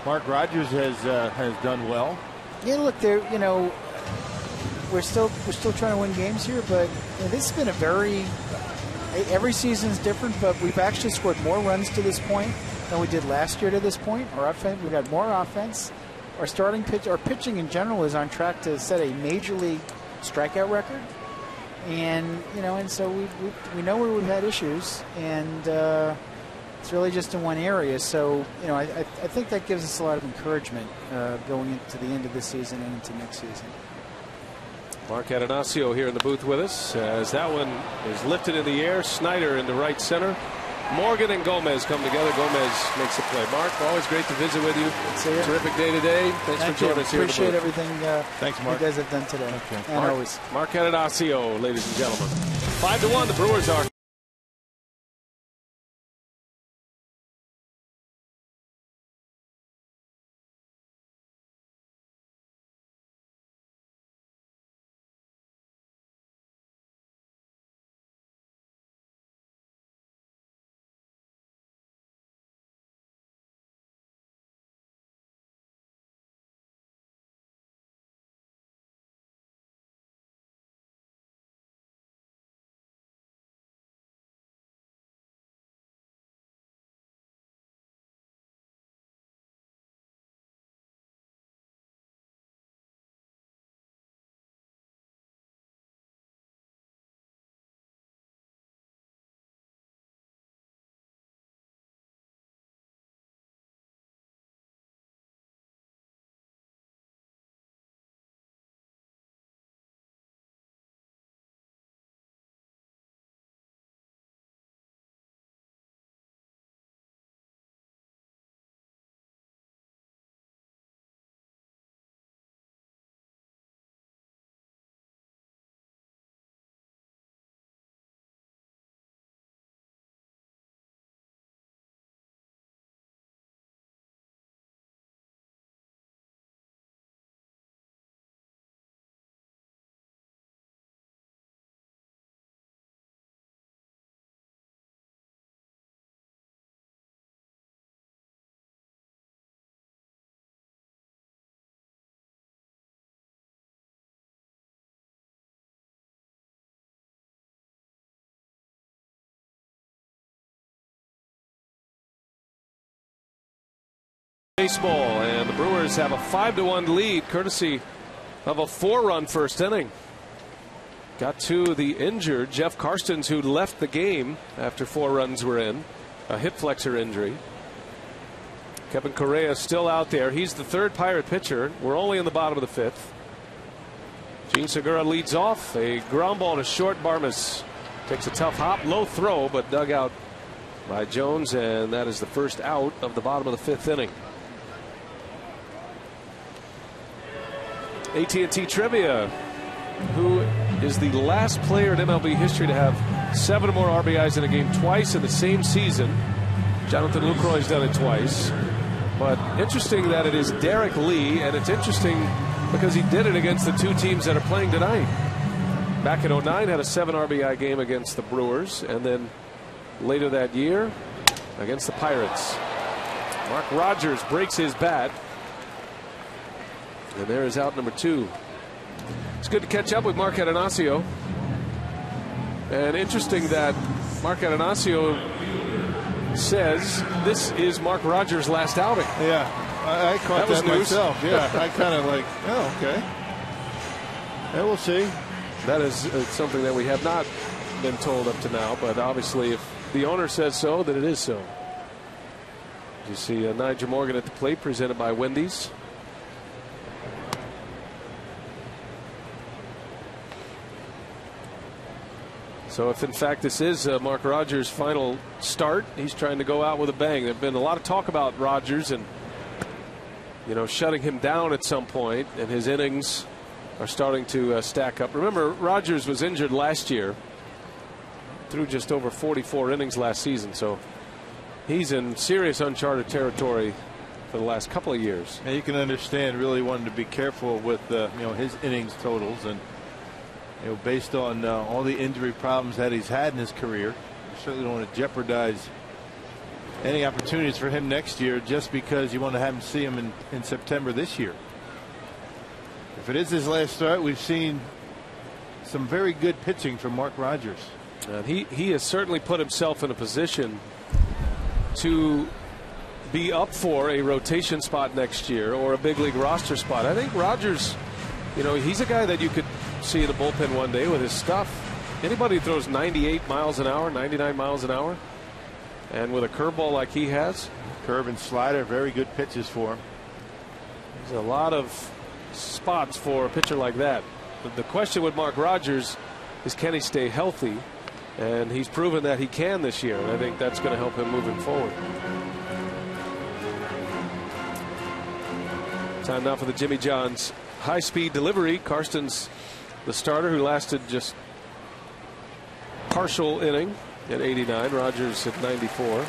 Mark Rogers has done well. Yeah, look, we're still trying to win games here, but this has been every season's different, but we've actually scored more runs to this point than we did last year to this point. We've got more offense. Our pitching in general is on track to set a major league strikeout record, and so we know where we've had issues, and it's really just in one area. So I think that gives us a lot of encouragement going into the end of this season and into next season. Mark Attanasio here in the booth with us as that one is lifted in the air. Snyder into right center. Morgan and Gomez come together. Gomez makes the play. Mark, always great to visit with you. Terrific day today. Thanks for joining us here. Appreciate everything Thanks, Mark. you guys have done today. Okay. And always. Mark Attanasio, ladies and gentlemen. 5-1, the Brewers are. Baseball, and the Brewers have a 5-1 lead courtesy of a 4-run first inning. Got to the injured Jeff Karstens, who left the game after 4 runs were in, a hip flexor injury. Kevin Correa still out there. He's the third Pirate pitcher. We're only in the bottom of the 5th. Gene Segura leads off, a ground ball to short. Barmes takes a tough hop, low throw, but dug out by Jones, and that is the first out of the bottom of the 5th inning. AT&T Trivia, who is the last player in MLB history to have 7 or more RBIs in a game twice in the same season. Jonathan Lucroy's done it twice. But interesting that it is Derek Lee, and it's interesting because he did it against the 2 teams that are playing tonight. Back in 2009, had a 7 RBI game against the Brewers, and then later that year against the Pirates. Mark Rogers breaks his bat. And there is out number 2. It's good to catch up with Mark Attanasio. And interesting that Mark Attanasio says this is Mark Rogers' last outing. Yeah, I caught that myself. Yeah, I kind of like, oh, okay. Yeah, we'll see. That is something that we have not been told up to now, but obviously if the owner says so, then it is so. You see Nigel Morgan at the plate, presented by Wendy's. So if in fact this is Mark Rogers' final start, he's trying to go out with a bang. There's been a lot of talk about Rogers and, shutting him down at some point, and his innings are starting to stack up. Remember, Rogers was injured last year, threw just over 44 innings last season, so he's in serious uncharted territory for the last couple of years. And you can understand really wanting to be careful with his innings totals, and based on all the injury problems that he's had in his career. You certainly don't want to jeopardize any opportunities for him next year just because you want to have him see him in September this year. If it is his last start, we've seen some very good pitching from Mark Rogers. He has certainly put himself in a position to be up for a rotation spot next year or a big league roster spot. I think Rogers, he's a guy that you could see in the bullpen one day with his stuff. Anybody who throws 98 miles an hour, 99 miles an hour, and with a curveball like he has. Curve and slider, very good pitches for him. There's a lot of spots for a pitcher like that. But the question with Mark Rogers is, can he stay healthy? And he's proven that he can this year, and I think that's going to help him moving forward. Time now for the Jimmy John's high-speed delivery. Karsten's the starter, who lasted just partial inning at 89. Rogers at 94.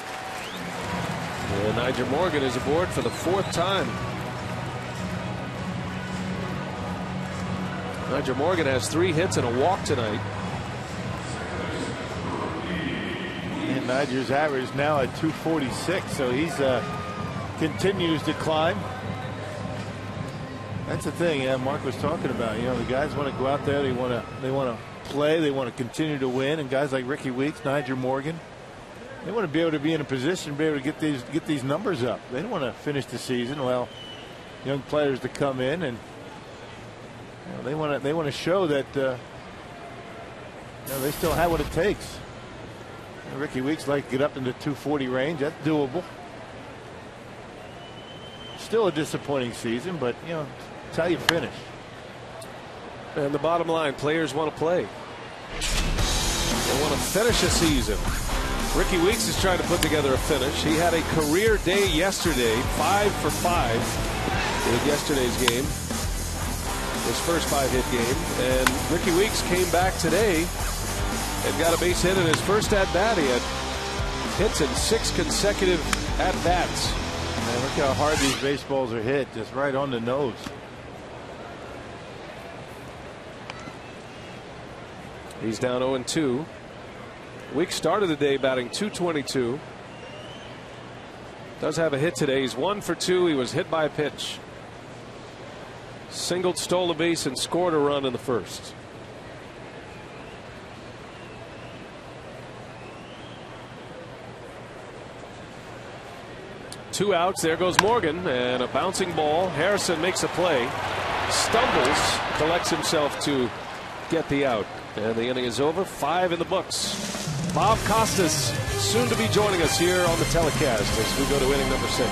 And Nigel Morgan is aboard for the 4th time. Nigel Morgan has 3 hits and a walk tonight. And Nigel's average now at 246, so he's continues to climb. That's the thing Mark was talking about. The guys want to go out there, they want to play, they want to continue to win, and guys like Ricky Weeks, Nigel Morgan, they want to be able to be in a position to be able to get these numbers up. They don't want to finish the season. Well, young players to come in and they want to show that they still have what it takes. Ricky Weeks like to get up into 240 range. That's doable. Still a disappointing season, but it's how you finish. And the bottom line, players want to play. They want to finish a season. Ricky Weeks is trying to put together a finish. He had a career day yesterday, 5 for 5 in yesterday's game, his first 5-hit game. And Ricky Weeks came back today and got a base hit in his first at-bat. He had hits in 6 consecutive at-bats. Man, look how hard these baseballs are hit, just right on the nose. He's down 0-2. Weeks started the day batting .222. Does have a hit today. He's 1 for 2. He was hit by a pitch. Singled, stole a base, and scored a run in the first. Two outs. There goes Morgan, and a bouncing ball. Harrison makes a play, stumbles, collects himself to get the out, and the inning is over. 5 in the books. Bob Costas soon to be joining us here on the telecast as we go to inning number 6.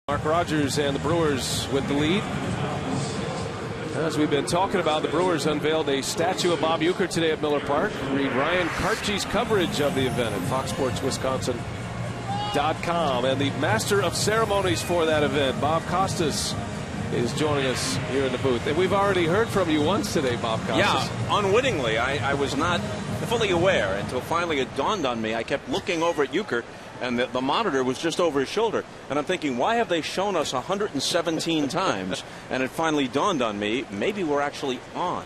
Mark Rogers and the Brewers with the lead. As we've been talking about, the Brewers unveiled a statue of Bob Uker today at Miller Park. Read Ryan Kartche's coverage of the event at FoxSportsWisconsin.com. And the master of ceremonies for that event, Bob Costas, is joining us here in the booth. And we've already heard from you once today, Bob Costas. Yeah, unwittingly. I was not fully aware until finally it dawned on me. I kept looking over at Uker, and the monitor was just over his shoulder. And I'm thinking, why have they shown us 117 times? And it finally dawned on me, maybe we're actually on.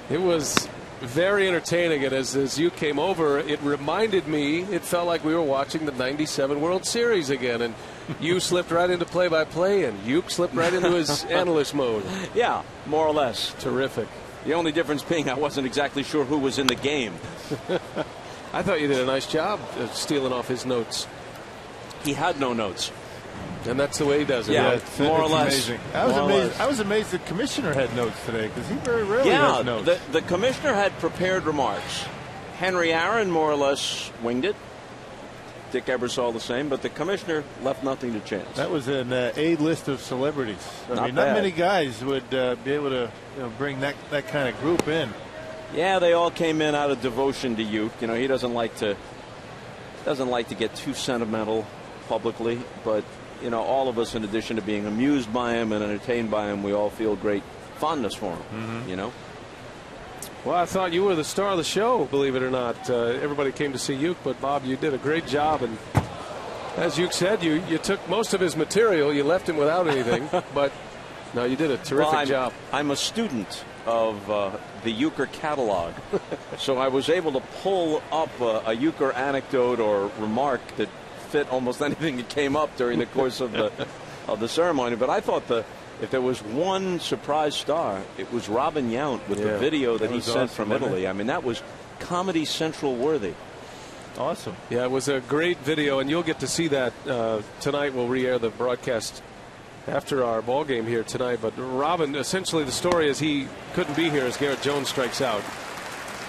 It was very entertaining, and as you came over, it reminded me, it felt like we were watching the '97 World Series again, and you slipped right into play-by-play, and Uke slipped right into his analyst mode. Yeah, more or less. Terrific. The only difference being I wasn't exactly sure who was in the game. I thought you did a nice job of stealing off his notes. He had no notes. And that's the way he does it. Yeah, right? more or less. Amazing. I was amazed the commissioner had notes today, because he very rarely has notes. The commissioner had prepared remarks. Henry Aaron more or less winged it. Dick Ebersol the same, but the commissioner left nothing to chance. That was an A list of celebrities. Not many guys would be able to bring that kind of group in. Yeah, they all came in out of devotion to Uke. He doesn't like to get too sentimental publicly, but all of us, in addition to being amused by him and entertained by him, we all feel great fondness for him. Well, I thought you were the star of the show, believe it or not. Everybody came to see Uke, but Bob, you did a great job. And as Uke said, you took most of his material. You left him without anything, but no, you did a terrific job. I'm a student of the Uker catalog, so I was able to pull up a Uker anecdote or remark that fit almost anything that came up during the course of the ceremony. But I thought if there was one surprise star, it was Robin Yount with the video that he sent from Italy. I mean, that was Comedy Central worthy. Awesome. Yeah, it was a great video, and you'll get to see that tonight. We'll re-air the broadcast after our ball game here tonight. But Robin, essentially the story is he couldn't be here as Garrett Jones strikes out.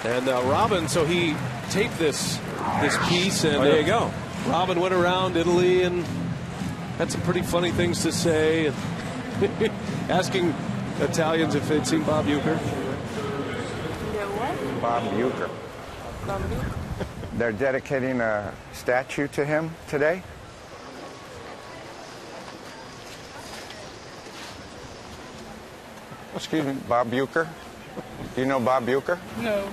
And Robin, so he taped this piece, and there you go. Robin went around Italy and had some pretty funny things to say, and asking Italians if they'd seen Bob Uker. Bob Uker. They're dedicating a statue to him today. Excuse me, Bob Uker? Do you know Bob Uker? No.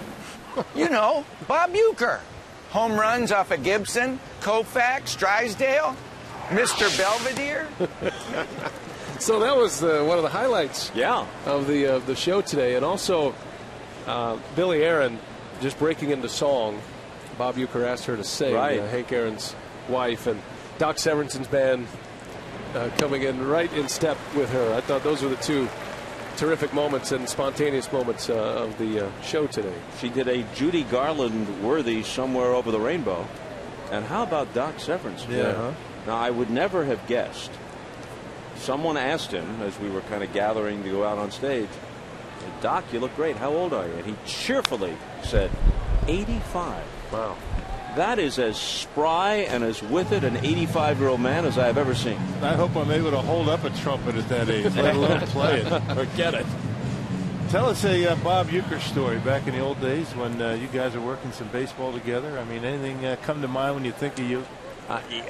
You know, Bob Uker. Home runs off of Gibson, Koufax, Drysdale, Mr. Belvedere. So that was one of the highlights of the show today. And also Billy Aaron just breaking into song. Bob Uker asked her to sing, Hank Aaron's wife, and Doc Severinsen's band coming in right in step with her. I thought those were the two terrific moments and spontaneous moments of the show today. She did a Judy Garland worthy Somewhere Over the Rainbow. And how about Doc Severinsen? Yeah. Now, I would never have guessed. Someone asked him as we were kind of gathering to go out on stage, Doc, you look great. How old are you? And he cheerfully said, 85. Wow. That is as spry and as with it an 85-year-old man as I have ever seen. I hope I'm able to hold up a trumpet at that age, let alone play it. Forget it. Tell us a Bob Uker story back in the old days when you guys are working some baseball together. I mean, anything come to mind when you think of Uke?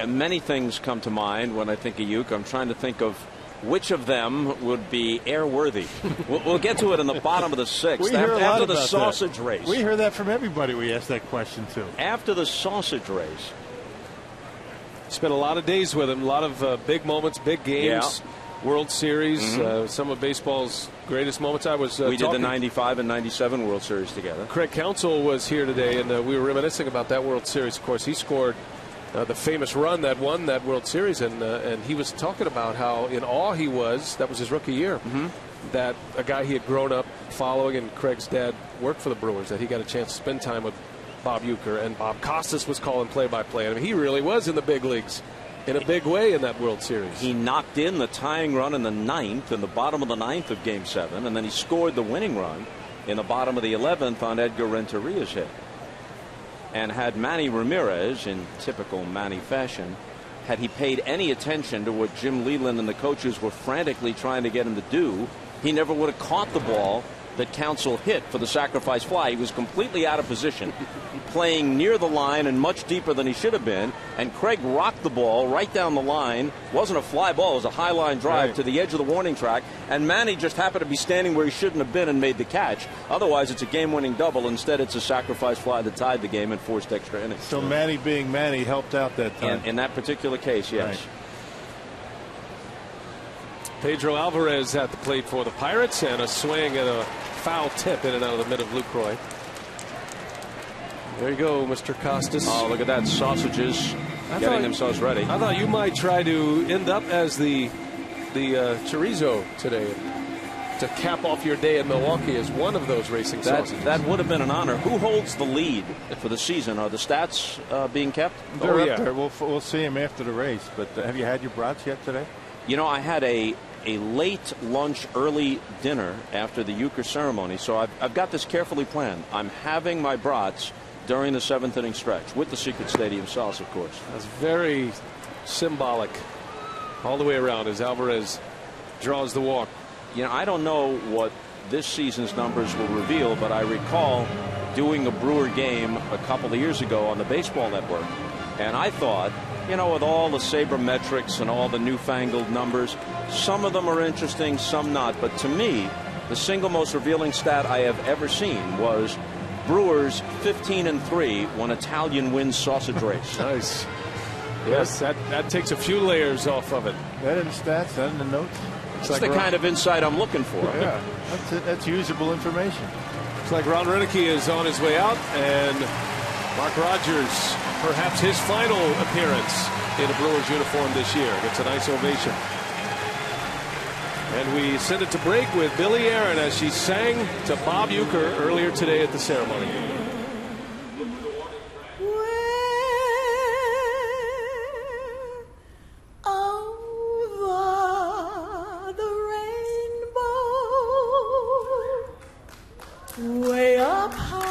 Many things come to mind when I think of Uke. I'm trying to think of which of them would be airworthy. We'll get to it in the bottom of the sixth. After the sausage race. We hear that from everybody we ask that question to. After the sausage race. Spent a lot of days with him, a lot of big moments, big games, World Series, some of baseball's greatest moments. We did the 95 and 97 World Series together. Craig Counsell was here today, and we were reminiscing about that World Series. Of course, he scored the famous run that won that World Series, and he was talking about how in awe he was, that was his rookie year, that a guy he had grown up following, and Craig's dad worked for the Brewers, that he got a chance to spend time with Bob Uker, and Bob Costas was calling play-by-play. I mean, he really was in the big leagues in a big way in that World Series. He knocked in the tying run in the ninth, in the bottom of the ninth of Game 7, and then he scored the winning run in the bottom of the 11th on Edgar Renteria's hit. And had Manny Ramirez, in typical Manny fashion, had he paid any attention to what Jim Leyland and the coaches were frantically trying to get him to do, he never would have caught the ball that Counsell hit for the sacrifice fly. He was completely out of position, playing near the line and much deeper than he should have been. And Craig rocked the ball right down the line. Wasn't a fly ball, it was a high line drive to the edge of the warning track. And Manny just happened to be standing where he shouldn't have been and made the catch. Otherwise, it's a game-winning double. Instead, it's a sacrifice fly that tied the game and forced extra innings. So Manny being Manny helped out that time. In that particular case, yes. Right. Pedro Alvarez at the plate for the Pirates, and a swing and a foul tip in and out of the mid of Lucroy. There you go, Mr. Costas. Oh, look at that. Sausages getting themselves ready. I thought you might try to end up as the chorizo today to cap off your day in Milwaukee as one of those racing sausages. That would have been an honor. Who holds the lead for the season? Are the stats being kept? They're up there. We'll see him after the race. But have you had your brats yet today? You know, I had a late lunch, early dinner after the Uker ceremony, so I've got this carefully planned. I'm having my brats during the 7th inning stretch with the Secret Stadium sauce, of course. That's very symbolic all the way around as Alvarez draws the walk. You know, I don't know what this season's numbers will reveal, but I recall doing a Brewer game a couple of years ago on the Baseball Network, and I thought, you know, with all the sabermetrics and all the newfangled numbers, some of them are interesting, some not. But to me, the single most revealing stat I have ever seen was Brewers 15-3 when Italian wins sausage race. Nice. Yes, that takes a few layers off of it. That in the stats, that in the notes. It's the kind of insight I'm looking for. Yeah, that's usable information. Looks like Ron Renicky is on his way out, and Mark Rogers, perhaps his final appearance in a Brewers uniform this year, gets a nice ovation. And we send it to break with Billy Aaron as she sang to Bob Uker earlier today at the ceremony. Way up high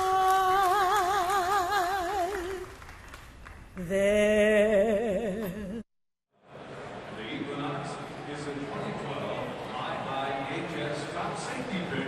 there. The Equinox is in 2012 IIHS Top Safety Pick.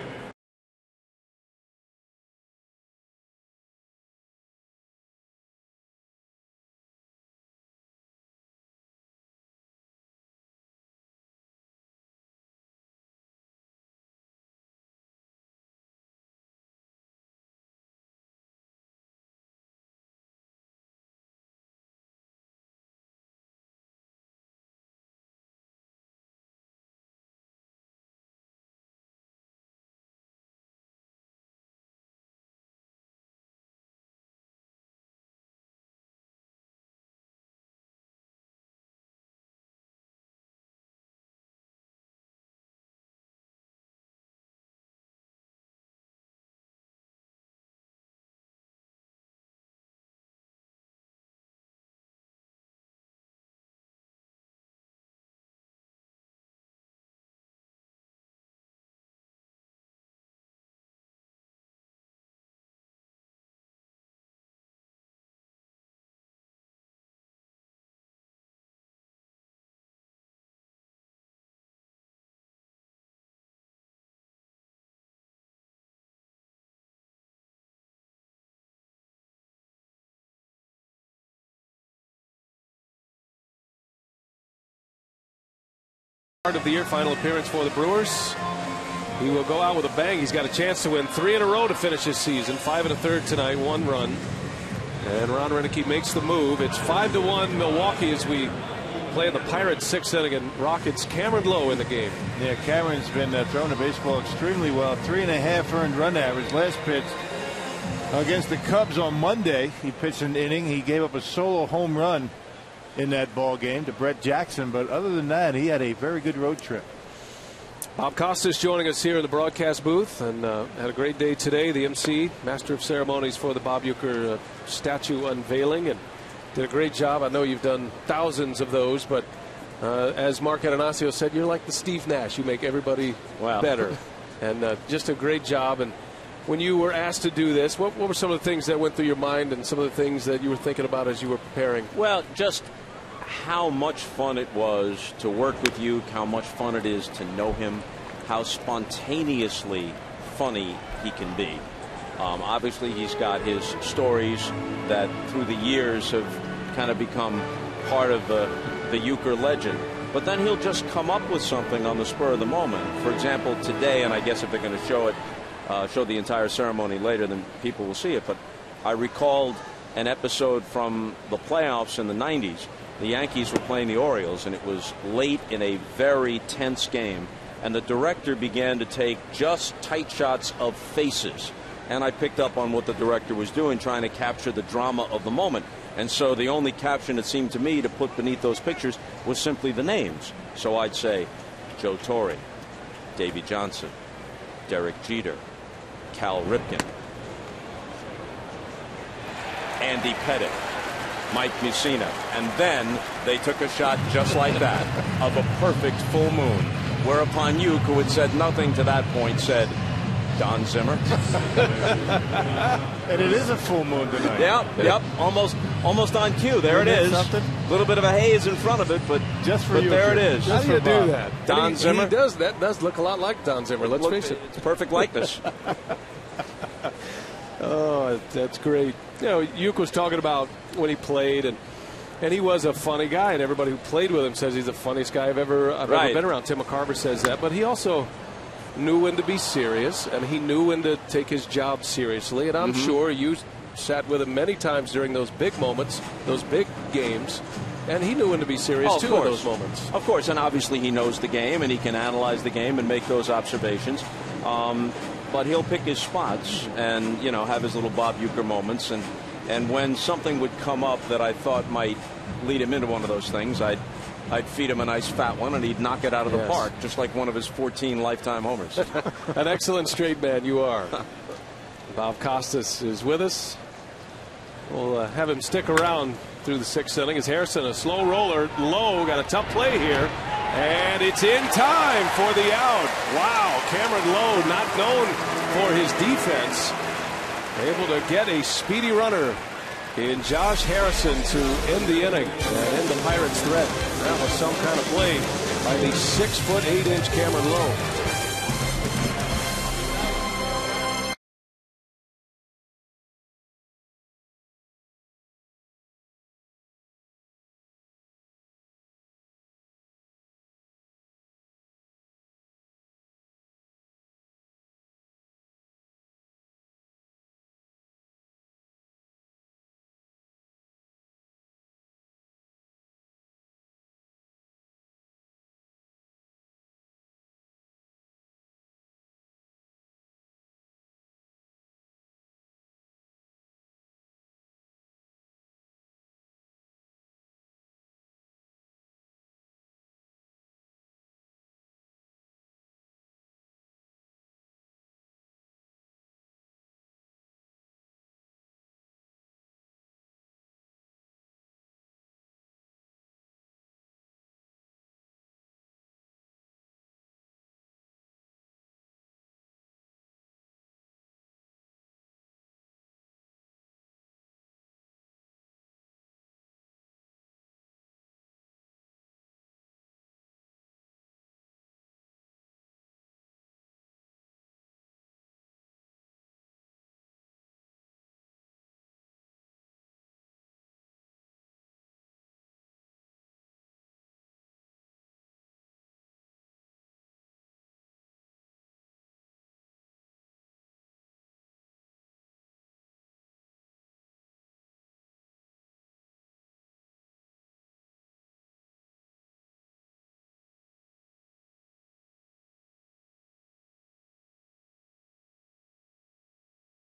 Of the year, final appearance for the Brewers. He will go out with a bang. He's got a chance to win 3 in a row to finish his season. 5 1/3 tonight, 1 run. And Ron Renicky makes the move. It's 5-1 Milwaukee as we play the Pirates 6th inning, and Rockets Cameron Lowe in the game. Yeah, Cameron's been throwing the baseball extremely well. 3.5 earned run average. Last pitch against the Cubs on Monday, he pitched an inning. He gave up a solo home run in that ball game to Brett Jackson, but other than that, he had a very good road trip. Bob Costas joining us here in the broadcast booth, and had a great day today. The MC, Master of Ceremonies for the Bob Uker statue unveiling, and did a great job. I know you've done thousands of those, but as Mark Attanasio said, you're like the Steve Nash. You make everybody better, and just a great job. And when you were asked to do this, what were some of the things that went through your mind and some of the things that you were thinking about as you were preparing? Well, just how much fun it was to work with you, how much fun it is to know him. how spontaneously funny he can be. Obviously, he's got his stories that through the years have kind of become part of the Uker legend. But then he'll just come up with something on the spur of the moment. For example, today, and I guess if they're going to show it, show the entire ceremony later, then people will see it. But I recalled an episode from the playoffs in the 90s. The Yankees were playing the Orioles, and it was late in a very tense game. And the director began to take just tight shots of faces. And I picked up on what the director was doing, trying to capture the drama of the moment. And so the only caption it seemed to me to put beneath those pictures was simply the names. So I'd say Joe Torre, Davey Johnson, Derek Jeter, Cal Ripken, Andy Pettitte, Mike Mussina. And then they took a shot just like that of a perfect full moon. Whereupon Uke, who had said nothing to that point, said, Don Zimmer. And it is a full moon tonight. Yep. Almost on cue. There it is. A little bit of a haze in front of it, but just for but you. There it is. How do you do that? Don Zimmer. He does. That does look a lot like Don Zimmer. Let's face it. It's perfect likeness. Oh, that's great. You know, Uke was talking about when he played, and he was a funny guy, and everybody who played with him says he's the funniest guy I've ever been around. Tim McCarver says that, but he also knew when to be serious, and he knew when to take his job seriously. And I'm sure you sat with him many times during those big moments, those big games, and he knew when to be serious too in those moments. Of course, and obviously he knows the game, and he can analyze the game and make those observations. But he'll pick his spots and, you know, have his little Bob Uker moments. And when something would come up that I thought might lead him into one of those things, I'd feed him a nice fat one, and he'd knock it out of the park, just like one of his 14 lifetime homers. An excellent straight man you are. Bob Costas is with us. We'll have him stick around through the 6th inning as Harrison, a slow roller, low, got a tough play here. And it's in time for the out. Wow, Cameron Lowe, not known for his defense, able to get a speedy runner in Josh Harrison to end the inning and end the Pirates' threat. That was some kind of play by the 6'8" Cameron Lowe.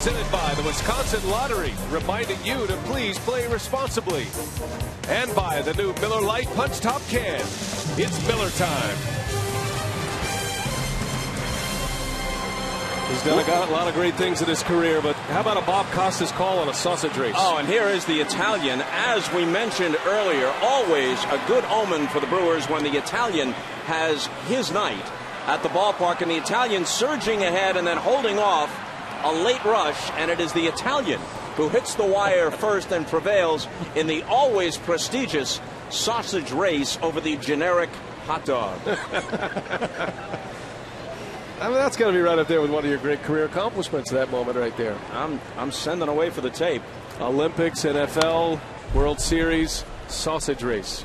Presented by the Wisconsin Lottery, reminding you to please play responsibly. And by the new Miller Lite Punch Top Can. It's Miller time. He's done a lot of great things in his career, but how about a Bob Costas call on a sausage race? Oh, and here is the Italian. As we mentioned earlier, always a good omen for the Brewers when the Italian has his night at the ballpark, and the Italian surging ahead and then holding off a late rush, and it is the Italian who hits the wire first and prevails in the always prestigious sausage race over the generic hot dog. I mean, that's got to be right up there with one of your great career accomplishments, that moment right there. I'm sending away for the tape. Olympics, NFL, World Series, sausage race.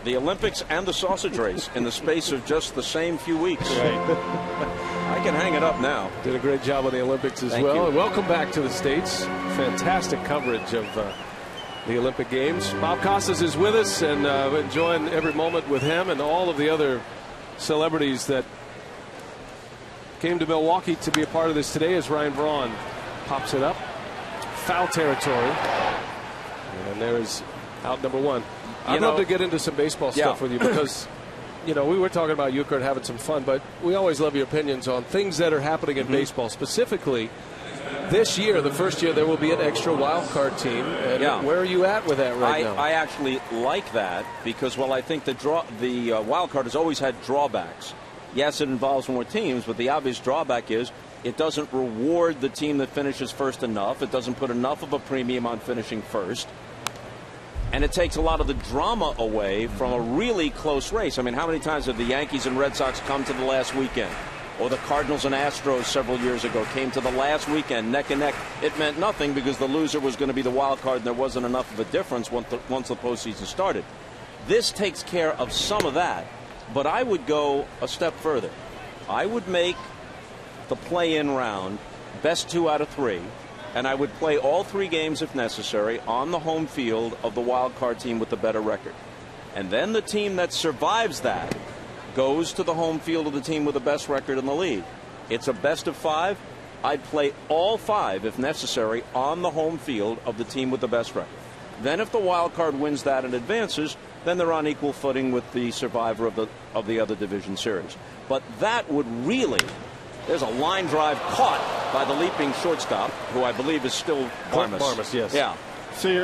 The Olympics and the sausage race in the space of just the same few weeks. I can hang it up now. Did a great job on the Olympics as Thank well. you. And welcome back to the States. Fantastic coverage of the Olympic Games. Bob Costas is with us, and enjoying every moment with him and all of the other celebrities that came to Milwaukee to be a part of this today as Ryan Braun pops it up. Foul territory. And there's out number one. I'd love to get into some baseball stuff with you because, we were talking about Uker and having some fun, but we always love your opinions on things that are happening in baseball. Specifically, this year, the first year, there will be an extra wild card team. And where are you at with that right now? I actually like that because, I think the wild card has always had drawbacks. Yes, it involves more teams, but the obvious drawback is it doesn't reward the team that finishes first enough. It doesn't put enough of a premium on finishing first. And it takes a lot of the drama away from a really close race. I mean, how many times have the Yankees and Red Sox come to the last weekend? Or the Cardinals and Astros several years ago came to the last weekend neck and neck. It meant nothing because the loser was going to be the wild card and there wasn't enough of a difference once the postseason started. This takes care of some of that. But I would go a step further. I would make the play-in round best 2 out of 3, and I would play all 3 games if necessary on the home field of the wild card team with the better record. And then the team that survives that goes to the home field of the team with the best record in the league. It's a best of 5. I'd play all 5 if necessary on the home field of the team with the best record. Then if the wild card wins that and advances, then they're on equal footing with the survivor of the other division series. But that would really, there's a line drive caught by the leaping shortstop, who I believe is still Barmas. Barmas, yes. Yeah.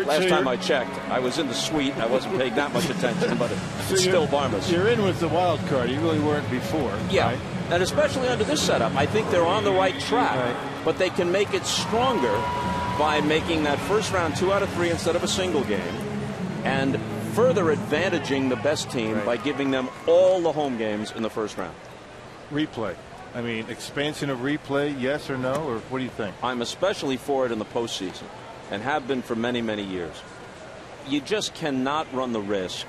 Last time I checked, I was in the suite. I wasn't paying that much attention, but it's still Barmas. You're in with the wild card. You really weren't before. Yeah. Right? And especially under this setup, I think they're on the right track, but they can make it stronger by making that first round 2 out of 3 instead of a single game, and further advantaging the best team by giving them all the home games in the first round. Replay. I mean, expansion of replay, yes or no, or what do you think? I'm especially for it in the postseason, and have been for many, many years. You just cannot run the risk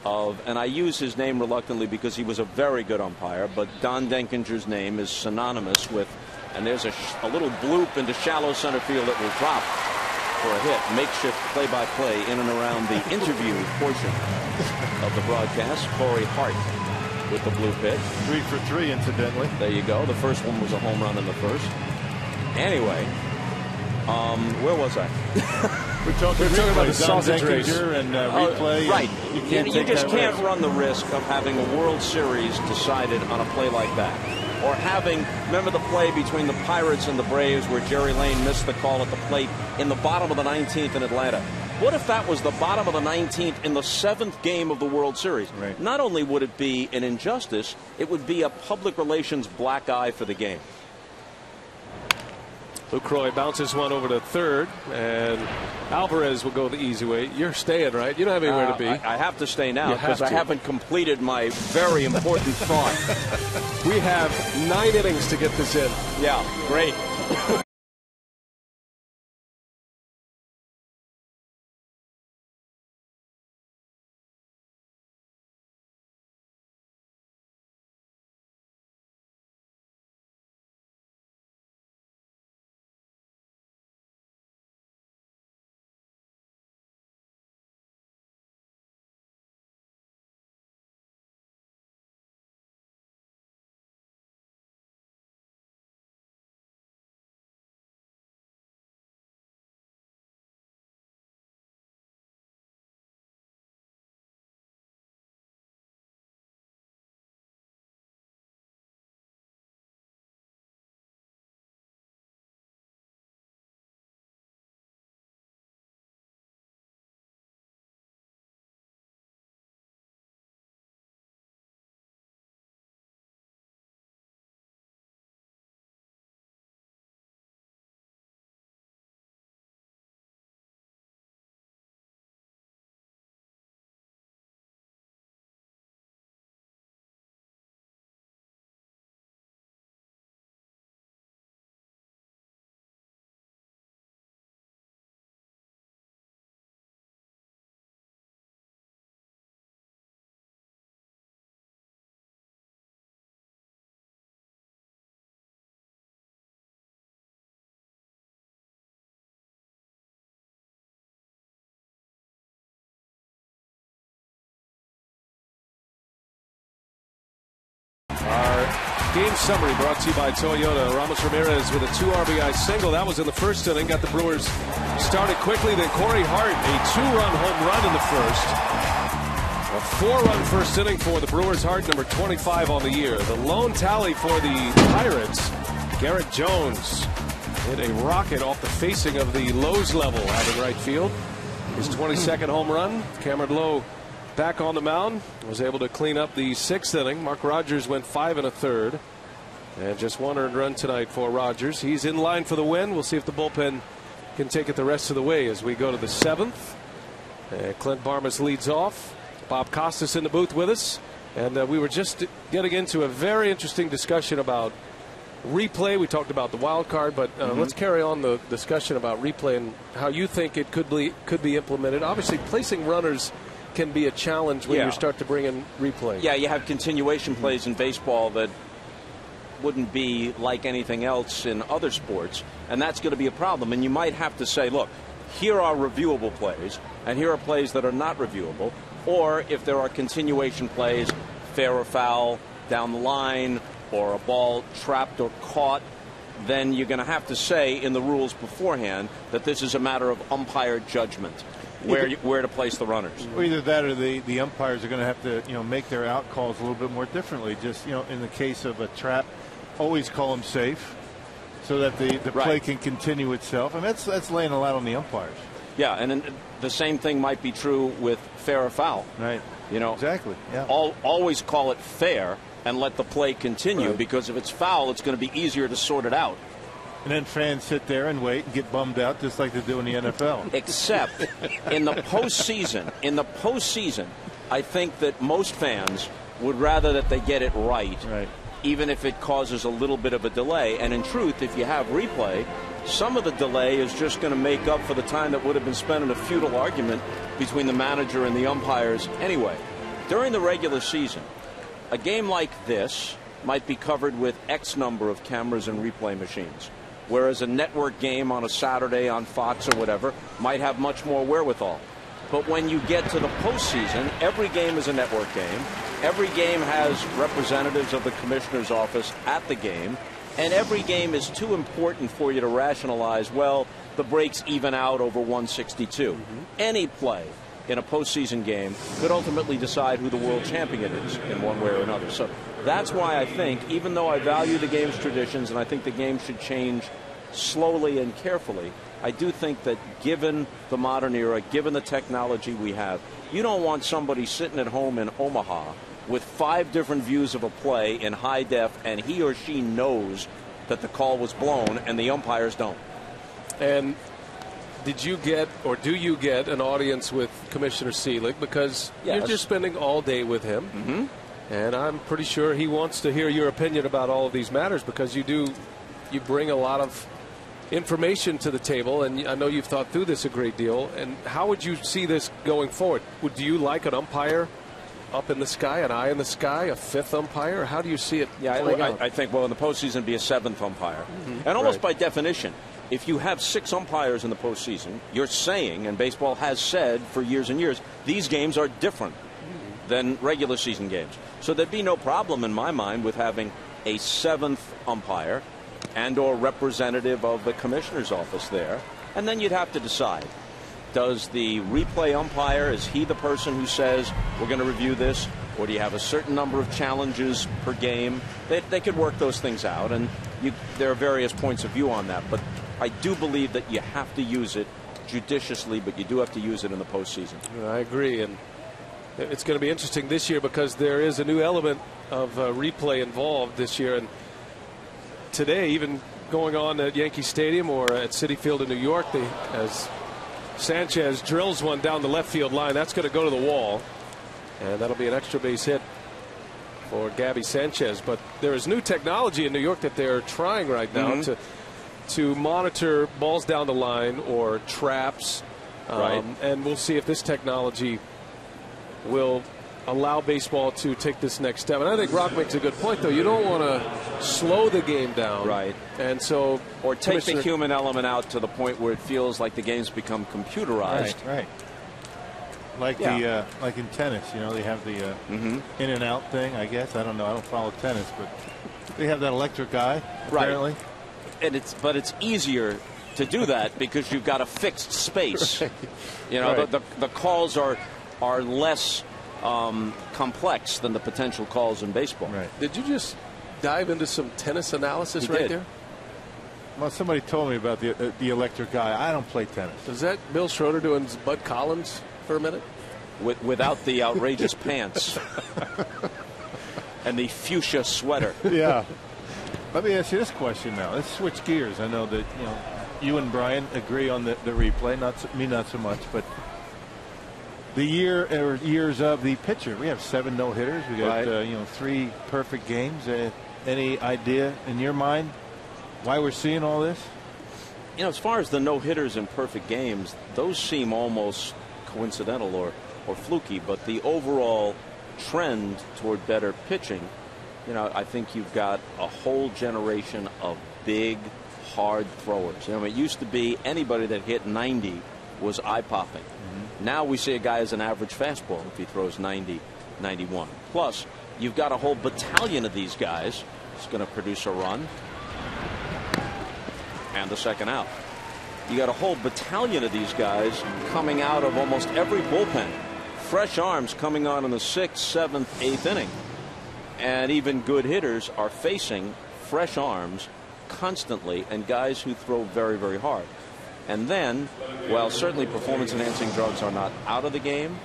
of, and I use his name reluctantly because he was a very good umpire, but Don Denkinger's name is synonymous with, and there's a little bloop into shallow center field that will drop for a hit. Makeshift play-by-play in and around the interview portion of the broadcast. Corey Hart with the blue pitch. 3 for 3, incidentally. There you go. The first one was a home run in the first. Anyway, where was I? We're talking about the sausage race and replay. Right. And you just can't run the risk of having a World Series decided on a play like that. Or having, remember the play between the Pirates and the Braves where Jerry Lane missed the call at the plate in the bottom of the 19th in Atlanta? What if that was the bottom of the 19th in the 7th game of the World Series? Right. Not only would it be an injustice, it would be a public relations black eye for the game. Lucroy bounces one over to third, and Alvarez will go the easy way. You're staying, right? You don't have anywhere to be. I have to stay now because I haven't completed my very important thought. We have 9 innings to get this in. Yeah, great. game summary brought to you by Toyota. Ramos Ramirez with a 2 RBI single. That was in the first inning. Got the Brewers started quickly. Then Corey Hart, a 2-run home run in the first. A 4-run first inning for the Brewers. Hart, number 25 on the year. The lone tally for the Pirates. Garrett Jones hit a rocket off the facing of the Lowe's level out in right field. His 22nd home run. Cameron Lowe back on the mound, was able to clean up the 6th inning. Mark Rogers went 5 1/3, and just 1 earned run tonight for Rogers. He's in line for the win. We'll see if the bullpen can take it the rest of the way as we go to the 7th. Clint Barmas leads off. Bob Costas in the booth with us, and we were just getting into a very interesting discussion about replay. We talked about the wild card, but let's carry on the discussion about replay and how you think it could be implemented. Obviously, placing runners can be a challenge when you start to bring in replay. Yeah, you have continuation plays in baseball that wouldn't be like anything else in other sports, and that's going to be a problem. And you might have to say, look, here are reviewable plays, and here are plays that are not reviewable. Or if there are continuation plays, fair or foul, down the line, or a ball trapped or caught, then you're going to have to say in the rules beforehand that this is a matter of umpire judgment. Where to place the runners. Or either that or the umpires are going to have to make their out calls a little bit more differently. Just in the case of a trap, always call them safe so that the play can continue itself. And that's laying a lot on the umpires. Yeah, and the same thing might be true with fair or foul. Right. Exactly. Yeah. Always call it fair and let the play continue, because if it's foul, it's going to be easier to sort it out. And then fans sit there and wait and get bummed out just like they do in the NFL. Except in the postseason, I think that most fans would rather that they get it right, even if it causes a little bit of a delay. And in truth, if you have replay, some of the delay is just going to make up for the time that would have been spent in a futile argument between the manager and the umpires anyway. During the regular season, a game like this might be covered with X number of cameras and replay machines, whereas a network game on a Saturday on Fox or whatever might have much more wherewithal. But when you get to the postseason, every game is a network game. Every game has representatives of the commissioner's office at the game, and every game is too important for you to rationalize, well, the breaks even out over 162. Any play in a postseason game could ultimately decide who the world champion is in one way or another. So that's why I think, even though I value the game's traditions and I think the game should change slowly and carefully, I do think that given the modern era, given the technology we have, you don't want somebody sitting at home in Omaha with 5 different views of a play in high def, and he or she knows that the call was blown and the umpires don't. And did you get, or do you get, an audience with Commissioner Seelig? Because you're just spending all day with him. And I'm pretty sure he wants to hear your opinion about all of these matters, because you bring a lot of information to the table, and I know you've thought through this a great deal. And how would you see this going forward? Do you like an umpire up in the sky, an eye in the sky, a 5th umpire? How do you see it playing out? I think, well, in the postseason, it'd be a 7th umpire. And almost by definition, if you have 6 umpires in the postseason, you're saying, and baseball has said for years and years, these games are different than regular season games. So there'd be no problem in my mind with having a 7th umpire and or representative of the commissioner's office there. And then you'd have to decide, does the replay umpire, is he the person who says we're going to review this, or do you have a certain number of challenges per game? They could work those things out, and there are various points of view on that. But I do believe that you have to use it judiciously, but you do have to use it in the postseason. I agree, and it's going to be interesting this year because there is a new element of replay involved this year. And today, even going on at Yankee Stadium or at Citi Field in New York, as Sanchez drills one down the left field line, that's going to go to the wall, and that'll be an extra base hit for Gabby Sanchez. But there is new technology in New York that they're trying right now to monitor balls down the line or traps, and we'll see if this technology will allow baseball to take this next step. And I think Rock makes a good point, though. You don't want to slow the game down. And so, or take the human element out to the point where it feels like the game's become computerized. Like like in tennis, they have the in and out thing. I guess I don't know. I don't follow tennis, but They have that electric eye, apparently. Right. And but it's easier to do that because you've got a fixed space. Right. You know, Right. the calls are less complex than the potential calls in baseball. Right. Did you just dive into some tennis analysis He right did. there? Well, somebody told me about the electric eye. I don't play tennis. Is that Bill Schroeder doing Bud Collins for a minute? Without the outrageous pants and the fuchsia sweater. Yeah. Let me ask you this question now. Let's switch gears. I know that you and Brian agree on the replay. Me not so much, but the years of the pitcher. We have 7 no-hitters. We got 3 perfect games. Any idea in your mind why we're seeing all this? You know, as far as the no-hitters and perfect games, those seem almost coincidental or fluky, but the overall trend toward better pitching, you know, I think you've got a whole generation of big, hard throwers. You know, it used to be anybody that hit 90 was eye-popping. Mm-hmm. Now we see a guy as an average fastball if he throws 90, 91. Plus, you've got a whole battalion of these guys. It's going to produce a run. And the second out. You got a whole battalion of these guys coming out of almost every bullpen. Fresh arms coming on in the 6th, 7th, 8th inning. And even good hitters are facing fresh arms constantly and guys who throw very, very hard. And then, while certainly performance-enhancing drugs are not out of the game,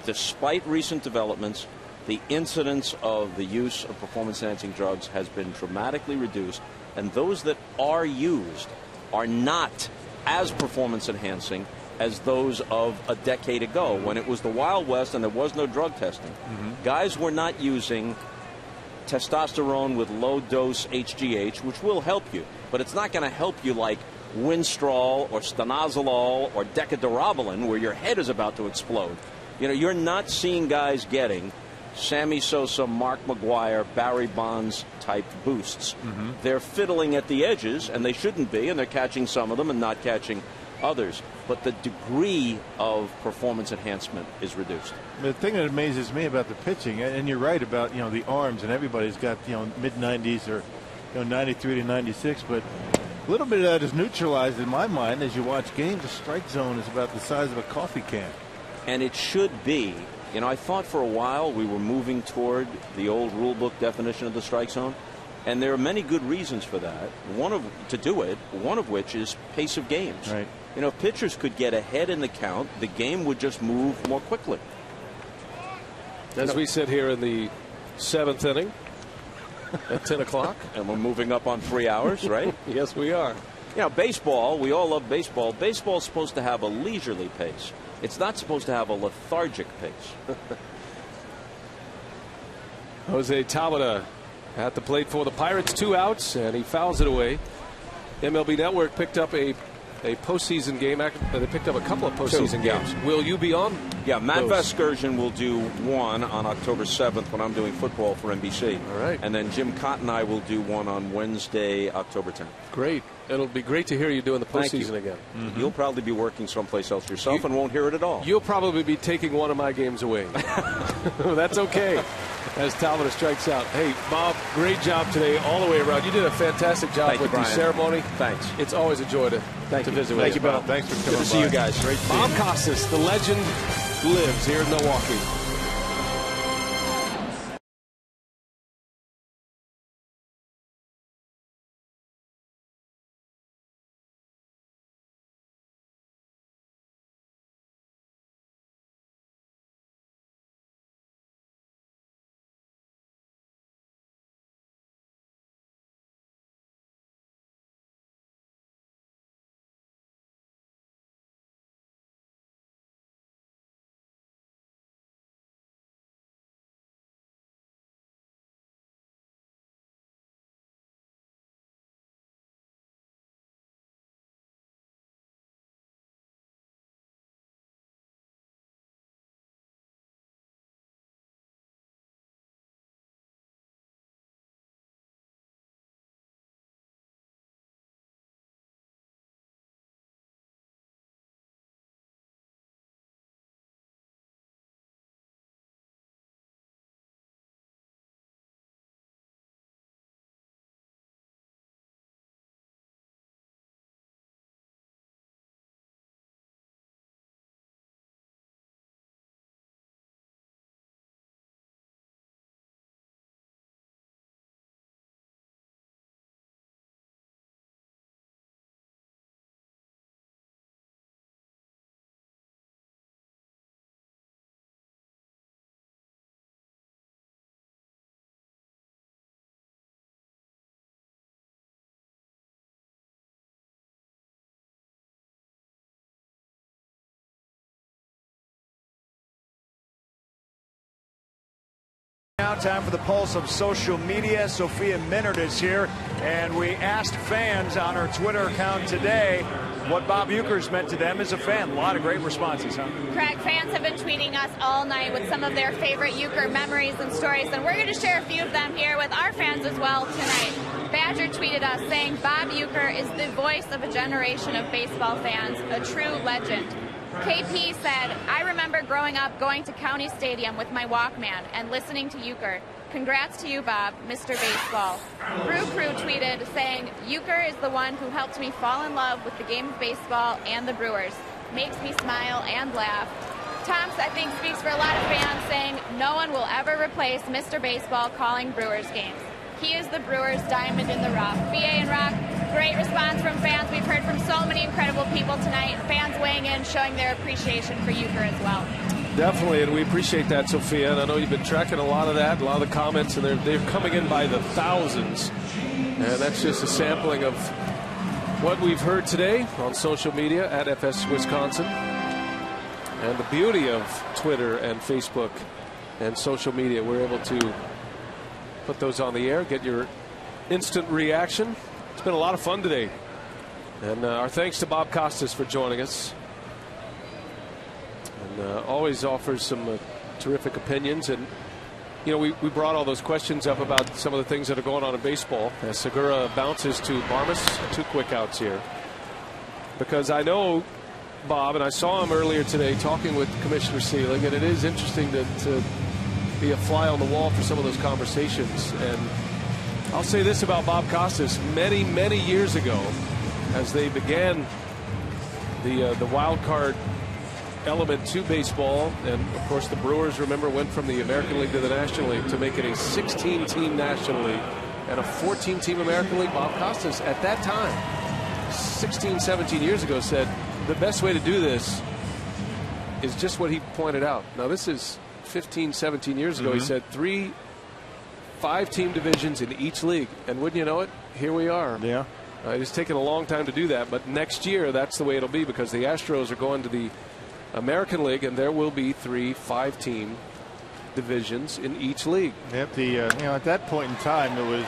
despite recent developments, the incidence of the use of performance-enhancing drugs has been dramatically reduced, and those that are used are not as performance-enhancing as those of a decade ago when it was the Wild West and there was no drug testing. Mm-hmm. Guys were not using testosterone with low-dose HGH, which will help you, but it's not going to help you like Winstrol or stanozolol or decadurabolin where your head is about to explode. You know, you're not seeing guys getting Sammy Sosa, Mark McGwire, Barry Bonds type boosts. Mm-hmm. They're fiddling at the edges, and they shouldn't be, and they're catching some of them and not catching others. But the degree of performance enhancement is reduced. The thing that amazes me about the pitching, and you're right about the arms, and everybody's got mid-90s or 93 to 96, but a little bit of that is neutralized in my mind as you watch games. The strike zone is about the size of a coffee can, and it should be. You know, I thought for a while we were moving toward the old rule book definition of the strike zone, and there are many good reasons for that. One of which is pace of games. Right. You know, if pitchers could get ahead in the count, the game would just move more quickly. As we sit here in the 7th inning at 10 o'clock. And we're moving up on 3 hours, right? Yes, we are. You know, baseball, we all love baseball. Baseball's supposed to have a leisurely pace. It's not supposed to have a lethargic pace. Jose Tabata at the plate for the Pirates, 2 outs, and he fouls it away. MLB Network picked up a postseason game. They picked up a couple of postseason games. Will you be on? Yeah, Matt Vasgersian will do one on October 7th when I'm doing football for NBC. All right. And then Jim Cott and I will do one on Wednesday, October 10th. Great. It'll be great to hear you doing the postseason again. Mm-hmm. You'll probably be working someplace else yourself and won't hear it at all. You'll probably be taking one of my games away. That's okay. As Tabata strikes out. Hey, Bob, great job today all the way around. You did a fantastic job with the ceremony. Thanks. It's always a joy to visit with you. Thank you, Bob. Thanks for coming by. Good to see you guys. Great Bob Costas, the legend, lives here in Milwaukee. time for the pulse of social media. Sophia Minard is here, and we asked fans on our Twitter account today what Bob Uker's meant to them as a fan. A lot of great responses, huh? Correct. Fans have been tweeting us all night with some of their favorite Uker memories and stories, and we're going to share a few of them here with our fans as well tonight. Badger tweeted us saying Bob Uker is the voice of a generation of baseball fans, a true legend. KP said, I remember growing up going to County Stadium with my Walkman and listening to Uker. Congrats to you, Bob, Mr. Baseball. Brew Crew tweeted saying, Uker is the one who helped me fall in love with the game of baseball and the Brewers. Makes me smile and laugh. Tomps, I think, speaks for a lot of fans saying, no one will ever replace Mr. Baseball calling Brewers games. He is the Brewers' diamond in the rough. BA and Rock, great response from fans. We've heard from so many incredible people tonight. Fans weighing in, showing their appreciation for Uker as well. Definitely, and we appreciate that, Sophia. And I know you've been tracking a lot of that, a lot of the comments, and they're coming in by the thousands. And that's just a sampling of what we've heard today on social media at FS Wisconsin. And the beauty of Twitter and Facebook and social media, we're able to put those on the air, get your instant reaction. It's been a lot of fun today. And our thanks to Bob Costas for joining us. And always offers some terrific opinions. And, you know, we brought all those questions up about some of the things that are going on in baseball. As Segura bounces to Barmas, 2 quick outs here. Because I know Bob, and I saw him earlier today talking with Commissioner Seelig, and it is interesting to be a fly on the wall for some of those conversations. And I'll say this about Bob Costas: many, many years ago, as they began the wild card element to baseball, and of course the Brewers, remember, went from the American League to the National League to make it a 16-team National League and a 14-team American League. Bob Costas at that time, 16, 17 years ago, said the best way to do this is just what he pointed out. Now this is 15, 17 years ago. He said 3 5-team divisions in each league, and wouldn't you know it, here we are. Yeah. It's taken a long time to do that, but next year that's the way it'll be, because the Astros are going to the American League, and there will be 3 5-team divisions in each league. Yep. At that point in time, it was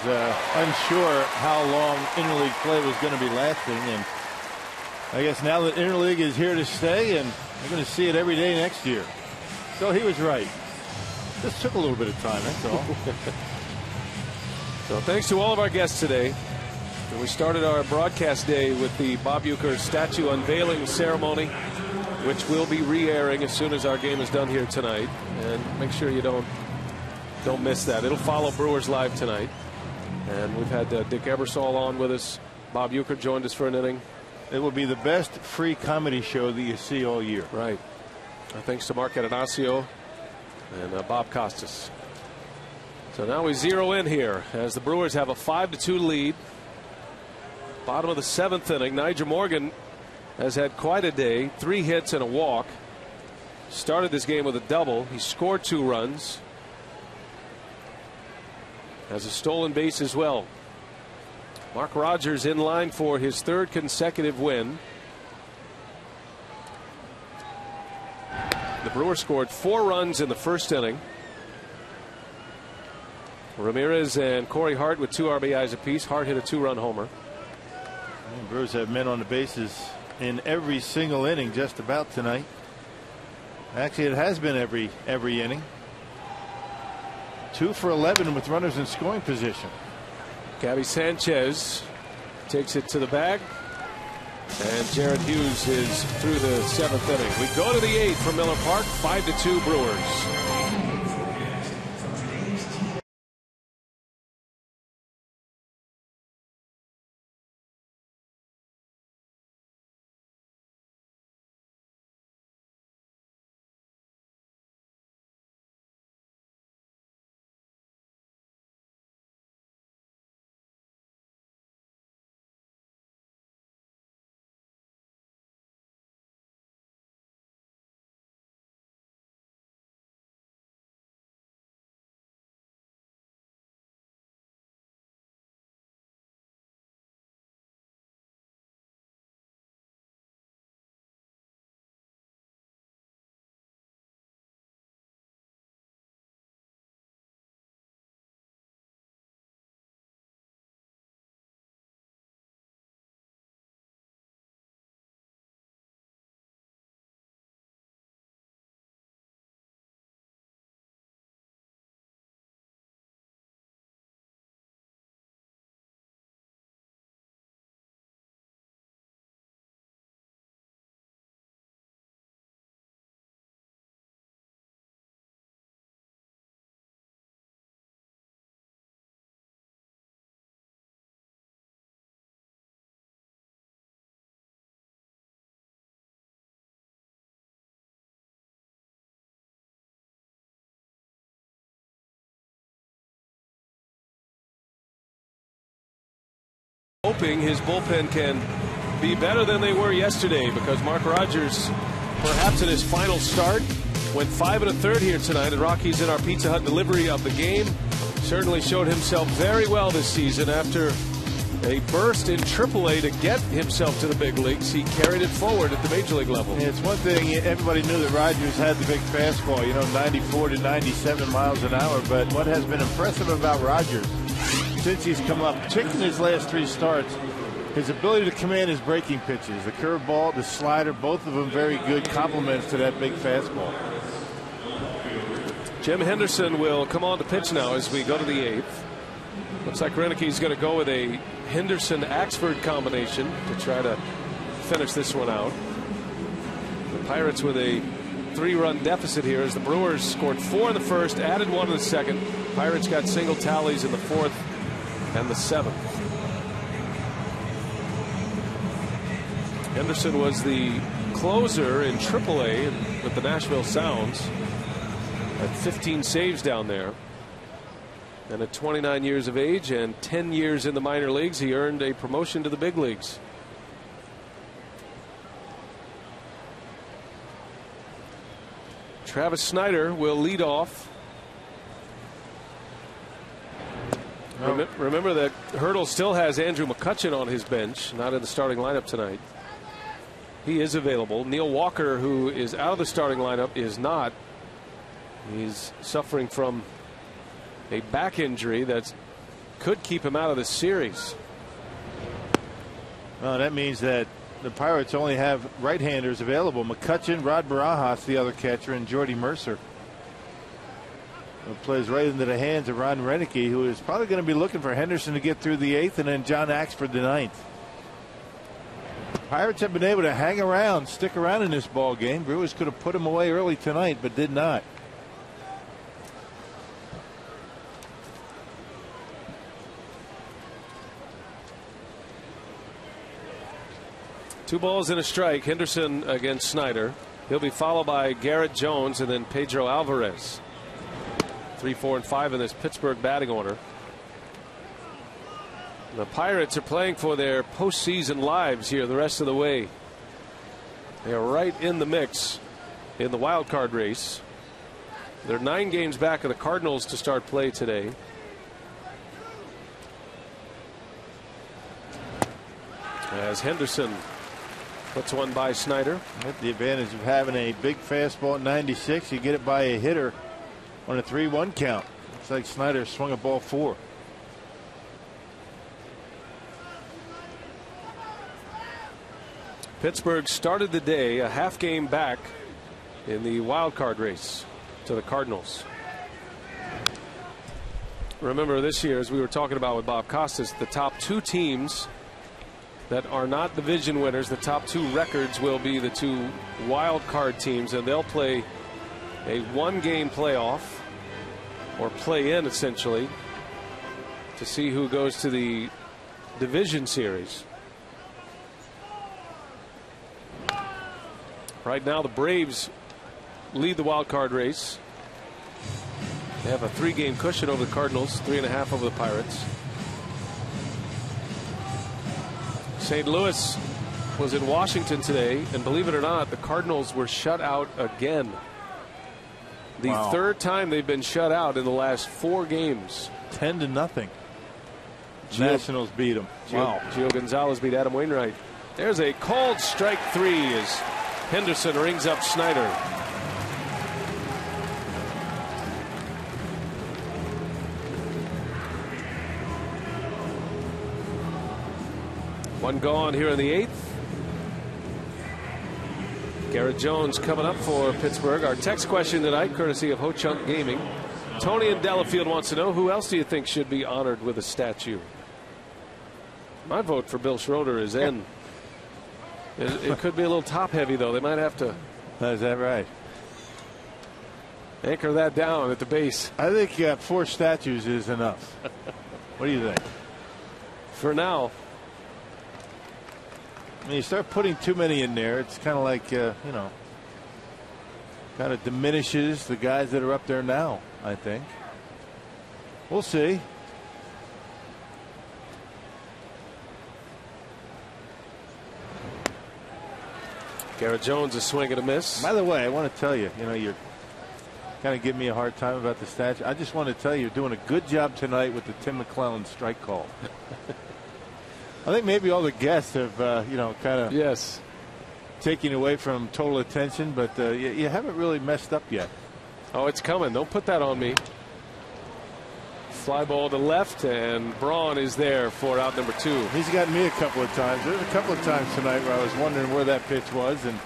unsure how long interleague play was going to be lasting, and I guess now that interleague is here to stay, and we're going to see it every day next year. So he was right. This took a little bit of time, that's all. So thanks to all of our guests today. And we started our broadcast day with the Bob Uker statue unveiling ceremony, which will be re-airing as soon as our game is done here tonight. And make sure you don't miss that. It'll follow Brewers Live tonight. And we've had Dick Ebersol on with us. Bob Uker joined us for an inning. It will be the best free comedy show that you see all year. Right. Thanks to Mark Attanasio and Bob Costas. So now we zero in here as the Brewers have a 5-2 lead. Bottom of the 7th inning. Nigel Morgan has had quite a day. 3 hits and a walk. Started this game with a double. He scored 2 runs. Has a stolen base as well. Mark Rogers in line for his 3rd consecutive win. The Brewers scored 4 runs in the 1st inning. Ramirez and Corey Hart with 2 RBIs apiece. Hart hit a 2-run homer. The Brewers have men on the bases in every single inning just about tonight. Actually, it has been every inning. 2 for 11 with runners in scoring position. Gabby Sanchez takes it to the bag. And Jared Hughes is through the 7th inning. We go to the 8th from Miller Park. 5-2 Brewers. hoping his bullpen can be better than they were yesterday, because Mark Rogers, perhaps in his final start, went 5 1/3 here tonight at Rockies in our Pizza Hut delivery of the game. Certainly showed himself very well this season. After a burst in AAA to get himself to the big leagues, he carried it forward at the major league level. It's one thing, everybody knew that Rogers had the big fastball, 94 to 97 miles an hour. But what has been impressive about Rogers since he's come up, particularly in his last 3 starts, his ability to command his breaking pitches, the curveball, the slider, both of them very good complements to that big fastball. Jim Henderson will come on to pitch now as we go to the 8th. Looks like Reinicke's going to go with a Henderson-Axford combination to try to finish this one out. The Pirates with a 3-run deficit here as the Brewers scored 4 in the first, added 1 in the second. Pirates got single tallies in the 4th and the 7th. Henderson was the closer in AAA with the Nashville Sounds. Had 15 saves down there. And at 29 years of age and 10 years in the minor leagues, he earned a promotion to the big leagues. Travis Snyder will lead off. Remember that Hurdle still has Andrew McCutchen on his bench, not in the starting lineup tonight. He is available. Neil Walker, who is out of the starting lineup, is not. He's suffering from a back injury that could keep him out of this series. Well, that means that the Pirates only have right-handers available. McCutchen, Rod Barajas, the other catcher, and Jordy Mercer. It plays right into the hands of Ron Reinicke, who is probably going to be looking for Henderson to get through the 8th, and then John Axford the 9th. Pirates have been able to hang around, stick around in this ball game. Brewers could have put him away early tonight, but did not. Two balls and a strike. Henderson against Snyder. He'll be followed by Garrett Jones and then Pedro Alvarez. 3, 4, and 5 in this Pittsburgh batting order. The Pirates are playing for their postseason lives here the rest of the way. They are right in the mix in the wild card race. They're 9 games back of the Cardinals to start play today. As Henderson puts one by Snyder. With the advantage of having a big fastball at 96, you get it by a hitter on a 3-1 count. Looks like Snyder swung a ball 4. Pittsburgh started the day a half game back in the wild card race to the Cardinals. Remember this year, as we were talking about with Bob Costas, the top 2 teams that are not division winners, the top 2 records will be the 2 wild card teams, and they'll play a 1-game playoff or play in essentially to see who goes to the division series. Right now the Braves lead the wild card race. They have a 3-game cushion over the Cardinals, 3.5 over the Pirates. St. Louis was in Washington today, and believe it or not, the Cardinals were shut out again. The 3rd time they've been shut out in the last 4 games. 10-0. Nationals beat them. Gio Gonzalez beat Adam Wainwright. There's a called strike 3 as Henderson rings up Snyder. One gone here in the 8th. Garrett Jones coming up for Pittsburgh. Our text question tonight, courtesy of Ho Chunk Gaming. Tony in Delafield wants to know, who else do you think should be honored with a statue? My vote for Bill Schroeder is in. It could be a little top heavy, though. They might have to. Is that right? Anchor that down at the base. I think 4 statues is enough. What do you think? For now. When you start putting too many in there, it's kind of like, kind of diminishes the guys that are up there now, I think. We'll see. Garrett Jones a swing and a miss. By the way, I want to tell you, you're kind of giving me a hard time about the stats. I just want to tell you, you're doing a good job tonight with the Tim McClellan strike call. I think maybe all the guests have, kind of taken away from total attention, but you haven't really messed up yet. Oh, it's coming. Don't put that on me. Fly ball to left, and Braun is there for out number 2. He's gotten me a couple of times. There's a couple of times tonight where I was wondering where that pitch was and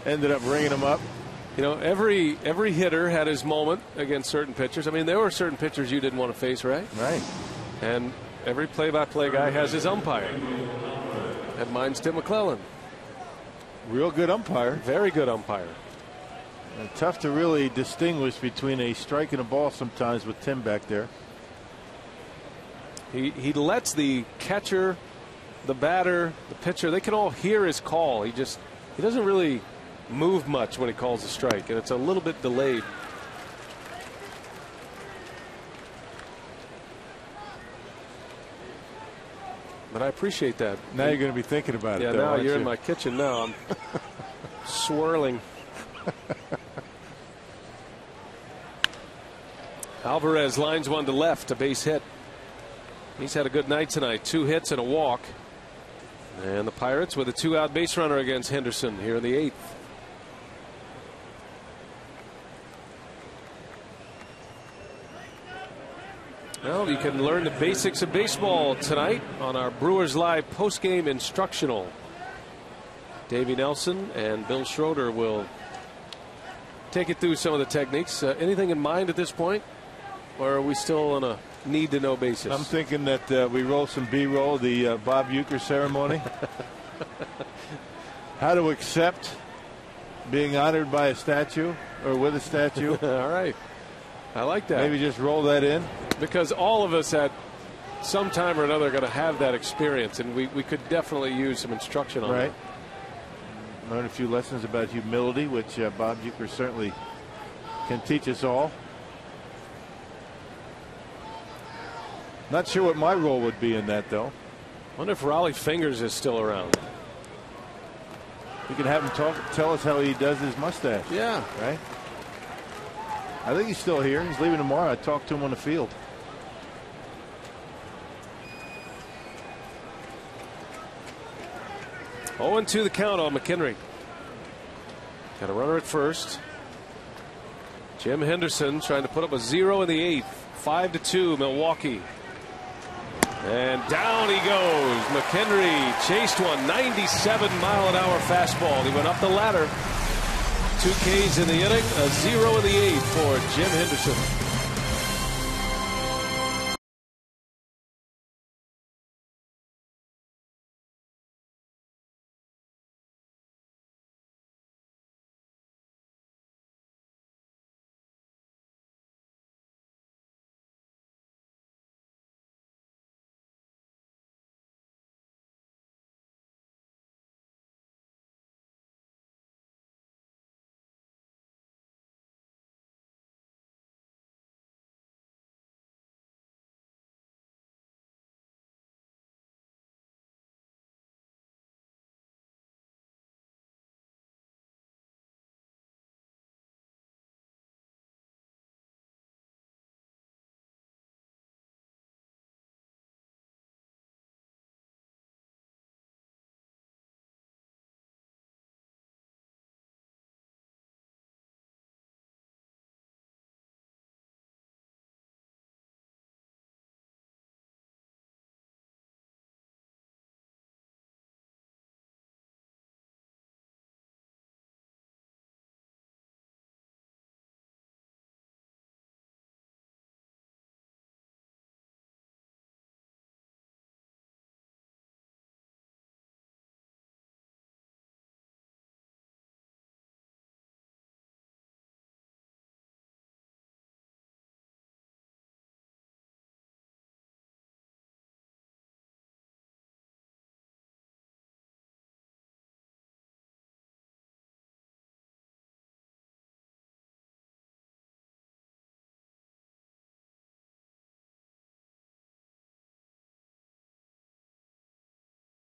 ended up ringing him up. Every hitter had his moment against certain pitchers. I mean, there were certain pitchers you didn't want to face, right? Right. And every play-by-play guy has his umpire. And mine's Tim McClellan. Real good umpire. Very good umpire. And tough to really distinguish between a strike and a ball sometimes with Tim back there. He lets the catcher, the batter, the pitcher, they can all hear his call. He doesn't really move much when he calls a strike, and it's a little bit delayed. But I appreciate that. Now you're going to be thinking about it. Yeah, though, now you're you? in my kitchen now. I'm swirling. Alvarez lines one to left, a base hit. He's had a good night tonight. 2 hits and a walk. And the Pirates with a 2-out base runner against Henderson here in the 8th. Well, you can learn the basics of baseball tonight on our Brewers Live postgame instructional. Davey Nelson and Bill Schroeder will take you through some of the techniques. Anything in mind at this point? Or are we still on a need-to-know basis? I'm thinking that we roll some B-roll, the Bob Uker ceremony. How to accept being honored by a statue or with a statue. All right. I like that. Maybe just roll that in. Because all of us at some time or another are going to have that experience, and we could definitely use some instruction on it. Learn a few lessons about humility, which Bob Uker certainly can teach us all. Not sure what my role would be in that, though. Wonder if Raleigh Fingers is still around. We can have him tell us how he does his mustache. Yeah. Right? I think he's still here. He's leaving tomorrow. I talked to him on the field. Oh, 0-2 the count on McHenry. Got a runner at first. Jim Henderson trying to put up a 0 in the 8th. 5-2 Milwaukee. And down he goes. McHenry chased one 97-mile-an-hour fastball. He went up the ladder. 2 Ks in the inning, a 0 in the 8th for Jim Henderson.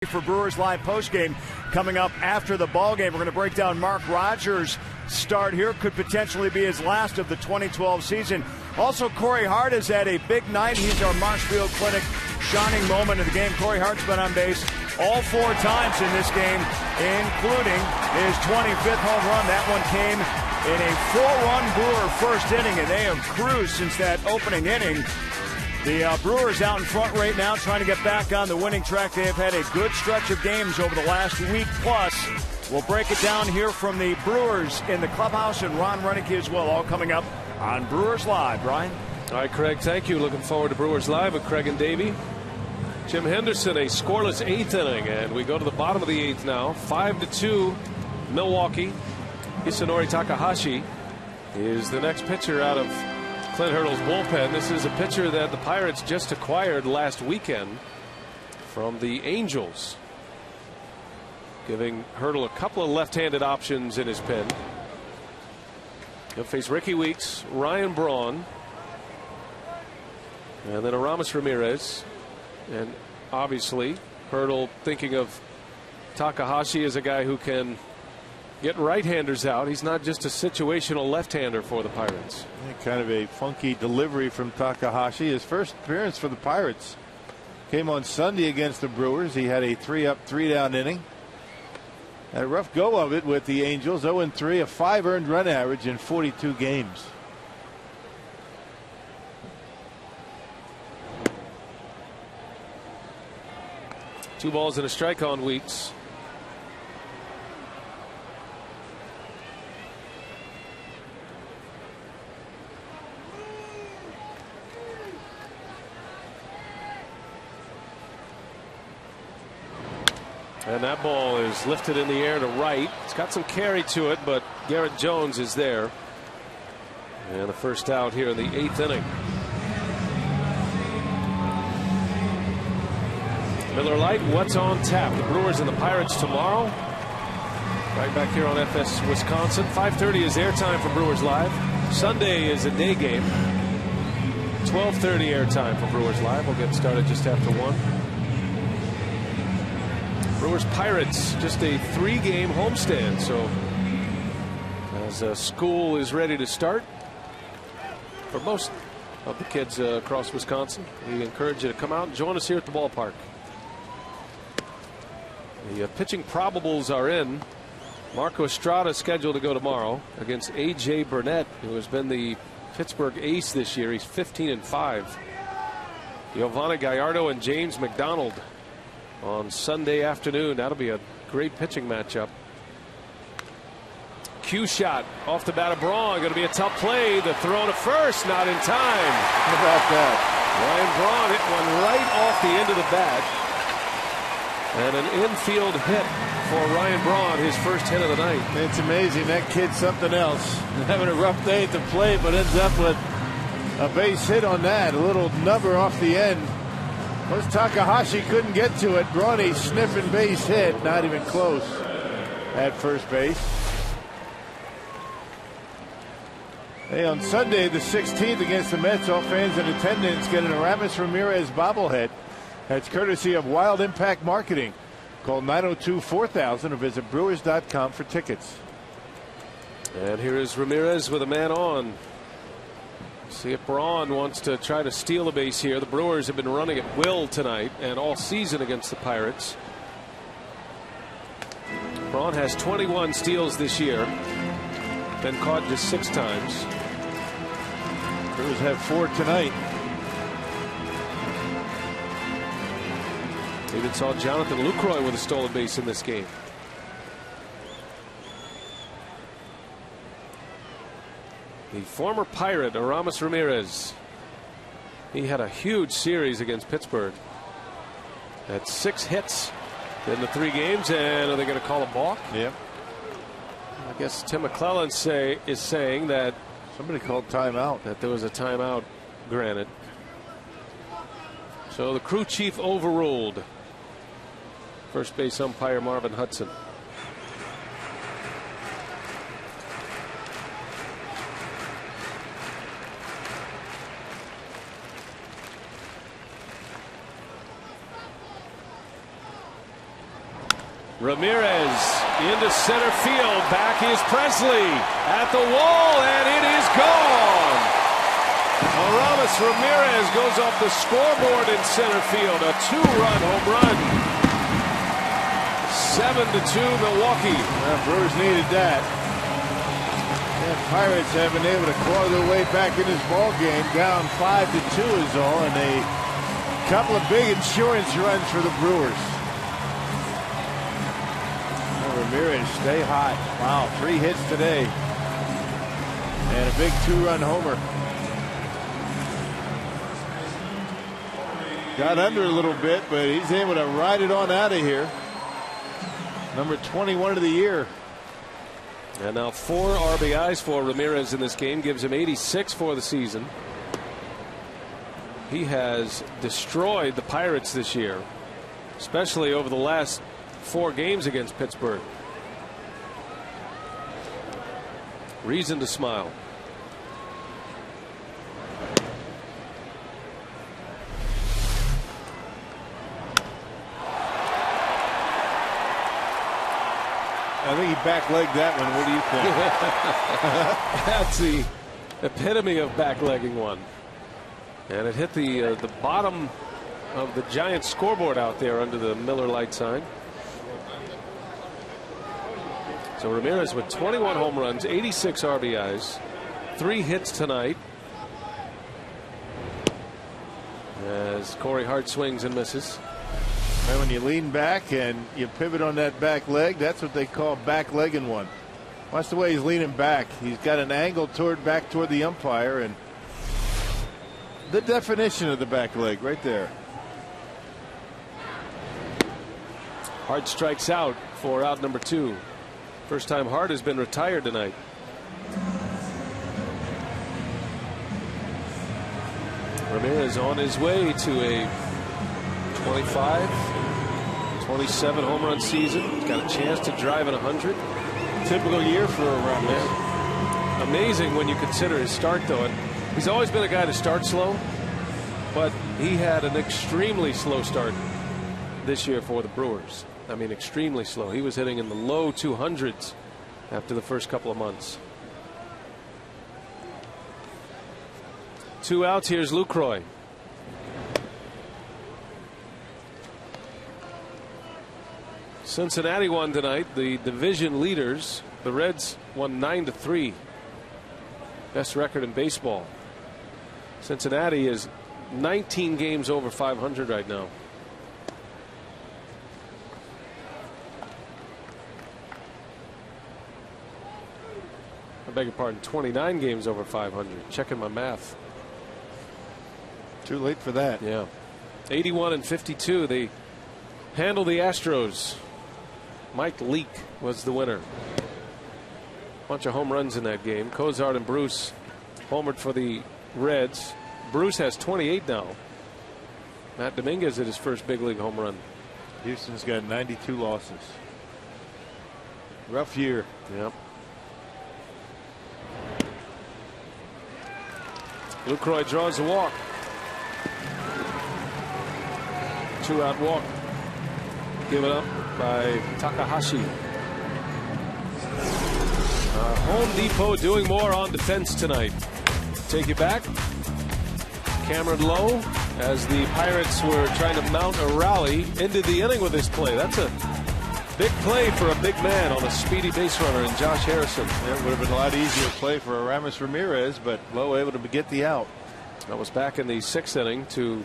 For Brewers Live postgame coming up after the ballgame. We're going to break down Mark Rogers' start here. Could potentially be his last of the 2012 season. Also, Corey Hart has had a big night. He's our Marshfield Clinic shining moment of the game. Corey Hart's been on base all 4 times in this game, including his 25th home run. That one came in a 4-run Brewer first inning, and they have cruised since that opening inning. The Brewers out in front right now trying to get back on the winning track. They have had a good stretch of games over the last week plus. We'll break it down here from the Brewers in the clubhouse, and Ron Renick as well, all coming up on Brewers Live. Brian? All right, Craig, thank you. Looking forward to Brewers Live with Craig and Davey. Jim Henderson, a scoreless 8th inning, and we go to the bottom of the 8th now. 5-2 Milwaukee. Hisanori Takahashi is the next pitcher out of Clint Hurdle's bullpen. This is a pitcher that the Pirates just acquired last weekend from the Angels, giving Hurdle a couple of left-handed options in his pen. He'll face Ricky Weeks, Ryan Braun, and then Aramis Ramirez. And obviously Hurdle thinking of Takahashi as a guy who can get right-handers out. He's not just a situational left-hander for the Pirates. Yeah, kind of a funky delivery from Takahashi. His first appearance for the Pirates came on Sunday against the Brewers. He had a 3-up, 3-down inning. Had a rough go of it with the Angels. 0-3, a 5 earned run average in 42 games. Two balls and a strike on Weeks. And that ball is lifted in the air to right. It's got some carry to it, but Garrett Jones is there. And the first out here in the 8th inning. Miller Lite, what's on tap? The Brewers and the Pirates tomorrow. Right back here on FS Wisconsin. 5:30 is airtime for Brewers Live. Sunday is a day game. 12:30 airtime for Brewers Live. We'll get started just after 1. Brewers Pirates, just a 3-game homestand. So as school is ready to start for most of the kids across Wisconsin, we encourage you to come out and join us here at the ballpark. The pitching probables are in. Marco Estrada scheduled to go tomorrow against A.J. Burnett, who has been the Pittsburgh ace this year. He's 15-5. Giovanni Gallardo and James McDonald on Sunday afternoon. That'll be a great pitching matchup. Cue shot off the bat of Braun. Going to be a tough play. The throw to first, not in time. How about that? Ryan Braun hit one right off the end of the bat. And an infield hit for Ryan Braun, his first hit of the night. It's amazing. That kid's something else. Having a rough day at the plate, but ends up with a base hit on that. A little nubber off the end. Most Takahashi couldn't get to it. Braun a sniffing base hit. Not even close at first base. Hey, on Sunday the 16th against the Mets, all fans in attendance get an Aramis Ramirez bobblehead. That's courtesy of Wild Impact Marketing. Call 902-4000 or visit Brewers.com for tickets. And here is Ramirez with a man on. See if Braun wants to try to steal a base here. The Brewers have been running at will tonight and all season against the Pirates. Braun has 21 steals this year. Been caught just 6 times. Brewers have 4 tonight. Even saw Jonathan Lucroy with a stolen base in this game. The former Pirate Aramis Ramirez. He had a huge series against Pittsburgh. Had 6 hits in the 3 games, and are they going to call a balk? Yep. I guess Tim McClellan is saying that somebody called timeout. That there was a timeout granted. So the crew chief overruled. First base umpire Marvin Hudson. Ramirez into center field. Back is Presley at the wall, and it is gone. Aramis Ramirez goes off the scoreboard in center field. A 2-run home run. 7-2 Milwaukee. Brewers needed that. And Pirates have been able to claw their way back in this ball game. Down 5-2 is all, and a couple of big insurance runs for the Brewers. Ramirez stay hot. Wow, 3 hits today. And a big 2-run homer. Got under a little bit, but he's able to ride it on out of here. Number 21 of the year. And now 4 RBIs for Ramirez in this game, gives him 86 for the season. He has destroyed the Pirates this year, especially over the last 4 games against Pittsburgh. Reason to smile. I think he backlegged that one. What do you think? That's the epitome of backlegging one. And it hit the bottom of the Giants scoreboard out there under the Miller Lite sign. So Ramirez with 21 home runs, 86 RBIs, 3 hits tonight. As Corey Hart swings and misses. And when you lean back and you pivot on that back leg, that's what they call backlegging one. Watch the way he's leaning back. He's got an angle back toward the umpire, and the definition of the back leg right there. Hart strikes out for out number 2. First time Hart has been retired tonight. Ramirez on his way to a 27 home run season. He's got a chance to drive at 100. Typical year for Ramirez. Yeah. Amazing when you consider his start, though. And he's always been a guy to start slow, but he had an extremely slow start this year for the Brewers. I mean, extremely slow. He was hitting in the low 200s after the first couple of months. 2 outs. Here's Lucroy. Cincinnati won tonight. The division leaders, the Reds, won 9-3. Best record in baseball. Cincinnati is 19 games over 500 right now. I beg your pardon, 29 games over 500. Checking my math. Too late for that. Yeah. 81-52. They handle the Astros. Mike Leake was the winner. Bunch of home runs in that game. Cozart and Bruce homered for the Reds. Bruce has 28 now. Matt Dominguez at his first big league home run. Houston's got 92 losses. Rough year. Yep. Lucroy draws a walk. 2-out walk. Given up by Takahashi. Home Depot doing more on defense tonight. Take you back. Cameron Lowe, as the Pirates were trying to mount a rally into the inning with this play. That's a big play for a big man on a speedy base runner in Josh Harrison. It would have been a lot easier play for Aramis Ramirez, but Lowe able to get the out. That was back in the 6th inning to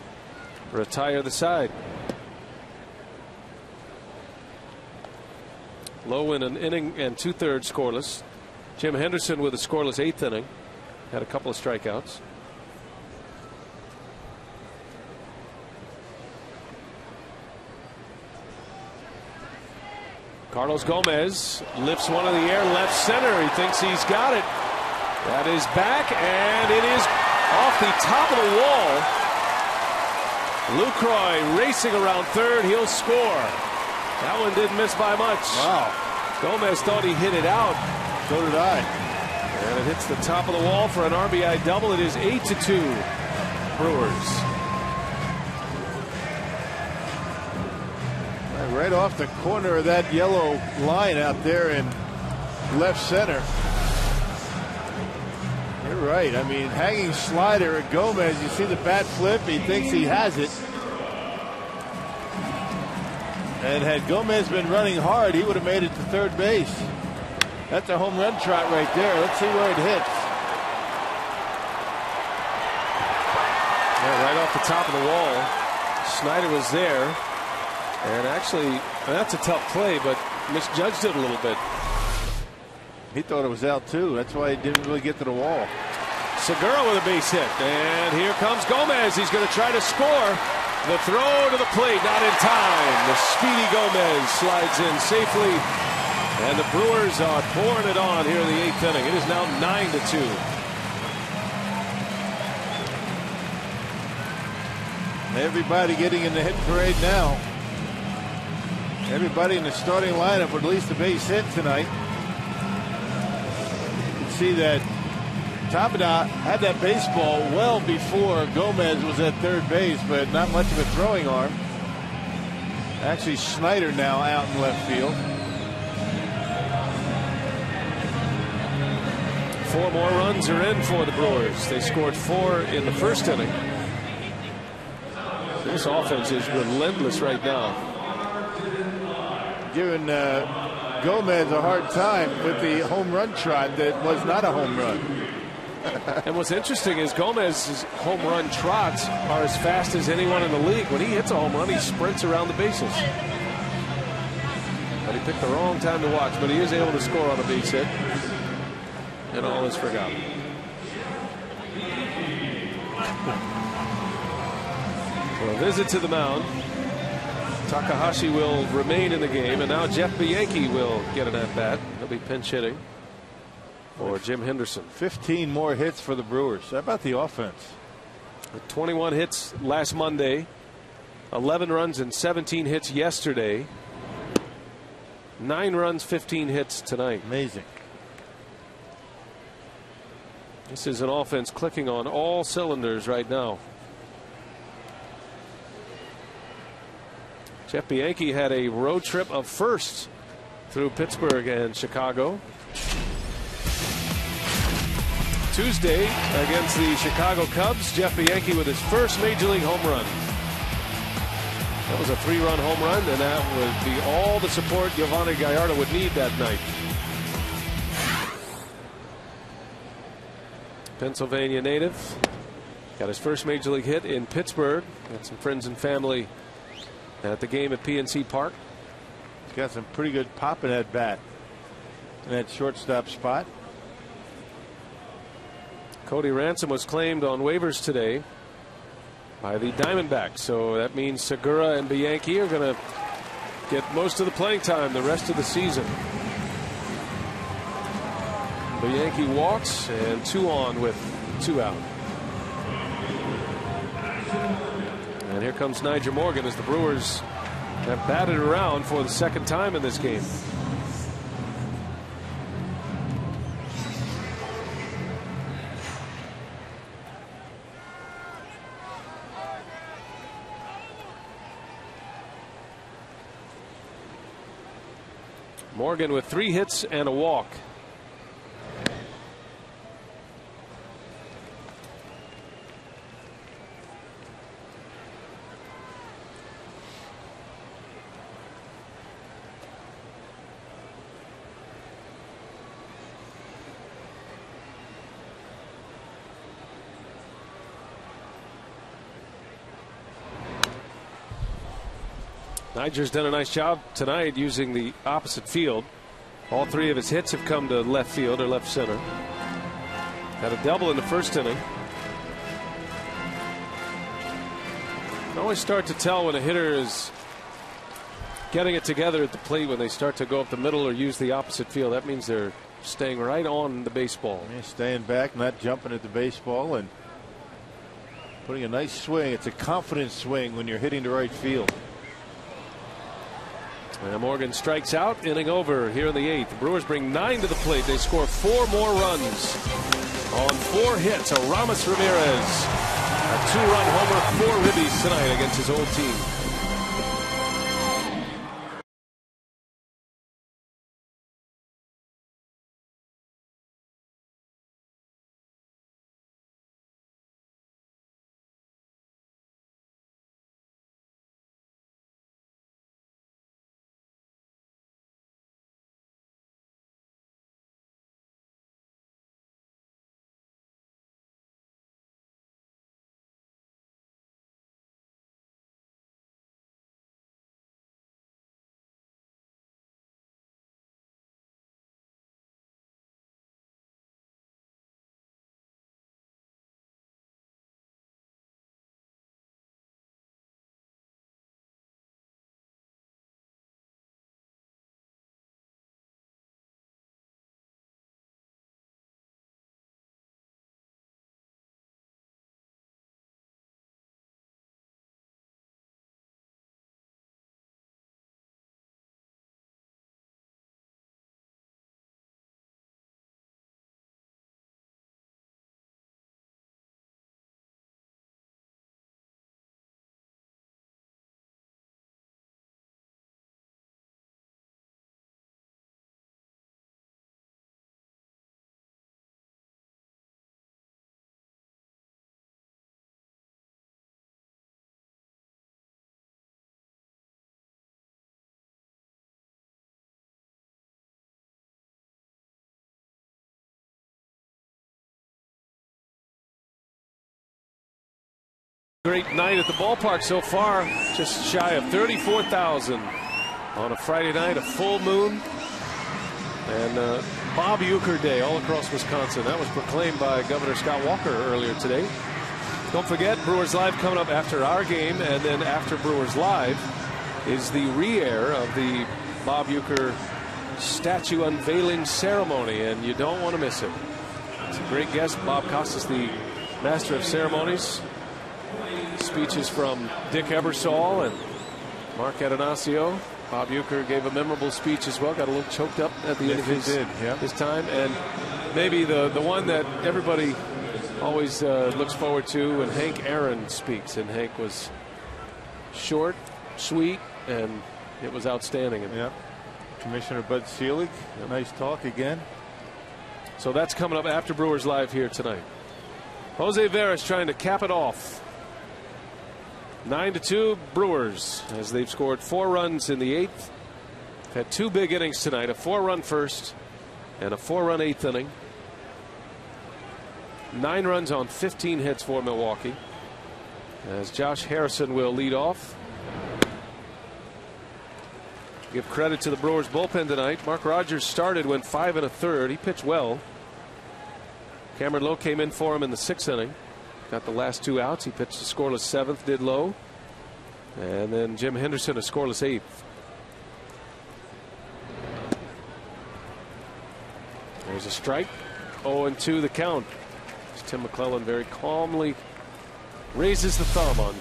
retire the side. Lowe in an inning and 2/3 scoreless. Jim Henderson with a scoreless 8th inning. Had a couple of strikeouts. Carlos Gomez lifts one in the air left center. He thinks he's got it. That is back, and it is off the top of the wall. Lucroy racing around third. He'll score. That one didn't miss by much. Wow. Gomez thought he hit it out. So did I. And it hits the top of the wall for an RBI double. It is 8-2 Brewers. right off the corner of that yellow line out there in left center. You're right. I mean, hanging slider at Gomez. You see the bat flip. He thinks he has it. And had Gomez been running hard, he would have made it to third base. That's a home run trot right there. Let's see where it hits. Yeah, right off the top of the wall. Snyder was there. And actually, that's a tough play, but misjudged it a little bit. He thought it was out, too. That's why he didn't really get to the wall. Segura with a base hit. And here comes Gomez. He's going to try to score. The throw to the plate, not in time. The speedy Gomez slides in safely. And the Brewers are pouring it on here in the 8th inning. It is now 9-2. Everybody getting in the hit parade now. Everybody in the starting lineup with at least a base hit tonight. You can see that Tabata had that baseball well before Gomez was at third base, but not much of a throwing arm. Actually, Snyder now out in left field. 4 more runs are in for the Brewers. They scored 4 in the first inning. This offense is relentless right now. Giving Gomez a hard time with the home run trot that was not a home run. And what's interesting is Gomez's home run trots are as fast as anyone in the league. When he hits a home run, he sprints around the bases. But he picked the wrong time to watch, but he is able to score on a base hit. And all is forgotten. So a visit to the mound. Takahashi will remain in the game, and now Jeff Bianchi will get an at-bat. He'll be pinch hitting for Jim Henderson. 15 more hits for the Brewers. How about the offense? 21 hits last Monday, 11 runs and 17 hits yesterday, 9 runs, 15 hits tonight. Amazing. This is an offense clicking on all cylinders right now. Jeff Bianchi had a road trip of first through Pittsburgh and Chicago. Tuesday against the Chicago Cubs, Jeff Bianchi with his first major league home run. That was a 3-run home run, and that would be all the support Giovanni Gallardo would need that night. Pennsylvania native, got his first major league hit in Pittsburgh. Got some friends and family at the game at PNC Park. He's got some pretty good pop in that bat in that shortstop spot. Cody Ransom was claimed on waivers today by the Diamondbacks, so that means Segura and Bianchi are going to get most of the playing time the rest of the season. Bianchi walks, and 2 on with 2 out. And here comes Nyjer Morgan as the Brewers have batted around for the second time in this game. Morgan with 3 hits and a walk. Nyjer's done a nice job tonight using the opposite field. All 3 of his hits have come to left field or left center. Had a double in the first inning. You can always start to tell when a hitter is getting it together at the plate when they start to go up the middle or use the opposite field. That means they're staying right on the baseball. Yeah, staying back, not jumping at the baseball, and putting a nice swing. It's a confident swing when you're hitting the right field. And Morgan strikes out, inning over here in the 8th. The Brewers bring 9 to the plate. They score 4 more runs on 4 hits. Aramis Ramirez, a 2-run homer, 4 ribbies tonight against his old team. Great night at the ballpark so far, just shy of 34,000 on a Friday night, a full moon, and Bob Uker Day all across Wisconsin. That was proclaimed by Governor Scott Walker earlier today. Don't forget, Brewers Live coming up after our game, and then after Brewers Live is the re-air of the Bob Uker statue unveiling ceremony, and you don't want to miss it. It's a great guest, Bob Costas, the master of ceremonies. Speeches from Dick Ebersol and Mark Attanasio. Bob Uker gave a memorable speech as well. Got a little choked up at the end of his time. And maybe the one that everybody always looks forward to when Hank Aaron speaks. And Hank was short, sweet, and it was outstanding. Yeah. Commissioner Bud Selig, nice talk again. So that's coming up after Brewers Live here tonight. Jose Veras trying to cap it off. 9-2 Brewers, as they've scored 4 runs in the 8th. Had 2 big innings tonight, a 4-run first and a 4-run 8th inning. 9 runs on 15 hits for Milwaukee, as Josh Harrison will lead off. Give credit to the Brewers bullpen tonight. Mark Rogers started, went 5 1/3. He pitched well. Cameron Lowe came in for him in the 6th inning. Got the last 2 outs. He pitched a scoreless 7th, did Lowe. And then Jim Henderson a scoreless 8th. There's a strike. 0-2 the count. As Tim McClellan very calmly raises the thumb on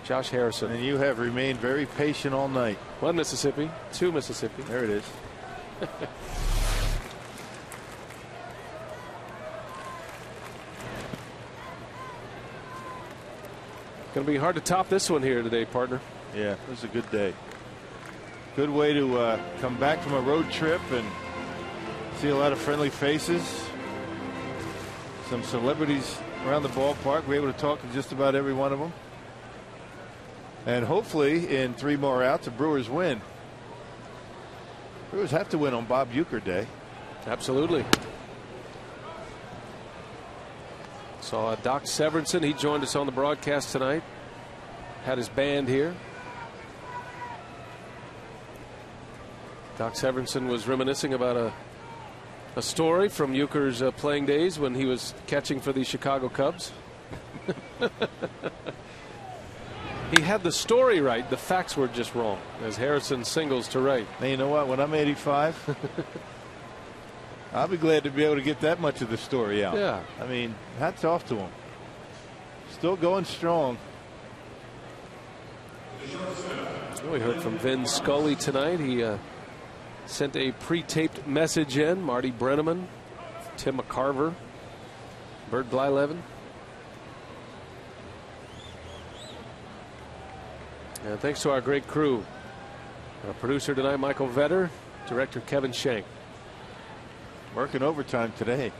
Josh Harrison. And you have remained very patient all night. 1 Mississippi, 2 Mississippi. There it is. Going to be hard to top this one here today, partner. Yeah, it was a good day. Good way to come back from a road trip and see a lot of friendly faces. Some celebrities around the ballpark. We're able to talk to just about every one of them. And hopefully in 3 more outs, the Brewers win. Brewers have to win on Bob Uker Day. Absolutely. Saw Doc Severinsen. He joined us on the broadcast tonight. Had his band here. Doc Severinsen was reminiscing about a story from Uker's playing days when he was catching for the Chicago Cubs. He had the story right. The facts were just wrong, as Harrison singles to right. Now, you know what? When I'm 85, I'll be glad to be able to get that much of the story out. Yeah. I mean, hats off to him. Still going strong. We heard from Vin Scully tonight. He sent a pre-taped message in. Marty Brenneman, Tim McCarver, Bert Blyleven. And thanks to our great crew. Our producer tonight, Michael Vetter. Director Kevin Shank. Working overtime today.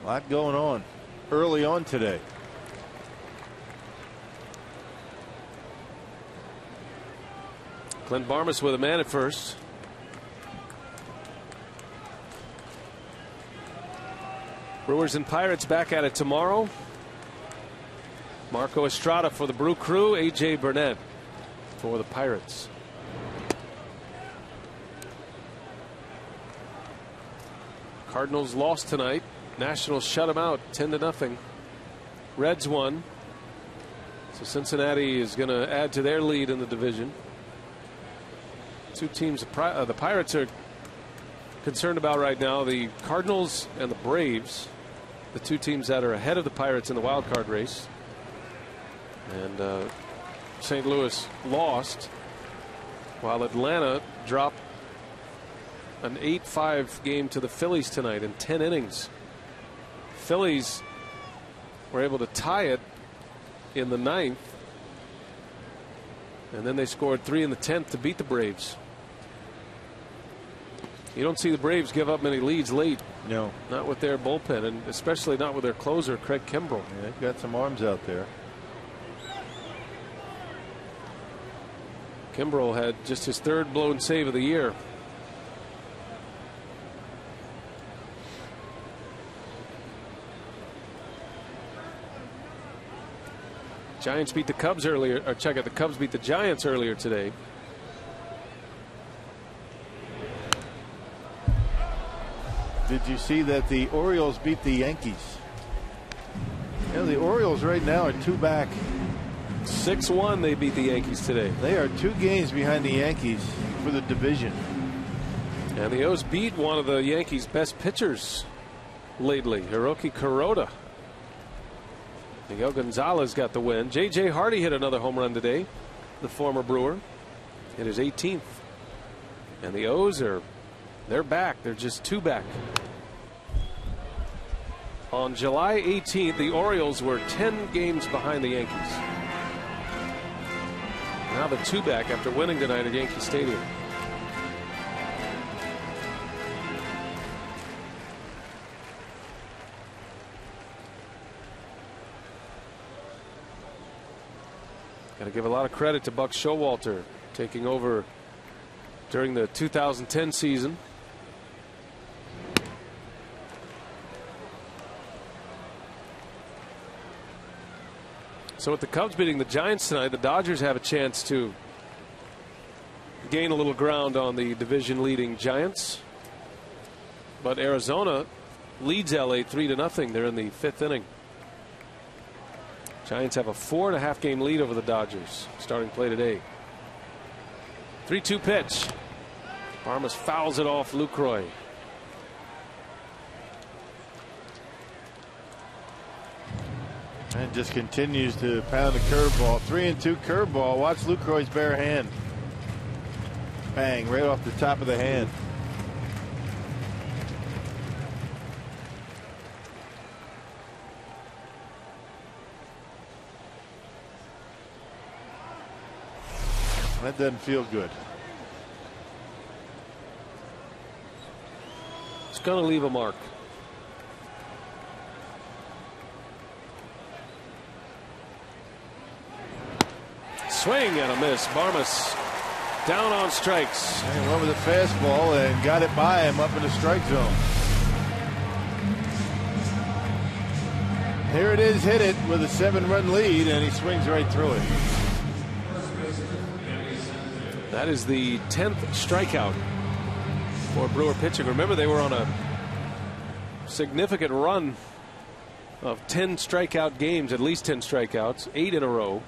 A lot going on early on today. Glenn Barmas with a man at first. Brewers and Pirates back at it tomorrow. Marco Estrada for the Brew Crew, A.J. Burnett for the Pirates. Cardinals lost tonight. Nationals shut them out 10-0. Reds won. So Cincinnati is going to add to their lead in the division. 2 teams the Pirates are concerned about right now, the Cardinals and the Braves, the 2 teams that are ahead of the Pirates in the wild card race. And St. Louis lost, while Atlanta dropped an 8-5 game to the Phillies tonight in 10 innings. Phillies were able to tie it in the 9th, and then they scored 3 in the 10th to beat the Braves. You don't see the Braves give up many leads late. No. Not with their bullpen, and especially not with their closer, Craig Kimbrell. Yeah, they've got some arms out there. Kimbrell had just his 3rd blown save of the year. Giants beat the Cubs earlier, or check out, the Cubs beat the Giants earlier today. Did you see that the Orioles beat the Yankees? You know, the Orioles right now are 2 back. 6-1 they beat the Yankees today. They are 2 games behind the Yankees for the division. And the O's beat one of the Yankees' best pitchers lately, Hiroki Kuroda. Miguel Gonzalez got the win. J.J. Hardy hit another home run today, the former Brewer. Hit his 18th. And the O's they're back. They're just 2 back. On July 18th, the Orioles were 10 games behind the Yankees. Now they're 2 back after winning tonight at Yankee Stadium. Got to give a lot of credit to Buck Showalter taking over during the 2010 season. So with the Cubs beating the Giants tonight, the Dodgers have a chance to gain a little ground on the division leading Giants. But Arizona leads LA 3-0. They're in the 5th inning. Giants have a 4.5 game lead over the Dodgers starting play today. 3-2 pitch. Barmas fouls it off Lucroy. And just continues to pound the curveball. 3-2 curveball. Watch Lucroy's bare hand. Bang, right off the top of the hand. That doesn't feel good. It's going to leave a mark. Swing and a miss. Barmas down on strikes. And went with a fastball and got it by him up in the strike zone. Here it is, hit it with a 7-run lead, and he swings right through it. That is the 10th strikeout for Brewer pitching. Remember, they were on a significant run of 10 strikeout games, at least 10 strikeouts, 8 in a row.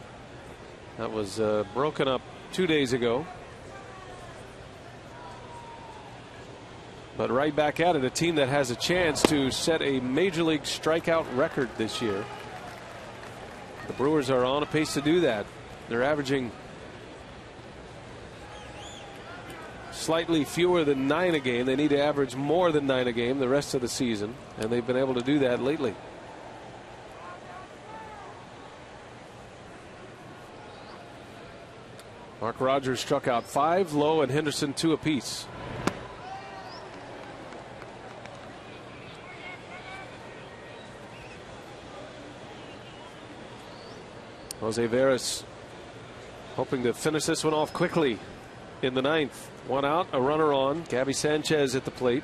That was broken up 2 days ago. But right back at it, a team that has a chance to set a major league strikeout record this year. The Brewers are on a pace to do that. They're averaging slightly fewer than 9 a game. They need to average more than 9 a game the rest of the season, and they've been able to do that lately. Mark Rogers struck out 5, Lowe and Henderson 2 apiece. Jose Veras hoping to finish this one off quickly in the 9th. 1 out, a runner on. Gabby Sanchez at the plate.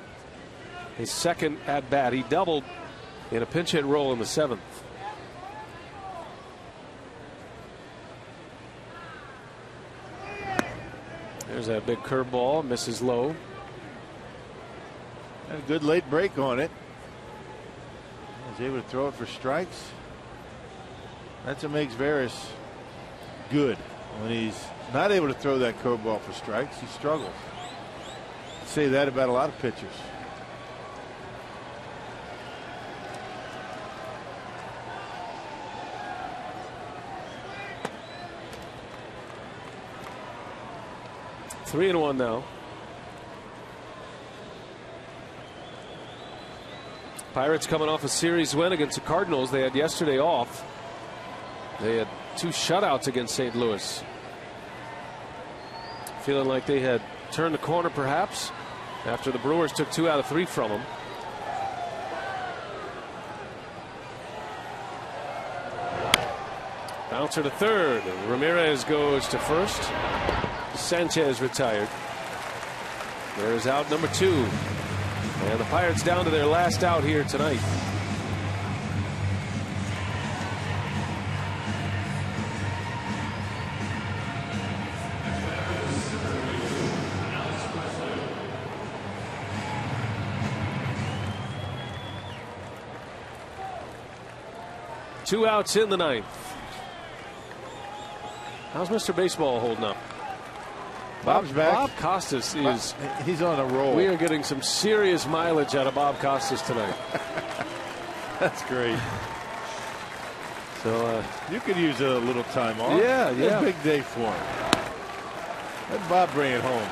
His second at bat. He doubled in a pinch hit roll in the 7th. There's that big curveball, misses low. And a good late break on it. Was able to throw it for strikes. That's what makes Veras good. When he's not able to throw that curveball for strikes, he struggles. I'd say that about a lot of pitchers. Three and 1 now. Pirates coming off a series win against the Cardinals. They had yesterday off. They had 2 shutouts against St. Louis. Feeling like they had turned the corner perhaps after the Brewers took 2 out of 3 from them. Bouncer to third. Ramirez goes to first. Sanchez retired. There's out number 2. And the Pirates down to their last out here tonight. 2 outs in the 9th. How's Mr. Baseball holding up? Bob's back. Bob Costas is. He's on a roll. We are getting some serious mileage out of Bob Costas tonight. That's great. So you could use a little time off. Yeah. It's a big day for him. Let Bob bring it home.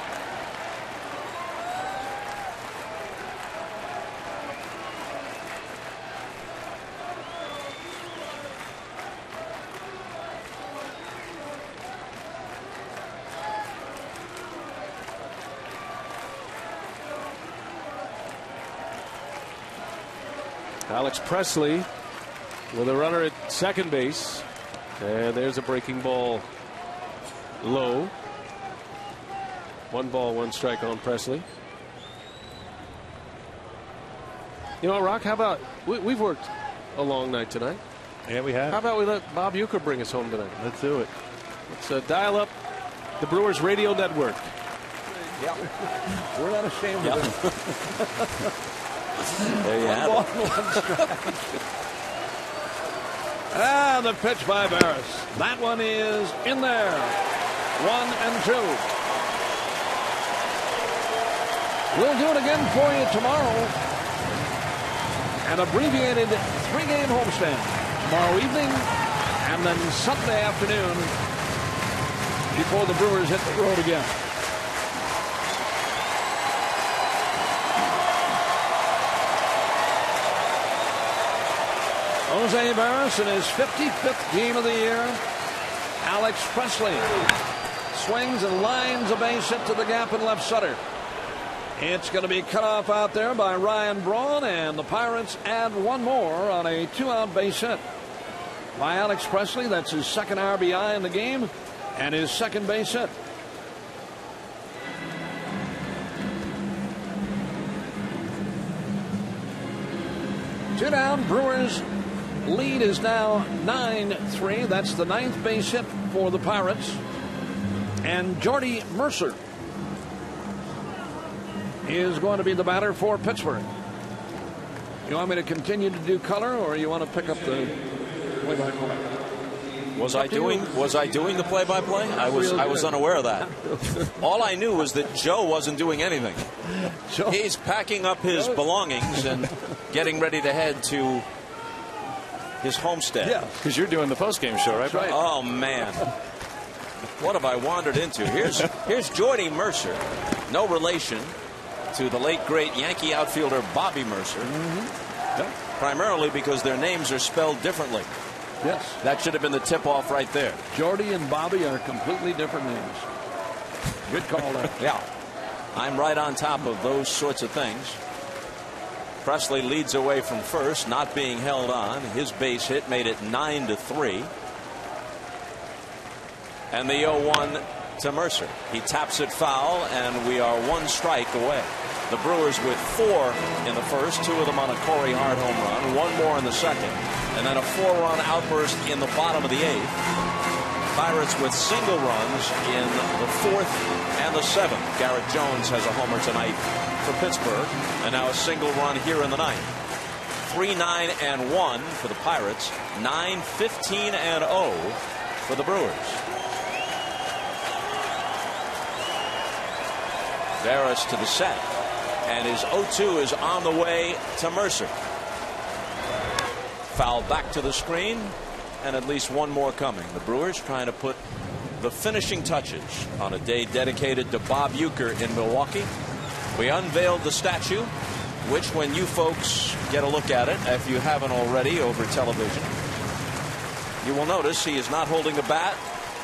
Alex Presley with a runner at second base. And there's a breaking ball low. 1 ball, 1 strike on Presley. You know, Rock, how about we've worked a long night tonight. Yeah, we have. How about we let Bob Uker bring us home tonight? Let's do it. Let's dial up the Brewers radio network. Yeah. We're not ashamed of it. There you have it. And the pitch by Barris. That one is in there. 1-2. We'll do it again for you tomorrow. An abbreviated 3-game homestand tomorrow evening and then Sunday afternoon before the Brewers hit the road again. Jose Barris in his 55th game of the year. Alex Presley swings and lines a base hit to the gap in left center. It's going to be cut off out there by Ryan Braun, and the Pirates add 1 more on a 2-out base hit by Alex Presley. That's his 2nd RBI in the game and his 2nd base hit. Two down. Brewers lead is now 9-3. That's the 9th base hit for the Pirates. And Jordy Mercer is going to be the batter for Pittsburgh. You want me to continue to do color, or you want to pick up the play-by-play? Was I doing the play-by-play? I was unaware of that. All I knew was that Joe wasn't doing anything. He's packing up his belongings and getting ready to head to his homestead. Yeah, because you're doing the post-game show, right? Right. Oh man, what have I wandered into? Here's Jordy Mercer, no relation to the late great Yankee outfielder Bobby Mercer. Primarily because their names are spelled differently. Yes. That should have been the tip-off right there. Jordy and Bobby are completely different names. Good call there. Yeah. I'm right on top of those sorts of things. Presley leads away from first, not being held on. His base hit made it 9-3. And the 0-1 to Mercer. He taps it foul, and we are 1 strike away. The Brewers with 4 in the first, 2 of them on a Corey Hart home run, 1 more in the second, and then a 4-run outburst in the bottom of the 8th. Pirates with single runs in the 4th and the 7th. Garrett Jones has a homer tonight for Pittsburgh, and now a single run here in the 9th. 3-9-1 for the Pirates, 9-15-0 for the Brewers. Barris to the set, and his 0-2 is on the way to Mercer. Foul back to the screen, and at least 1 more coming. The Brewers trying to put the finishing touches on a day dedicated to Bob Uker in Milwaukee. We unveiled the statue, which when you folks get a look at it, if you haven't already over television, you will notice he is not holding a bat,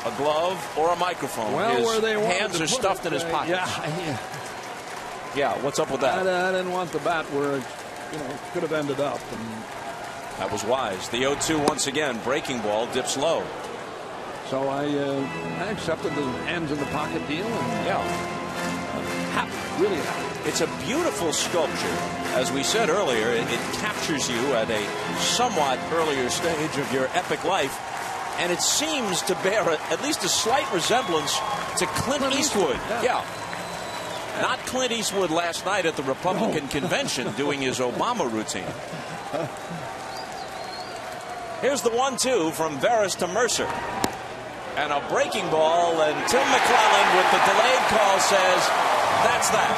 a glove, or a microphone. Well, his where they hands are stuffed in his pockets. Yeah, what's up with that? I didn't want the bat where it could have ended up. And that was wise. The 0-2 once again, breaking ball, dips low. So I accepted the hands in the pocket deal, and happy, really happy. It's a beautiful sculpture. As we said earlier, it captures you at a somewhat earlier stage of your epic life, and it seems to bear at least a slight resemblance to Clint Eastwood. Yeah. Not Clint Eastwood last night at the Republican convention doing his Obama routine. Here's the 1-2 from Veras to Mercer. And a breaking ball, and Tim McClellan with the delayed call says, that's that.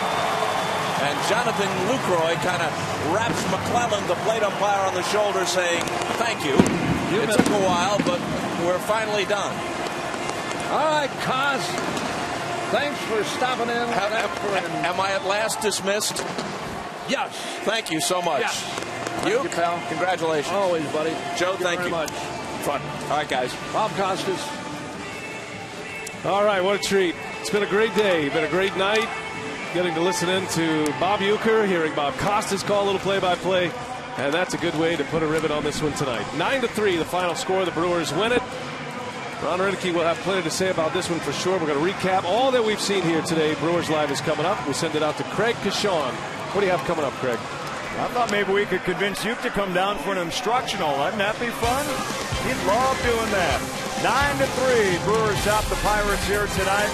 And Jonathan Lucroy kind of raps McClellan, the plate umpire, on the shoulder saying, thank you. It took a while, but we're finally done. All right, Cos. Thanks for stopping in. Am I at last dismissed? Yes. Thank you so much. Yes. Thank you, pal. Congratulations. Always, buddy. Joe, thank you. Very much. Fun. All right, guys. Bob Costas. All right, what a treat. It's been a great day. Been a great night. Getting to listen in to Bob Uker, hearing Bob Costas call a little play-by-play. And that's a good way to put a ribbon on this one tonight. 9-3, the final score. The Brewers win it. Ron Renneke will have plenty to say about this one for sure. We're going to recap all that we've seen here today. Brewers Live is coming up. We send it out to Craig Kishon. What do you have coming up, Craig? I thought maybe we could convince you to come down for an instructional. Wouldn't that be fun? He'd love doing that. 9-3, Brewers top the Pirates here tonight.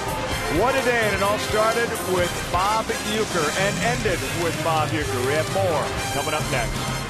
What a day, and it all started with Bob Uker and ended with Bob Uker. We have more coming up next.